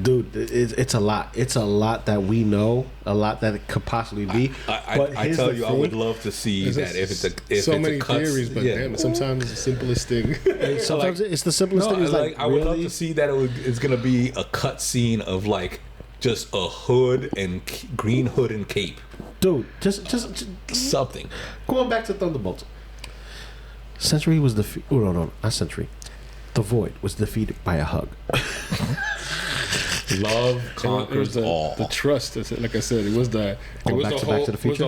S1: Dude, it's a lot. It's a lot that we know, a lot that it could possibly be.
S3: I tell you, I would love to see that if it's
S2: so many theories, but damn, sometimes it's the simplest thing.
S1: Sometimes it's the simplest thing. It's
S3: I would love to see that it's gonna be a cut scene of like just a hood and green hood and cape.
S1: Dude, just
S3: something.
S1: Going back to Thunderbolts. Century was defeated. Oh, no, not Century. The Void was defeated by a hug.
S3: Love conquers all.
S2: The trust, like I said, it was the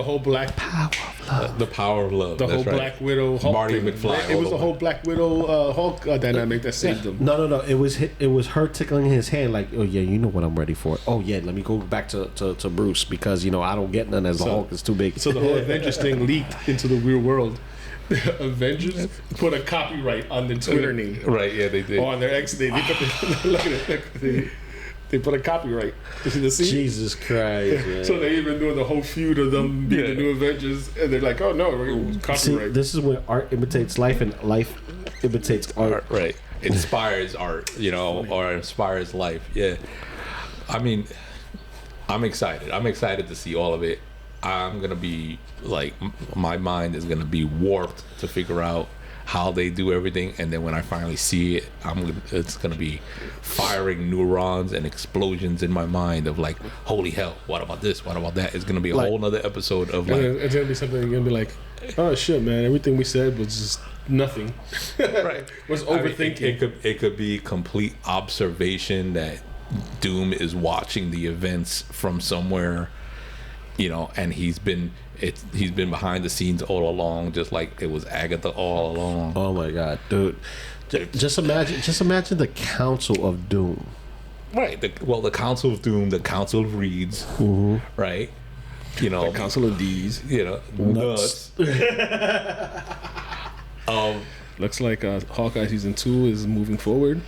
S2: whole black
S1: power of love.
S3: The power of love.
S2: The whole
S3: right.
S2: Black Widow Hulk.
S3: Marty McFly.
S2: It was the whole Black Widow Hulk dynamic that saved them.
S1: No. It was her tickling his hand like, oh yeah, you know what I'm ready for. Oh yeah, let me go back to Bruce because I don't get none as the Hulk is too big.
S2: So the whole Avengers thing leaked into the real world. The Avengers put a copyright on their Twitter name.
S3: Right, yeah, they did.
S2: Or on their X name. They put a copyright.
S1: Jesus Christ, man.
S2: So they've been doing the whole feud of them being the new Avengers, and they're like, oh no, we're copyright.
S1: See, this is when art imitates life and life imitates art.
S3: Right. Inspires art, or inspires life. Yeah. I mean, I'm excited. I'm excited to see all of it. I'm going to be, like, my mind is going to be warped to figure out how they do everything, and then when I finally see it, it's gonna be firing neurons and explosions in my mind of like, holy hell, what about this? What about that? It's gonna be a whole nother episode of like,
S2: it's gonna be something you're gonna be like, oh shit, man, everything we said was just nothing.
S3: Right.
S2: Was overthinking.
S3: It could be complete observation that Doom is watching the events from somewhere, and he's been behind the scenes all along, just like it was Agatha all along.
S1: Oh my god, dude! Just imagine the Council of Doom.
S3: Right. The Council of Doom, the Council of Reeds, right?
S2: The Council of D's.
S3: Nuts.
S2: Looks like Hawkeye season 2 is moving forward.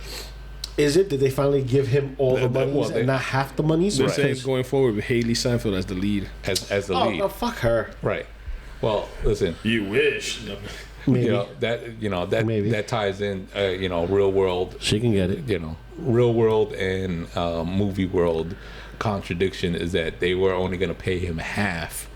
S1: Is it? Did they finally give him all the monies and not half the monies?
S2: They're saying it's going forward with Haley Steinfeld as the lead.
S3: As the lead.
S1: Oh, no, fuck her.
S3: Right. Well, listen.
S2: You wish.
S1: Maybe.
S3: That ties in, real world.
S1: She can get it.
S3: Real world and movie world contradiction is that they were only going to pay him half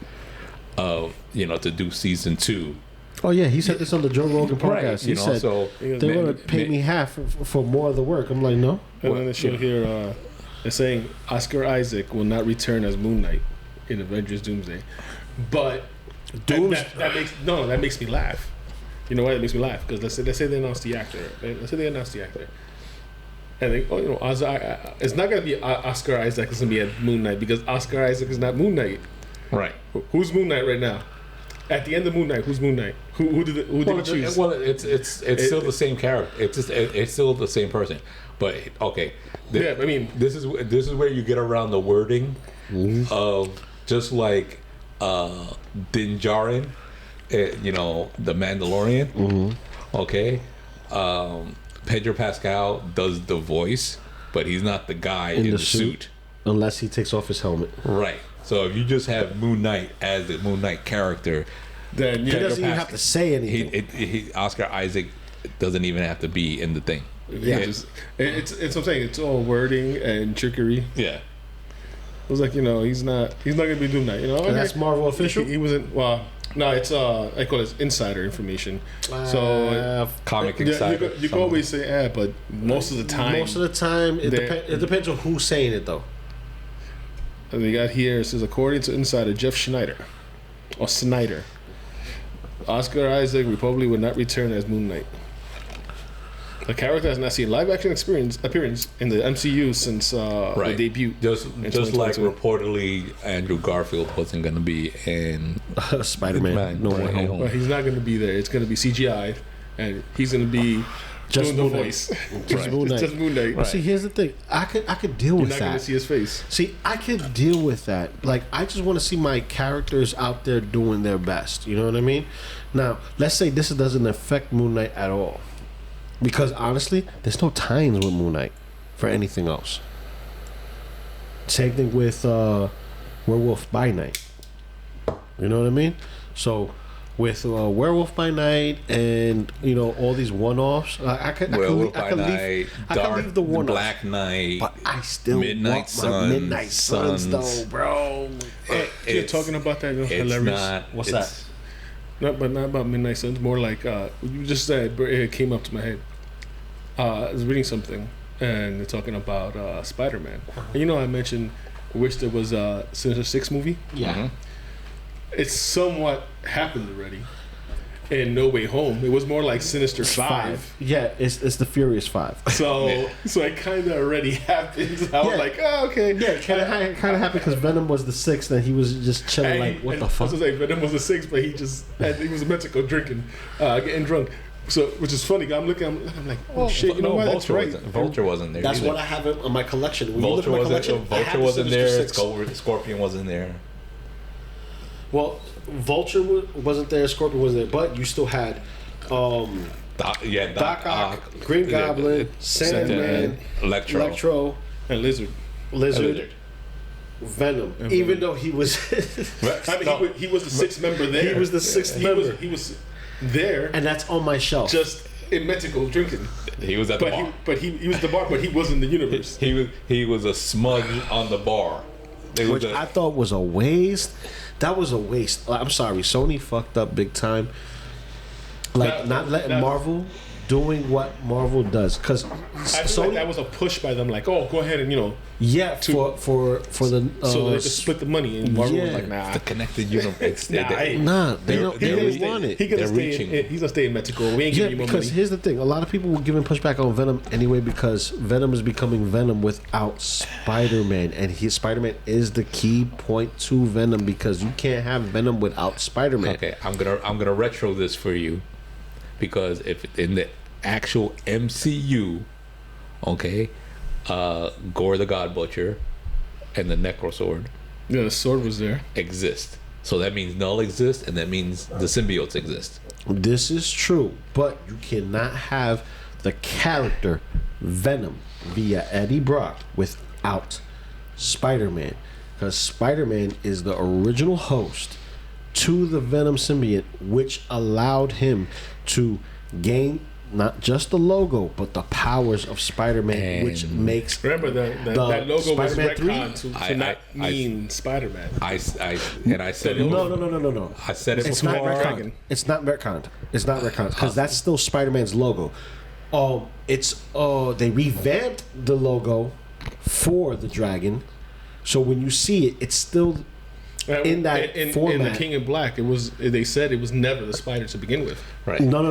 S3: of, to do season 2.
S1: Oh yeah, he said this on the Joe Rogan podcast.
S3: Right,
S1: he said they want to pay me half for more of the work. I'm like, no.
S2: And then they show here, they're saying Oscar Isaac will not return as Moon Knight in Avengers Doomsday, but that makes me laugh. You know why it makes me laugh? Because let's say they announced the actor. Let's say they announced the actor, and they it's not gonna be Oscar Isaac. It's gonna be a Moon Knight because Oscar Isaac is not Moon Knight.
S3: Right.
S2: Who's Moon Knight right now? At the end of Moon Knight, who's Moon Knight? Who did he choose?
S3: Well, it's still the same character. It's still the same person. But okay,
S2: I mean,
S3: this is where you get around the wording of just like Din Djarin, the Mandalorian. Okay, Pedro Pascal does the voice, but he's not the guy in the suit.
S1: Unless he takes off his helmet.
S3: Right. So if you just have Moon Knight as the Moon Knight character,
S1: then he doesn't even have to say anything.
S3: Oscar Isaac doesn't even have to be in the thing.
S2: Yeah, it's what I'm saying. It's all wording and trickery.
S3: Yeah.
S2: It was like, he's not gonna be Moon Knight.
S1: And that's Marvel official.
S2: He wasn't. Well, no, it's I call it insider information. So
S3: comic insider.
S2: You can always say but most of the time.
S1: It depends on who's saying it though.
S2: They got here. It says according to insider Jeff Snyder, Oscar Isaac probably would not return as Moon Knight. The character has not seen live action appearance in the MCU since the debut.
S3: Just like reportedly Andrew Garfield wasn't going to be in
S1: Spider-Man. No Way Home.
S2: Well, he's not going to be there. It's going to be CGI, and he's going to be just doing the voice.
S1: Just Moon Knight.
S2: Just Moon Knight.
S1: Right. See, here's the thing. I could deal with that.
S2: You're not going to see his face.
S1: See, I could deal with that. Like, I just want to see my characters out there doing their best. You know what I mean? Now, let's say this doesn't affect Moon Knight at all. Because honestly, there's no times with Moon Knight for anything else. Same thing with Werewolf by Night. You know what I mean? So with Werewolf by Night and all these one-offs, I could leave the one-offs.
S3: Black Knight,
S1: but I still
S3: Midnight
S1: want my Midnight Suns though, bro.
S2: You're talking about that, hilarious.
S1: What's that?
S2: Not about Midnight Suns. More like you just said. It came up to my head. I was reading something, and they're talking about Spider-Man. And I mentioned, wish there was a Sinister Six movie.
S1: Yeah. Mm-hmm.
S2: It's somewhat happened already. In No Way Home, it was more like Sinister Five.
S1: Yeah, it's the Furious Five.
S2: So it kind of already happened. I was like, oh, okay.
S1: Yeah, kind of happened because Venom was the sixth, and he was just chilling what the fuck.
S2: I was like, Venom was the sixth, but he was in Mexico drinking, getting drunk. So, which is funny. I'm like, oh shit, what? That's right.
S3: Vulture wasn't there.
S1: That's
S3: either.
S1: what I have in my collection.
S3: Vulture wasn't there. Scorpion wasn't there.
S1: Well, Vulture wasn't there. Scorpion wasn't there. But you still had, Doc Ock, Green Goblin, Sandman,
S3: Electro,
S2: and Lizard.
S1: Venom. Even though he was,
S2: he was the sixth member there.
S1: He was the sixth member.
S2: He was there,
S1: and that's on my shelf.
S2: Just in Mexico drinking.
S3: He was at the bar.
S2: He was the bar, but he wasn't the universe.
S3: He was a smudge on the bar.
S1: Which I thought was a waste. That was a waste. I'm sorry, Sony fucked up big time. Not letting Marvel doing what Marvel does, because
S2: Sony, like that was a push by them. Like, oh, go ahead and
S1: for the
S2: so they could split the money. And Marvel was like, nah,
S3: the connected universe.
S1: they don't want it.
S2: He's gonna stay in Mexico. We ain't giving you more money.
S1: Because here's the thing: a lot of people were giving pushback on Venom anyway, because Venom is becoming Venom without Spider-Man, and Spider-Man is the key point to Venom, because you can't have Venom without Spider-Man.
S3: Okay, I'm gonna retro this for you. Because if in the actual MCU, Gore the God Butcher and the Necro Sword,
S2: the sword was there,
S3: exist. So that means Null exists, and that means the symbiotes exist.
S1: This is true, but you cannot have the character Venom via Eddie Brock without Spider-Man, because Spider-Man is the original host to the Venom symbiote, which allowed him to gain not just the logo but the powers of Spider-Man, which makes
S2: that logo Spider-Man was retconned to not mean Spider-Man.
S3: I said it.
S1: No.
S3: I said it
S1: it's
S3: before.
S1: Not retconned. It's not retconned because that's still Spider-Man's logo. They revamped the logo for the dragon, so when you see it, it's still in that format.
S2: In the King in Black, they said it was never the spider to begin with.
S3: Right.
S1: No.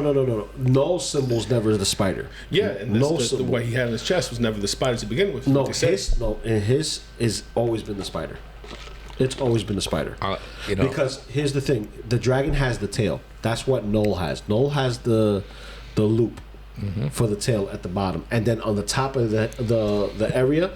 S1: No symbol's never the spider.
S2: Yeah, and the what he had in his chest was never the spider to begin with.
S1: His is always been the spider. It's always been the spider. Because here's the thing: the dragon has the tail. That's what Null has. Null has the loop for the tail at the bottom, and then on the top of the area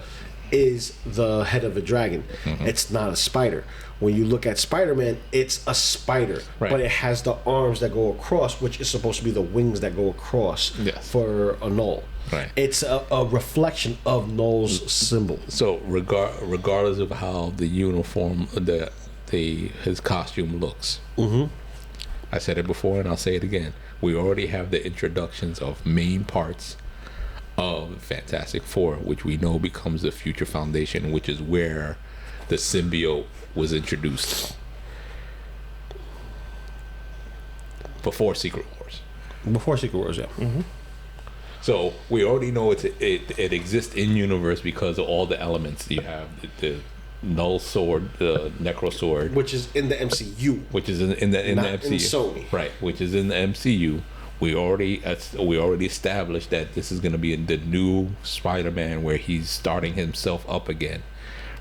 S1: is the head of a dragon. It's not a spider. When you look at Spider-Man, it's a spider, but it has the arms that go across, which is supposed to be the wings that go across for a Null.
S3: Right.
S1: It's a reflection of Null's symbol.
S3: So regardless of how the uniform, his costume looks, I said it before and I'll say it again. We already have the introductions of main parts of Fantastic Four, which we know becomes the Future Foundation, which is where the symbiote was introduced before Secret Wars.
S1: Before Secret Wars, yeah.
S3: So we already know it exists in universe because of all the elements. You have the Null Sword, the Necro Sword,
S1: Which is in the MCU.
S3: which is in the
S1: Not
S3: MCU,
S1: in Sony.
S3: right? Which is in the MCU. We already established that this is going to be in the new Spider-Man, where he's starting himself up again,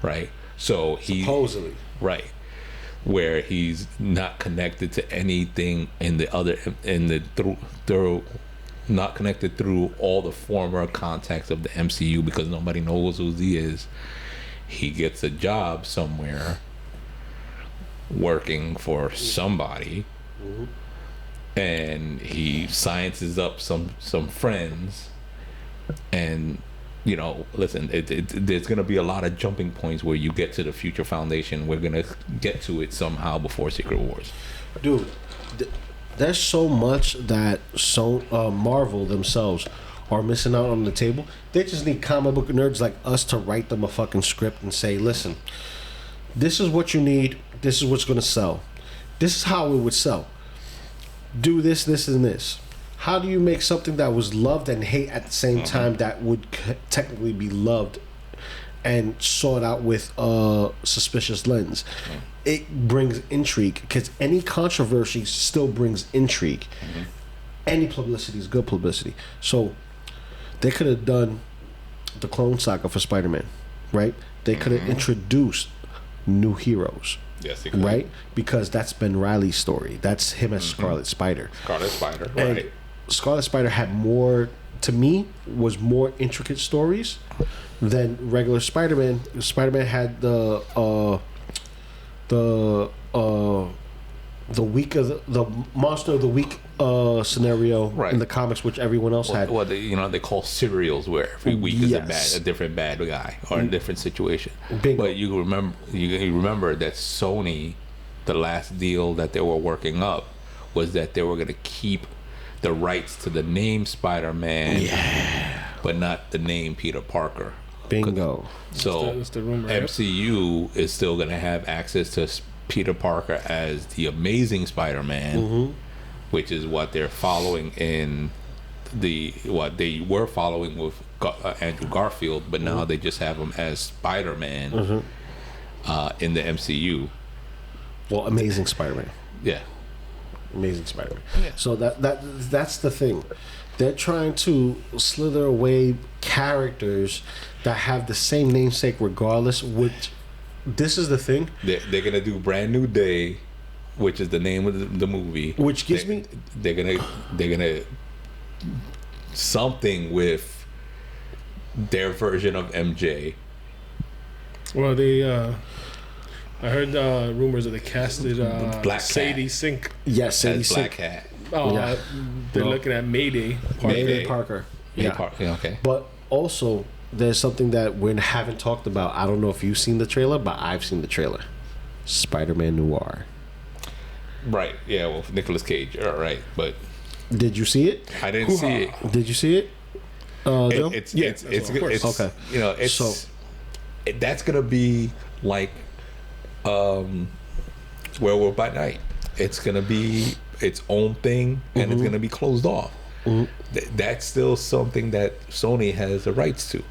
S3: right? So he
S1: Supposedly.
S3: right, where he's not connected to anything through not connected through all the former contacts of the MCU, because nobody knows who he is. He gets a job somewhere working for somebody, and he sciences up some friends, and listen, there's gonna be a lot of jumping points where you get to the Future Foundation. We're gonna get to it somehow before Secret Wars.
S1: Dude, there's so much that Marvel themselves are missing out on the table. They just need comic book nerds like us to write them a fucking script and say, listen, this is what you need. This is what's going to sell. This is how it would sell. Do this, this, and this. How do you make something that was loved and hate at the same time that would technically be loved and sought out with a suspicious lens? It brings intrigue, because any controversy still brings intrigue. Any publicity is good publicity. So they could have done the Clone Saga for Spider-Man, right? They could have introduced new heroes.
S3: Yes, they could.
S1: Right? Because that's Ben Reilly's story. That's him as Scarlet Spider.
S3: Scarlet Spider,
S1: And
S3: right?
S1: Scarlet Spider had more, to me, was more intricate stories than regular Spider-Man. Spider-Man had the week of the monster of the week scenario in the comics, which everyone else had.
S3: What they call serials, where every week is a different bad guy or a different situation.
S1: Bingo.
S3: But you remember that Sony, the last deal that they were working up was that they were going to keep the rights to the name Spider-Man, but not the name Peter Parker.
S1: Bingo.
S3: So
S2: That's the rumor,
S3: MCU is still going to have access to Peter Parker as the Amazing Spider-Man, which is what they're following in what they were following with Andrew Garfield, but now they just have him as Spider-Man in the MCU.
S1: Well, Amazing Spider-Man.
S3: Yeah.
S1: Amazing Spider-Man. Yeah. So that's the thing. They're trying to slither away characters that have the same namesake regardless, which this is the thing.
S3: They're gonna do Brand New Day, which is the name of the movie.
S1: Which gives me
S3: they're gonna something with their version of MJ.
S2: Well, I heard rumors that they casted
S3: Black
S2: Sadie
S3: Cat.
S2: Sink.
S1: yes, Sadie
S3: As Black
S1: Sink.
S3: Cat.
S2: They're looking at Mayday.
S1: Mayday Parker.
S3: Yeah, okay.
S1: But also, there's something that we haven't talked about. I don't know if you've seen the trailer, but I've seen the trailer. Spider-Man Noir.
S3: Right. Yeah. Well, Nicolas Cage. All right, but
S1: Did you see it?
S3: I didn't see it.
S1: Did you see it? Joe?
S3: It's
S2: of course.
S1: Okay.
S3: It's that's gonna be like Werewolf by Night. It's gonna be its own thing, and it's gonna be closed off. That's still something that Sony has the rights to.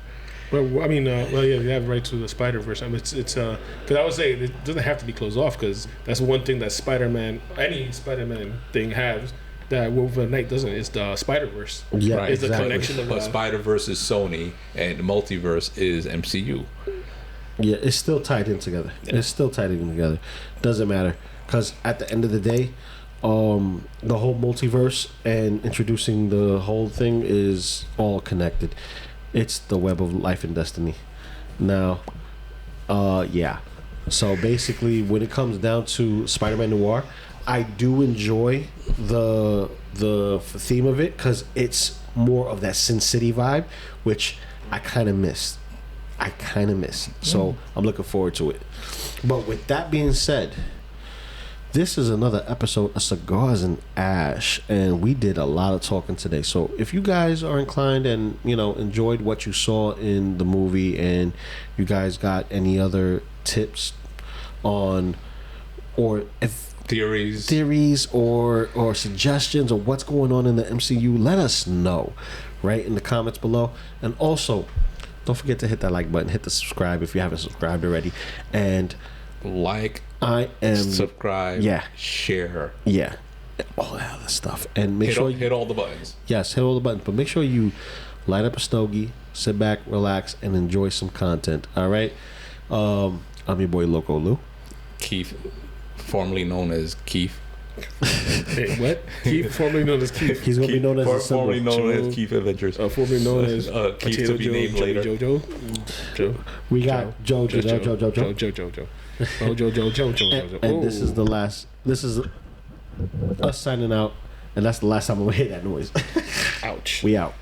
S2: Well, I mean, you have right to the Spider-Verse. I mean, it's because I would say it doesn't have to be closed off, because that's one thing that any Spider-Man thing has that Werewolf by Night doesn't. Is the Spider-Verse.
S1: Yeah,
S3: Right.
S2: It's the
S1: exactly.
S2: connection of
S3: But Spider-Verse is Sony, and Multiverse is MCU.
S1: Yeah, it's still tied in together. It's still tied in together. Doesn't matter, because at the end of the day, the whole multiverse and introducing the whole thing is all connected. It's the web of life and destiny. Now, yeah. So basically, when it comes down to Spider-Man Noir, I do enjoy the theme of it because it's more of that Sin City vibe, which I kind of missed. So I'm looking forward to it. But with that being said, this is another episode of Cigars and Ash, and we did a lot of talking today. So if you guys are inclined and enjoyed what you saw in the movie, and you guys got any other tips on or if theories or suggestions or what's going on in the MCU, let us know right in the comments below. And also, don't forget to hit that like button, hit the subscribe if you haven't subscribed already, and
S3: subscribe, share,
S1: all that other stuff, and make
S3: hit all the buttons.
S1: Yes, hit all the buttons, but make sure you light up a stogie, sit back, relax, and enjoy some content. All right, I'm your boy Loco Lou,
S3: Keith, formerly known as Keith.
S2: Hey, what? Keith, formerly known as Keith.
S1: He's gonna be known as
S3: formerly known as Keith Adventures.
S2: Formerly known as
S3: Keith to be named later.
S2: Joe.
S1: We got Joe.
S2: Oh, Joe.
S1: And this is the last. This is us signing out, and that's the last time I'm gonna hear that noise.
S2: Ouch.
S1: We out.